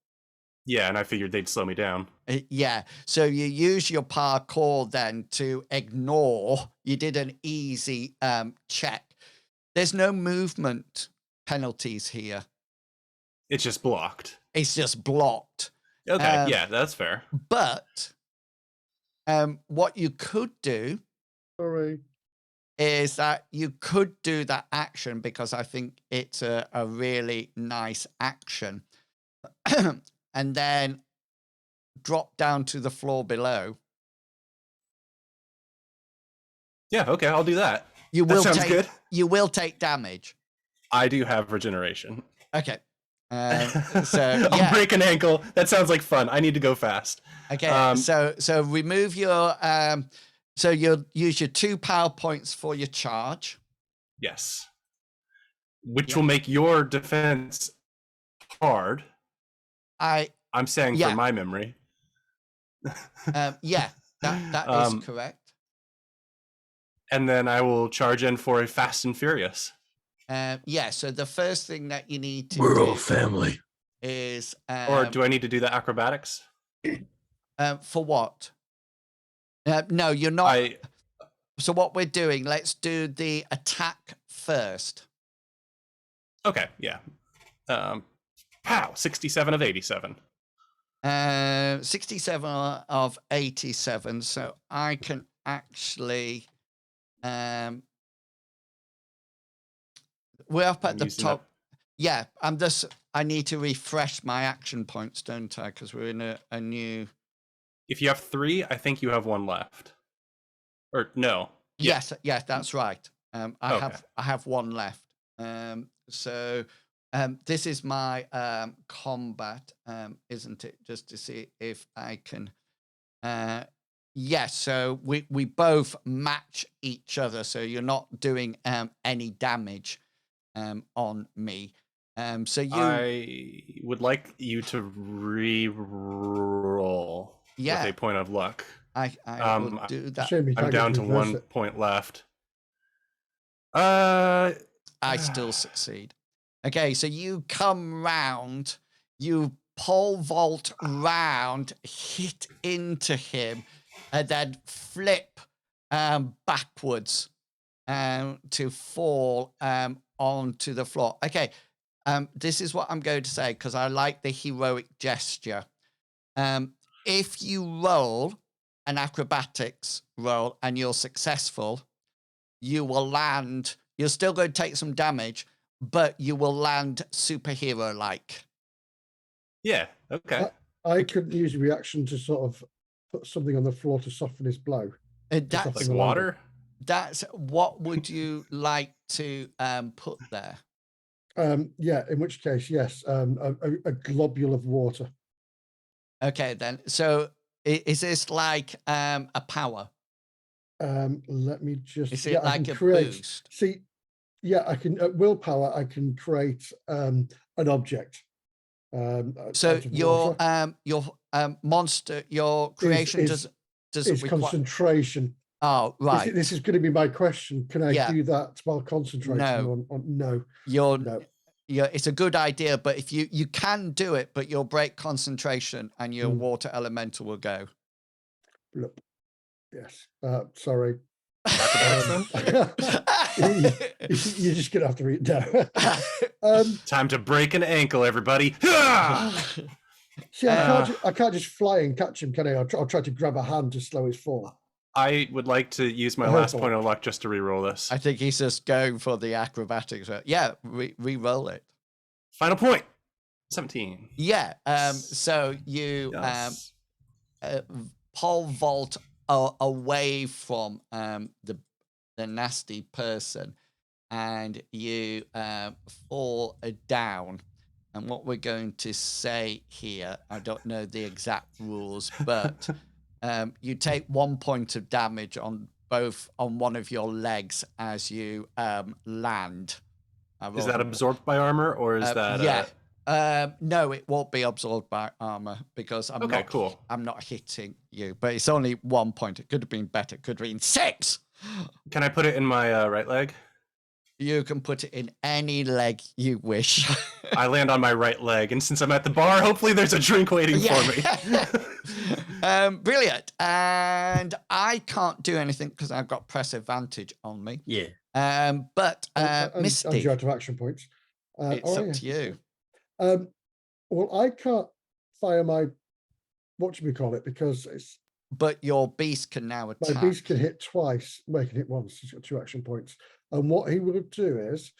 Yeah, and I figured they'd slow me down. Yeah, so you use your parkour then to ignore. You did an easy check. There's no movement penalties here. It's just blocked. It's just blocked. Okay, yeah, that's fair. But what you could do is that you could do that action, because I think it's a really nice action, and then drop down to the floor below. Yeah, okay, I'll do that. That sounds good. You will take damage. I do have regeneration. Okay. So I'll break an ankle. That sounds like fun. I need to go fast. Okay. So remove your so you'll use your 2 power points for your charge. Yes. Which will make your defense hard. I'm saying for my memory. Yeah, that is correct. And then I will charge in for a Fast and Furious. Yeah, so the first thing that you need to We're all do family. is Or do I need to do the acrobatics? for what? No, you're not. I So what we're doing, let's do the attack first. okay, yeah. Pow, 67 of 87. 67 of 87. So I can actually we're up I'm at the using top. Yeah, I need to refresh my action points, don't I? Because we're in a new. If you have 3, I think you have 1 left. Or no. Yeah. Yes, that's right. I Okay. have 1 left. So this is my combat, isn't it? Just to see if I can. Yes, so we both match each other, so you're not doing any damage on me. So you. I would like you to re-roll with a point of luck. I will do that. Shame you I'm can't get down to reverse 1 it. point left. I still succeed. Okay, so you come round, you pole vault round, hit into him, and then flip backwards to fall onto the floor. Okay, this is what I'm going to say because I like the heroic gesture. If you roll an acrobatics roll and you're successful, you will land. You're still going to take some damage, but you will land superhero-like. Yeah, okay. I could use a reaction to sort of put something on the floor to soften his blow. That's Like water? That's what would you like to put there? Yeah, in which case, yes, a globule of water. Okay, then. So is this like a power? Let me just. Is it Yeah, I like can a create. boost? See, yeah, I can at willpower. I can create an object. So out of your water. monster, your creation doesn't is require. concentration. Oh, right. This is going to be my question. Can I Yeah. do that while concentrating No. on no? No. It's a good idea, but if you can do it, but you'll break concentration and your water elemental will go. Look. Yes. Sorry. You're just gonna have to read it down. Time to break an ankle, everybody. See, I can't just fly and catch him, can I? I'll try to grab a hand to slow his fall. I would like to use my last point of luck just to re-roll this. I think he's just going for the acrobatics. Yeah, re-roll it. Final point. 17. Yeah. So you Yes. pole vault away from the nasty person, and you fall down. And what we're going to say here, I don't know the exact rules, but you take 1 point of damage on one of your legs as you land. Is that absorbed by armor, or is that? Yeah. No, it won't be absorbed by armor because I'm not hitting you. But it's only 1 point. It could have been better. It could have been 6. Can I put it in my right leg? You can put it in any leg you wish. I land on my right leg, and since I'm at the bar, hopefully there's a drink waiting for me. Brilliant. And I can't do anything because I've got press advantage on me. Yeah. But Misty, and you're out of action points. it's up to you. Well, I can't fire my whatchamacallit because it's. But your beast can now attack. My beast can hit twice. Well, he can hit once. He's got 2 action points. And what he will do is,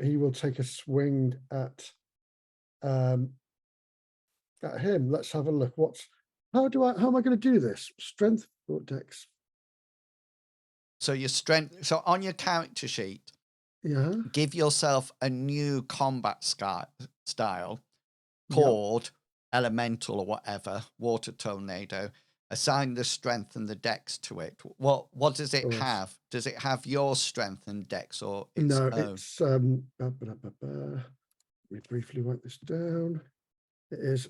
he will take a swing at him. Let's have a look. How am I going to do this? Strength or dex? So your strength. So on your character sheet, give yourself a new combat style called elemental or whatever, water tornado. Assign the strength and the dex to it. What does it have? Does it have your strength and dex or its no? own? It's we briefly write this down. It is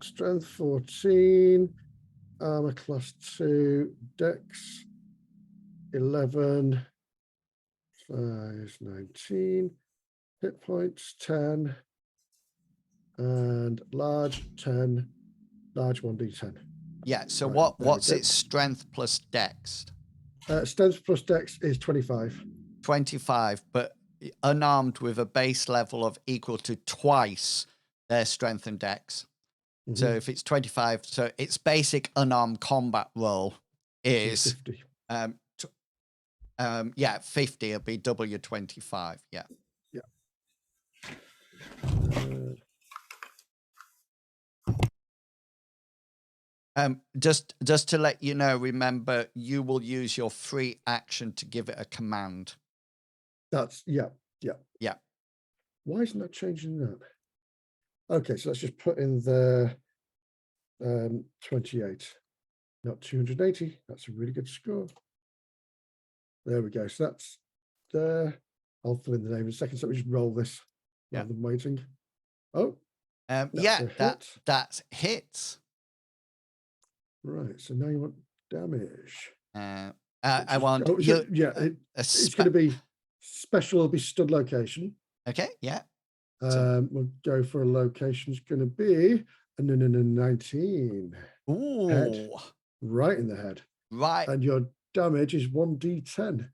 strength 14, armor class 2, dex 11, 5, 19. Hit points 10. And large 10. Large 1d10. Yeah. So Right, there we what's go. its strength plus dex? Strength plus dex is 25. 25, but unarmed with a base level of equal to twice their strength and dex. So Mhm. if it's 25, so its basic unarmed combat roll is 50. yeah, 50. It'll be double your 25. Yeah. Just to let you know, remember you will use your free action to give it a command. That's yeah. Yeah. Why isn't that changing that? Okay, so let's just put in the 28, not 280. That's a really good score. There we go. So that's there. I'll fill in the name in a second. So we just roll this Yeah. rather than waiting. Oh, Yeah, a hit. that hits. Right. So now you want damage. I want so, yeah. It's going to be special. It'll be stud location. Okay. Yeah. We'll go for a location. It's going to be a 19. Ooh. Head. Right in the head. Right. And your damage is 1d10.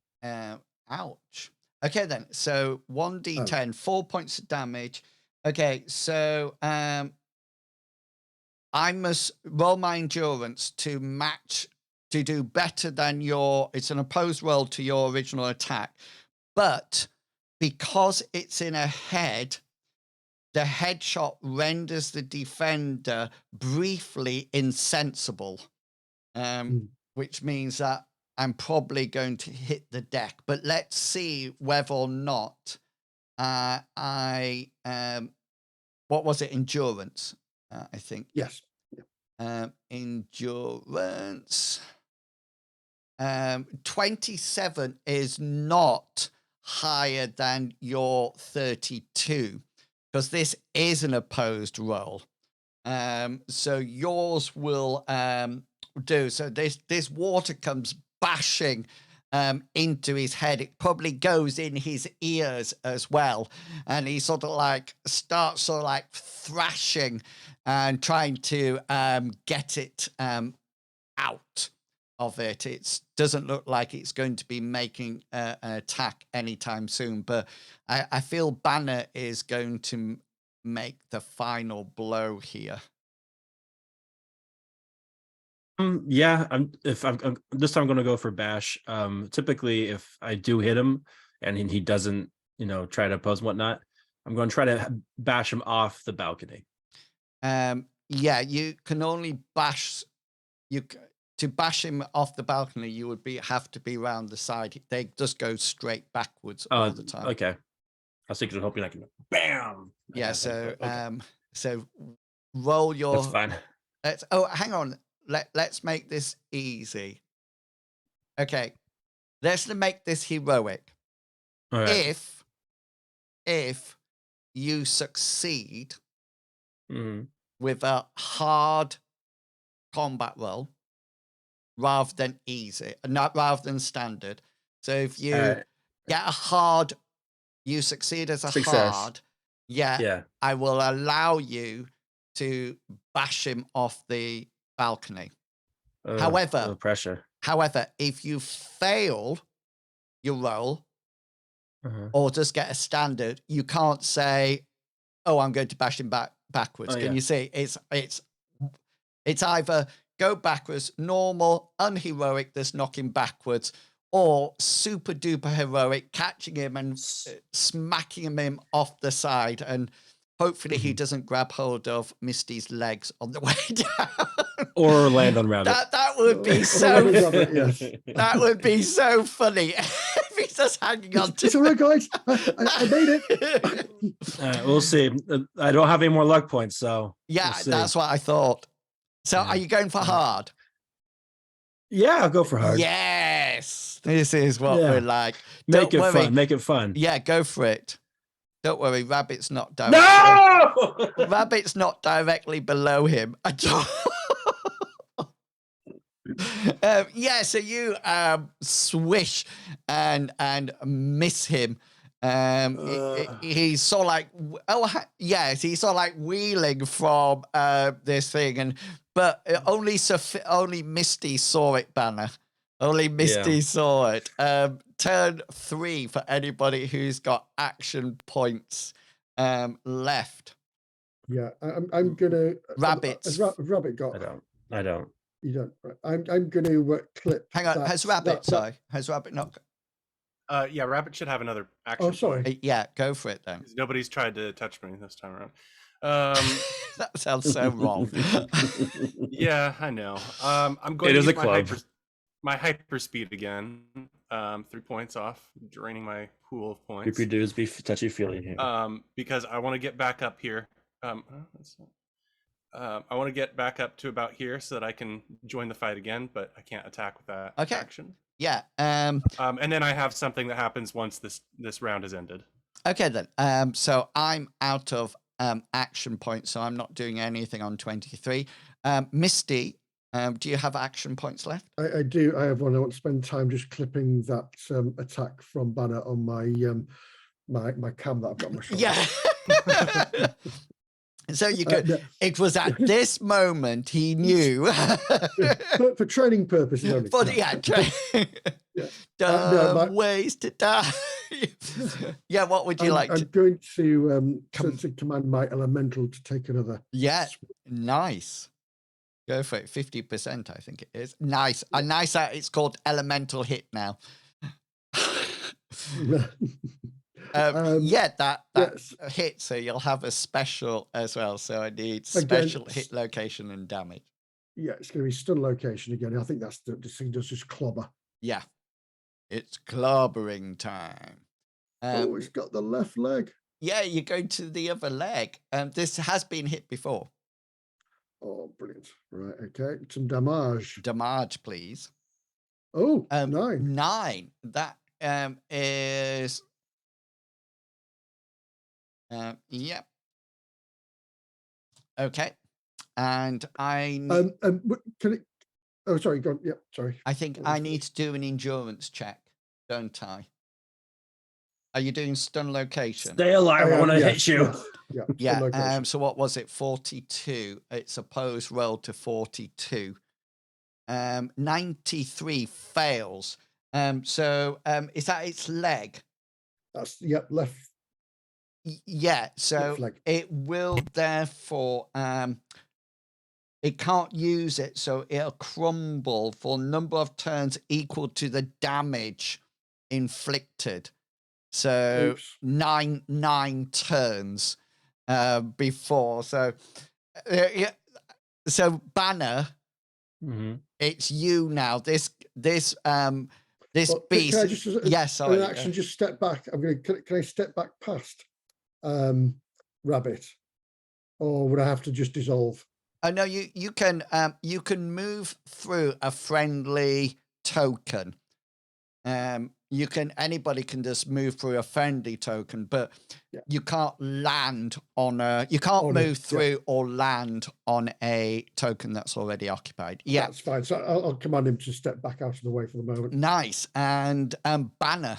Ouch. Okay, then. So 1d10, 4 points of damage. Okay, so I must roll my endurance to match, to do better than your, it's an opposed roll to your original attack. But because it's in a head, the headshot renders the defender briefly insensible, which means that I'm probably going to hit the deck. But let's see whether or not what was it? Endurance, I think. Yes. Endurance. 27 is not higher than your 32 because this is an opposed roll. So yours will do. So this water comes bashing into his head. It probably goes in his ears as well, and he sort of like starts sort of like thrashing and trying to get it out of it. It doesn't look like it's going to be making an attack anytime soon, but I feel Banner is going to make the final blow here. Yeah, I'm this time I'm going to go for bash. Typically if I do hit him and he doesn't, try to oppose and whatnot, I'm going to try to bash him off the balcony. Yeah, you can only bash to bash him off the balcony. You would have to be around the side. They just go straight backwards all the time. Okay, I was thinking, hoping I can bam. Yeah, so okay. So roll your. That's fine. Hang on. Let's make this easy. Okay, let's make this heroic. All right. If you succeed Mm-hmm. with a hard combat roll rather than easy, not rather than standard. So if you get a hard, you succeed as a Success. hard. Yeah, I will allow you to bash him off the balcony. However, pressure. However, if you fail your roll or just get a standard, you can't say, "Oh, I'm going to bash him backwards." Can you see? It's either go backwards, normal, unheroic, just knock him backwards, or super duper heroic, catching him and smacking him off the side, and hopefully he doesn't grab hold of Misty's legs on the way down. Or land on Rabbit. That would be so. That would be so funny if he's just hanging on to. It's all right, guys. I made it. We'll see. I don't have any more luck points, so yeah, we'll see. That's what I thought. So, are you going for hard? Yeah, I'll go for hard. Yes, this is what we're like. Make it fun. Make it fun. Yeah, go for it. Don't worry, Rabbit's not directly. No! Rabbit's not directly below him at all. Yeah, so you swish and miss him. He's sort of like yes, he's sort of like wheeling from this thing, but only Misty saw it, Banner. Only Misty saw it. Turn 3 for anybody who's got action points left. Yeah, I'm gonna. Rabbits. Has Rabbit got? I don't. You don't. Right. I'm gonna clip. Hang on, has Rabbit? Sorry, has Rabbit not? Yeah, Rabbit should have another action. Oh, sorry. Yeah, go for it then. Nobody's tried to touch me this time around. That sounds so wrong. Yeah, I know. I'm going It to is use a club. my hyper speed again. 3 points off, draining my pool of points. Creepy dudes be touchy feely here. Because I want to get back up here. I want to get back up to about here so that I can join the fight again, but I can't attack with that action. Yeah. And then I have something that happens once this round has ended. Okay then. So I'm out of action points, so I'm not doing anything on 23. Misty, do you have action points left? I do. I have one. I want to spend time just clipping that attack from Banner on my my cam that I've got on my shoulder. Yeah. So you could. It was at this moment he knew. for training purposes only. Ways to die. Yeah, what would you like? I'm going to command my elemental to take another. Yeah, nice. Go for it. 50%, I think it is. Nice. A nice. It's called elemental hit now. That yes. hit, so you'll have a special as well. So I need special hit location and damage. Yeah, it's going to be stun location again. I think that's this thing does just clobber. Yeah, it's clobbering time. It's got the left leg. Yeah, you're going to the other leg. This has been hit before. Oh, brilliant. Right, okay. Some damage. Damage, please. Oh, 9. 9. That is... Yep. Okay. And I... can it... Oh, sorry, go on. Yep, sorry. I think I need to do an endurance check, don't I? Are you doing stun location? Stay alive, I want to hit you. Yeah. So what was it? 42. It's opposed roll to 42. 93 fails. So is that its leg? That's left. Yeah. So it will therefore it can't use it, so it'll crumble for a number of turns equal to the damage inflicted. So 9 turns before. So so Banner, it's you now. This beast. Can I just, sorry. Action, just step back. Can I step back past Rabbit, or would I have to just dissolve? No, you can move through a friendly token. Anybody can just move through a friendly token, but you can't land on move through or land on a token that's already occupied. Yeah, that's fine. So I'll command him to step back out of the way for the moment. Nice. And Banner.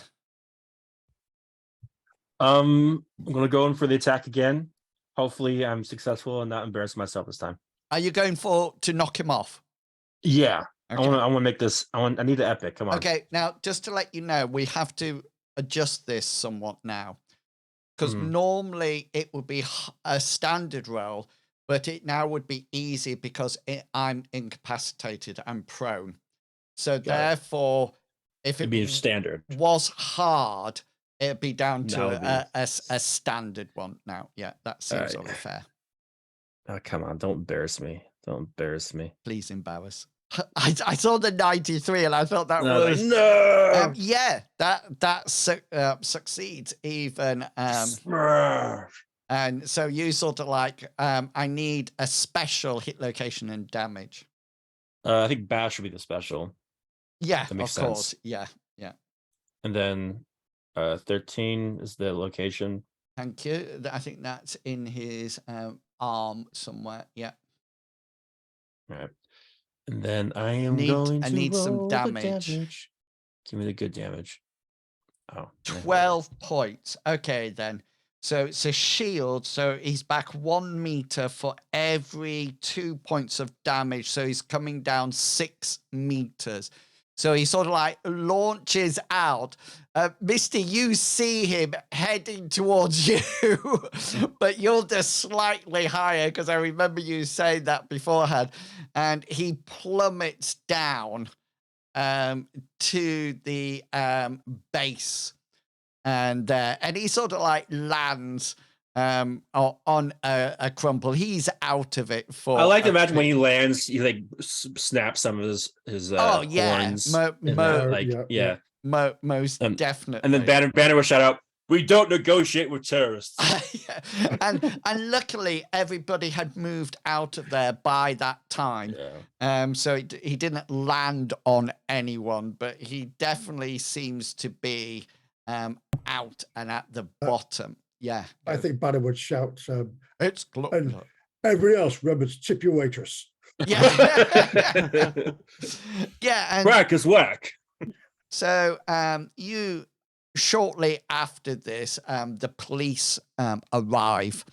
I'm gonna go in for the attack again. Hopefully, I'm successful and not embarrass myself this time. Are you going to knock him off? Yeah. Okay. I want to make this. I need the epic. Come on. Okay. Now, just to let you know, we have to adjust this somewhat now, because normally it would be a standard roll, but it now would be easy because I'm incapacitated. I'm prone. So therefore, if it be standard was hard, it'd be down to a standard one now. Yeah, that seems only fair. Oh, come on. Don't embarrass me. Don't embarrass me. Please embarrass. I saw the 93 and I thought that was... No! Yeah, that succeeds even. And so you sort of like, I need a special hit location and damage. I think bash would be the special. Yeah, of course. Yeah. And then 13 is the location. Thank you. I think that's in his arm somewhere. Yeah. All right. And then I am Need- going I to need some roll the damage. Give me the good damage. Oh, 12 points. Okay, then. So it's a shield. So he's back 1 meter for every 2 points of damage. So he's coming down 6 meters. So he sort of like launches out. Misty, you see him heading towards you, but you're just slightly higher because I remember you saying that beforehand. And he plummets down to the base, and he sort of like lands on a crumple. He's out of it for. I like to a imagine bit. when he lands, he like snaps some of his Oh yeah, horns. most And definitely. then Banner will shout out, "We don't negotiate with terrorists." and luckily everybody had moved out of there by that time. Yeah. So he didn't land on anyone, but he definitely seems to be out and at the bottom. Yeah. I think Banner would shout, It's and everybody else, remember to tip your waitress. yeah. Yeah, and Whack is whack. so you shortly after this, the police arrive,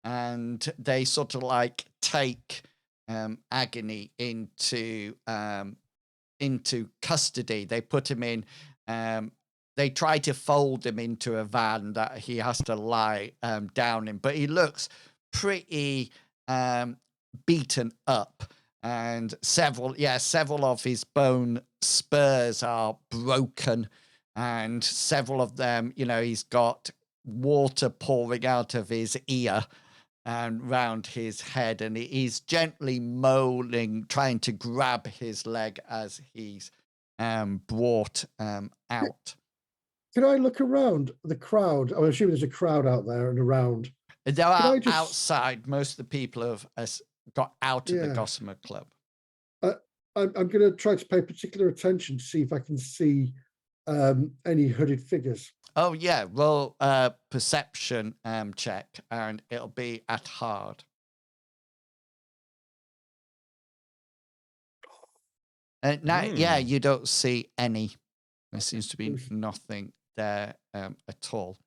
and they sort of like take Agony into custody. They put him in. They try to fold him into a van that he has to lie down in, but he looks pretty beaten up, and several of his bone spurs are broken, and several of them, he's got water pouring out of his ear and round his head, and he's gently moaning, trying to grab his leg as he's brought out. Can I look around the crowd? I'm assuming there's a crowd out there and around. They're outside. Most of the people have got out of the Yeah. Gossamer Club. I'm going to try to pay particular attention to see if I can see any hooded figures. Oh yeah, roll a perception check, and it'll be at hard. Now, yeah, you don't see any. There seems to be nothing there at all.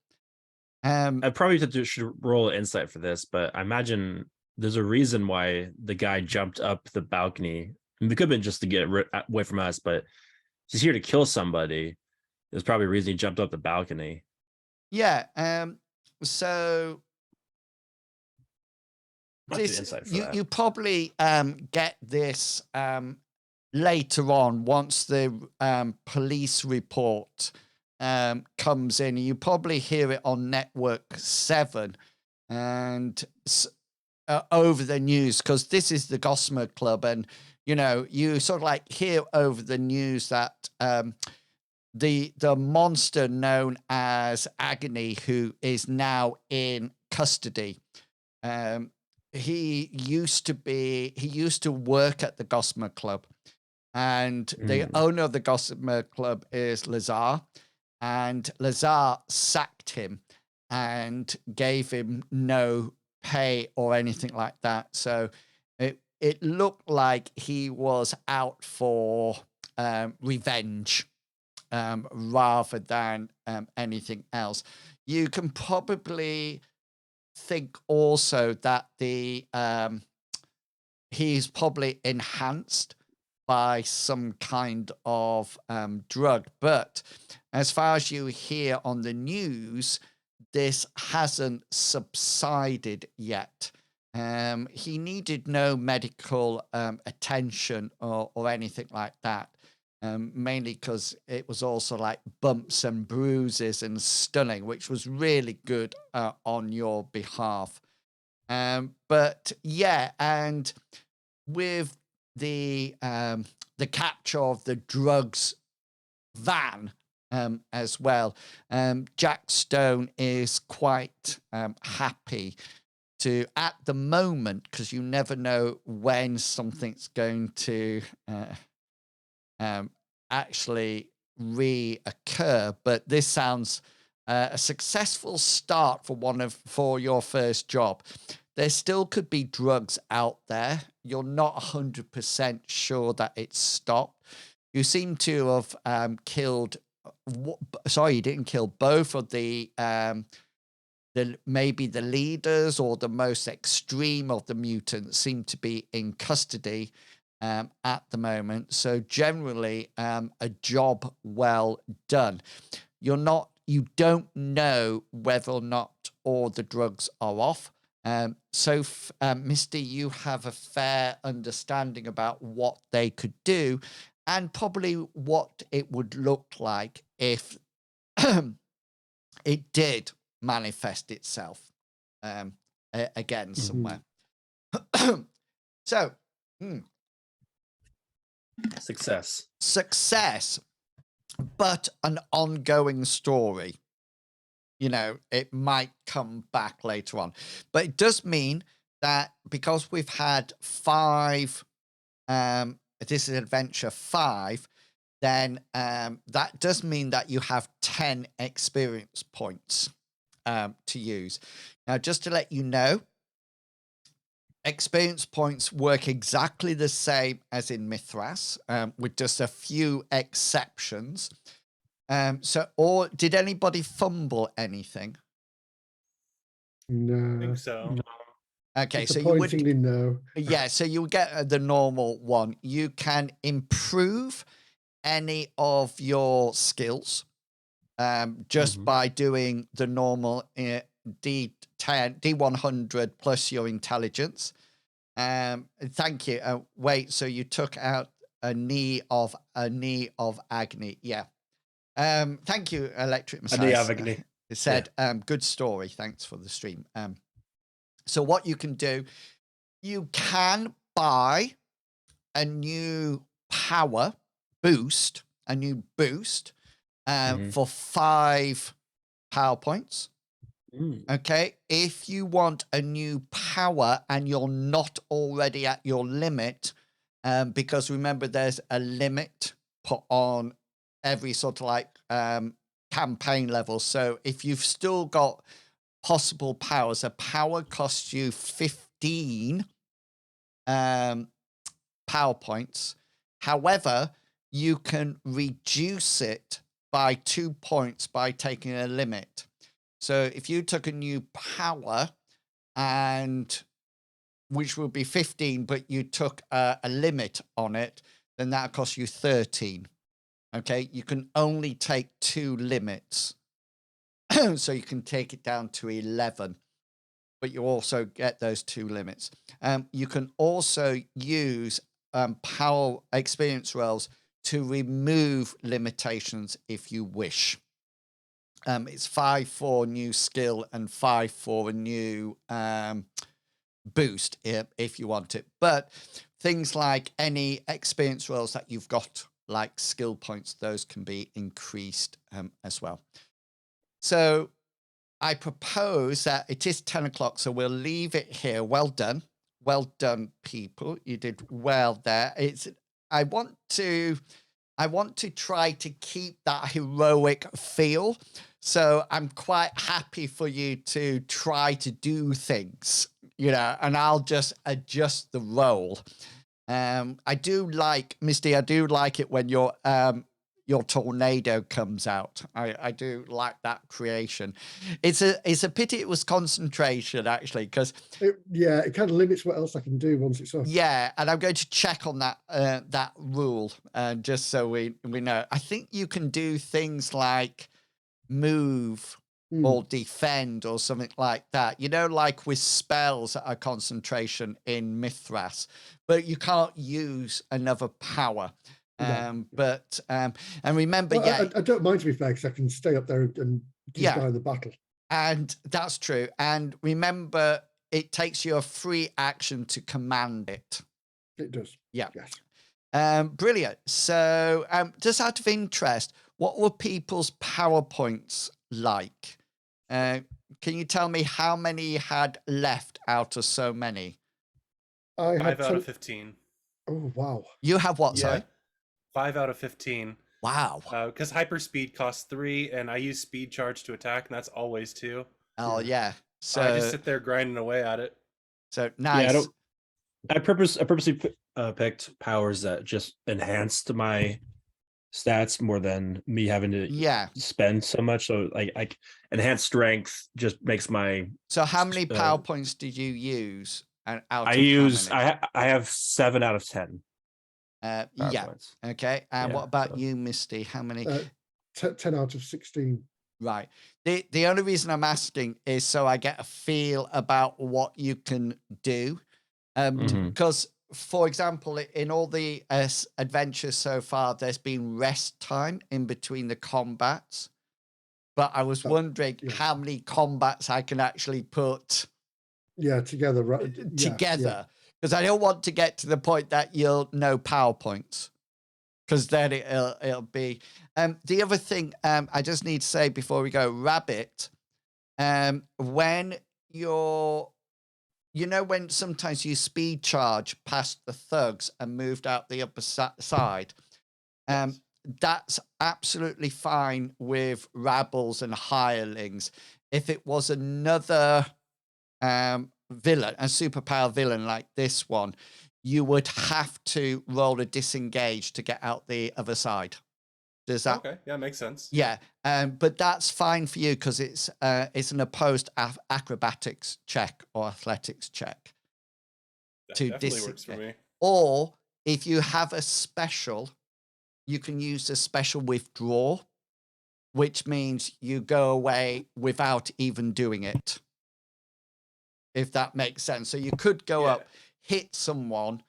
I probably should roll an insight for this, but I imagine there's a reason why the guy jumped up the balcony. I mean, it could have been just to get away from us, but he's here to kill somebody. There's probably a reason he jumped up the balcony. Yeah. So This, you probably get this later on once the police report comes in. You probably hear it on Network 7 and over the news, because this is the Gossamer Club, and you sort of like hear over the news that the monster known as Agony, who is now in custody, he used to work at the Gossamer Club, and the owner of the Gossamer Club is Lazar, and Lazar sacked him and gave him no pay or anything like that. So it looked like he was out for revenge rather than anything else. You can probably think also that he's probably enhanced by some kind of drug, but as far as you hear on the news, this hasn't subsided yet. He needed no medical attention or anything like that, mainly because it was also like bumps and bruises and stunning, which was really good on your behalf. But yeah, and with the capture of the drugs van as well, Jack Stone is quite happy to, at the moment, because you never know when something's going to actually reoccur, but this sounds a successful start for your first job. there still could be drugs out there. You're not 100% sure that it's stopped. You seem to have killed. Sorry, you didn't kill both of the maybe the leaders or the most extreme of the mutants seem to be in custody at the moment. So generally, a job well done. You don't know whether or not all the drugs are off. So, Misty, you have a fair understanding about what they could do and probably what it would look like if it did manifest itself again somewhere. So, success, but an ongoing story. You know, it might come back later on, but it does mean that because we've had 5, this is adventure 5, then that does mean that you have 10 experience points to use. Now, just to let you know, experience points work exactly the same as in Mithras, with just a few exceptions. Or did anybody fumble anything? No. I think so. Okay, so you would. No. Yeah, so you get the normal one. You can improve any of your skills just by doing the normal D10, D100 plus your intelligence. Thank you. Wait, so you took out a knee of agony. Yeah. Thank you, Electric Messiah. It said, good story. Thanks for the stream. So what you can do, you can buy a new power boost, for 5 power points. Okay. If you want a new power and you're not already at your limit, because remember, there's a limit put on every sort of like campaign level. So if you've still got possible powers, a power costs you 15 power points. However, you can reduce it by 2 points by taking a limit. So if you took a new power, and which would be 15, but you took a limit on it, then that costs you 13. Okay, you can only take 2 limits. So you can take it down to 11, but you also get those 2 limits. You can also use power experience rolls to remove limitations if you wish. It's 5 for new skill and 5 for a new boost if you want it. But things like any experience rolls that you've got, like skill points, those can be increased as well. So I propose that it is 10 o'clock, so we'll leave it here. Well done. Well done, people. You did well there. I want to try to keep that heroic feel. So I'm quite happy for you to try to do things, you know, and I'll just adjust the role. I do like, Misty, I do like it when your tornado comes out. I do like that creation. It's a pity it was concentration, actually, because it kind of limits what else I can do once it's off. Yeah, and I'm going to check on that rule just so we know. I think you can do things like move or defend or something like that. You know, like with spells that are concentration in Mithras, but you can't use another power. But and remember, I don't mind, to be fair, because I can stay up there and design the battle. And that's true. And remember, it takes you a free action to command it. It does. Yeah. Yes. Brilliant. So, just out of interest, what were people's PowerPoints like? Can you tell me how many you had left out of so many? I had 5 out of 15. Oh, wow. You have what, Yeah. sorry? 5 out of 15. Wow. Because hyperspeed costs 3, and I use speed charge to attack, and that's always 2. Oh, yeah. So I just sit there grinding away at it. So Yeah, nice. I purposely picked powers that just enhanced my stats more than me having to Yeah. spend so much. So like enhanced strength just makes my So how many uh, power points did you use? And out I of how use many? I have 7 out of 10 power Yeah. points. Okay. And Yeah, what about so. you, Misty? How many? 10 out of 16. Right. The only reason I'm asking is so I get a feel about what you can do. Mhm. Because, for example, in all the adventures so far, there's been rest time in between the combats. But I was wondering yeah. how many combats I can actually put Yeah, together, right? Yeah, together. Because I don't want to get to the point that you'll know PowerPoints. Because then it'll be the other thing I just need to say before we go, Rabbit, when you're when sometimes you speed charge past the thugs and moved out the upper side, Yes. that's absolutely fine with rabbles and hirelings. If it was another villain, a superpower villain like this one, you would have to roll a disengage to get out the other side. Does that? Okay, yeah, makes sense. Yeah, but that's fine for you because it's an opposed acrobatics check or athletics check That to definitely works for disengage. me. Or if you have a special, you can use a special withdraw, which means you go away without even doing it. If that makes sense. So you could go Yeah. up, hit someone,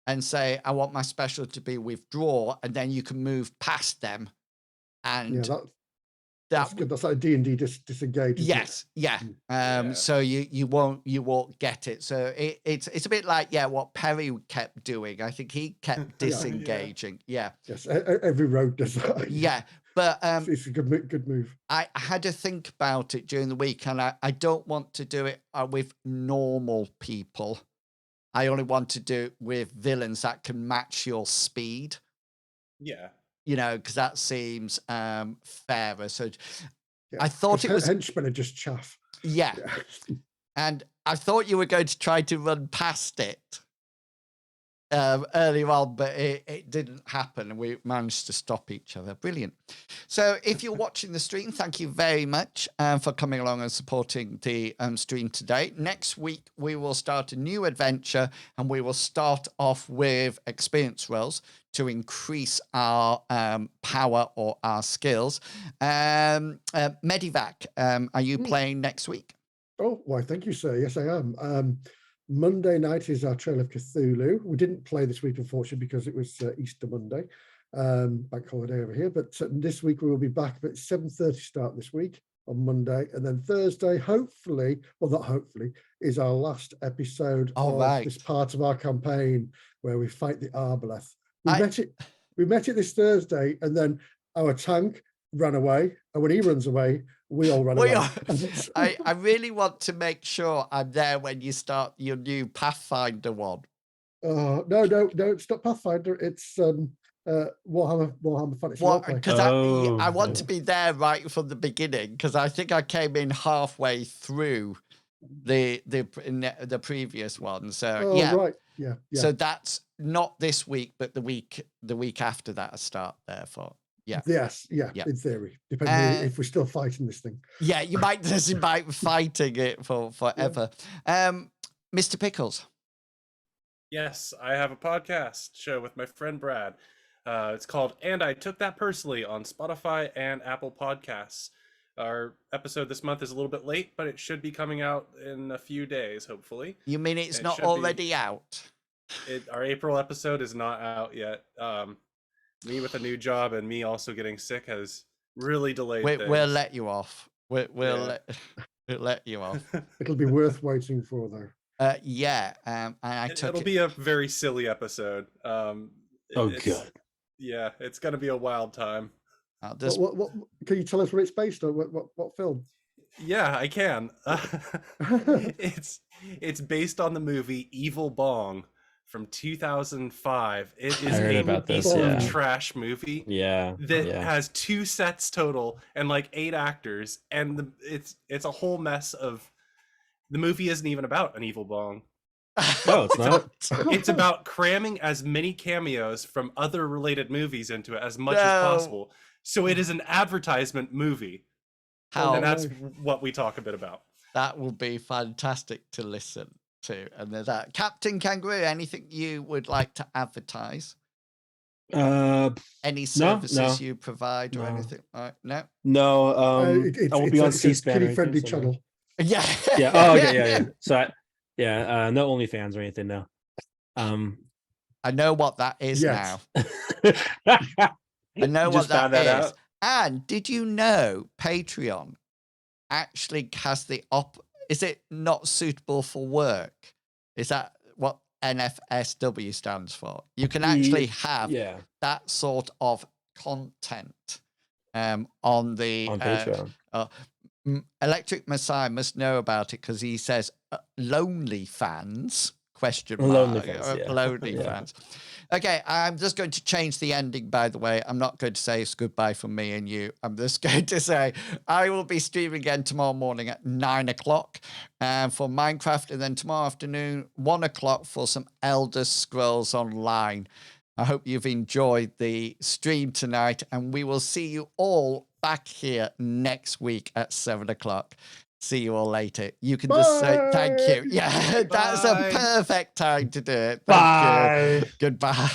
and say, I want my special to be withdraw, and then you can move past them. And yeah, that's good. That's like D&D disengage. Isn't yes, it? yeah. Yeah. So you won't get it. So it's a bit like what Perry kept doing. I think he kept disengaging. Yeah. Yes, every rogue does that. Yeah. But it's a good move. I had to think about it during the week, and I don't want to do it with normal people. I only want to do it with villains that can match your speed. Yeah. Because that seems fairer. So Yeah. I thought it was henchmen are just chaff. yeah. And I thought you were going to try to run past it earlier on, but it didn't happen, and we managed to stop each other. Brilliant. So if you're watching the stream, thank you very much for coming along and supporting the stream today. Next week, we will start a new adventure, and we will start off with experience rolls to increase our power or our skills. Medivac, are you playing next week? Oh, why, thank you, sir. Yes, I am. Monday night is our Trail of Cthulhu. We didn't play this week, unfortunately, because it was Easter Monday, bank holiday over here. But this week we will be back at 7:30 start this week on Monday. And then Thursday, hopefully, well, not hopefully, is our last episode of this part of our campaign where we fight the Arbaleth. We met it this Thursday, and then our tank ran away. And when he runs away, we all run away. I really want to make sure I'm there when you start your new Pathfinder one. No, it's not Pathfinder. It's Warhammer Fantasy Roleplay. Because I want to be there right from the beginning, because I think I came in halfway through the previous one. So right, yeah. So that's not this week, but the week after that I start therefore. Yeah. Yes, yeah. In theory, depending if we're still fighting this thing. Yeah, you might just be fighting it for forever. Mr. Pickles. Yes, I have a podcast show with my friend Brad. It's called And I Took That Personally on Spotify and Apple Podcasts. Our episode this month is a little bit late, but it should be coming out in a few days, hopefully. You mean it's not already out? Our April episode is not out yet. Me with a new job and me also getting sick has really delayed things. We'll let you off. We'll let you off. It'll be worth waiting for, though. And it'll be a very silly episode. Good. Yeah, it's gonna be a wild time. What can you tell us what it's based on? What film? Yeah, I can. It's based on the movie Evil Bong from 2005. It is a trash movie. That has 2 sets total and like 8 actors, and it's a whole mess of. The movie isn't even about an evil bong. No, it's not. It's about cramming as many cameos from other related movies into it as much as No. possible. So it is an advertisement movie, How and that's what we talk a bit about. that will be fantastic to listen to. And there's that. Captain Kangaroo, anything you would like to advertise? Any services you provide or No. anything? No. No, I will be on it's a C-SPAN. or anything, kiddie-friendly so no. channel. Yeah. Yeah. Oh, okay. Yeah. So, no OnlyFans or anything. No. I know what that is Yes. now. I know You what just that found that is. out? And did you know Patreon actually has the is it not suitable for work? Is that what NFSW stands for? You can actually have Yeah, that sort of content on the on Patreon. Electric Messiah must know about it because he says lonely fans question Lonely mark fans, yeah. lonely Yeah. fans. Okay, I'm just going to change the ending, by the way. I'm not going to say it's goodbye from me and you. I'm just going to say I will be streaming again tomorrow morning at 9 o'clock for Minecraft, and then tomorrow afternoon, 1 o'clock for some Elder Scrolls Online. I hope you've enjoyed the stream tonight, and we will see you all back here next week at 7 o'clock. See you all later. You can just say thank you. Bye. Yeah, that's a Bye. perfect time to do it. Thank Bye. you. Goodbye.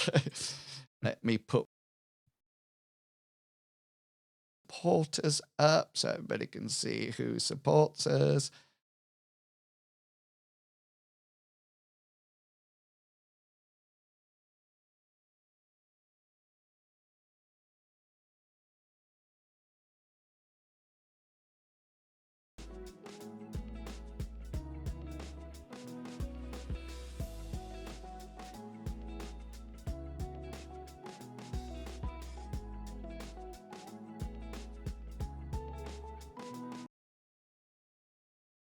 Let me put supporters up so everybody can see who supports us.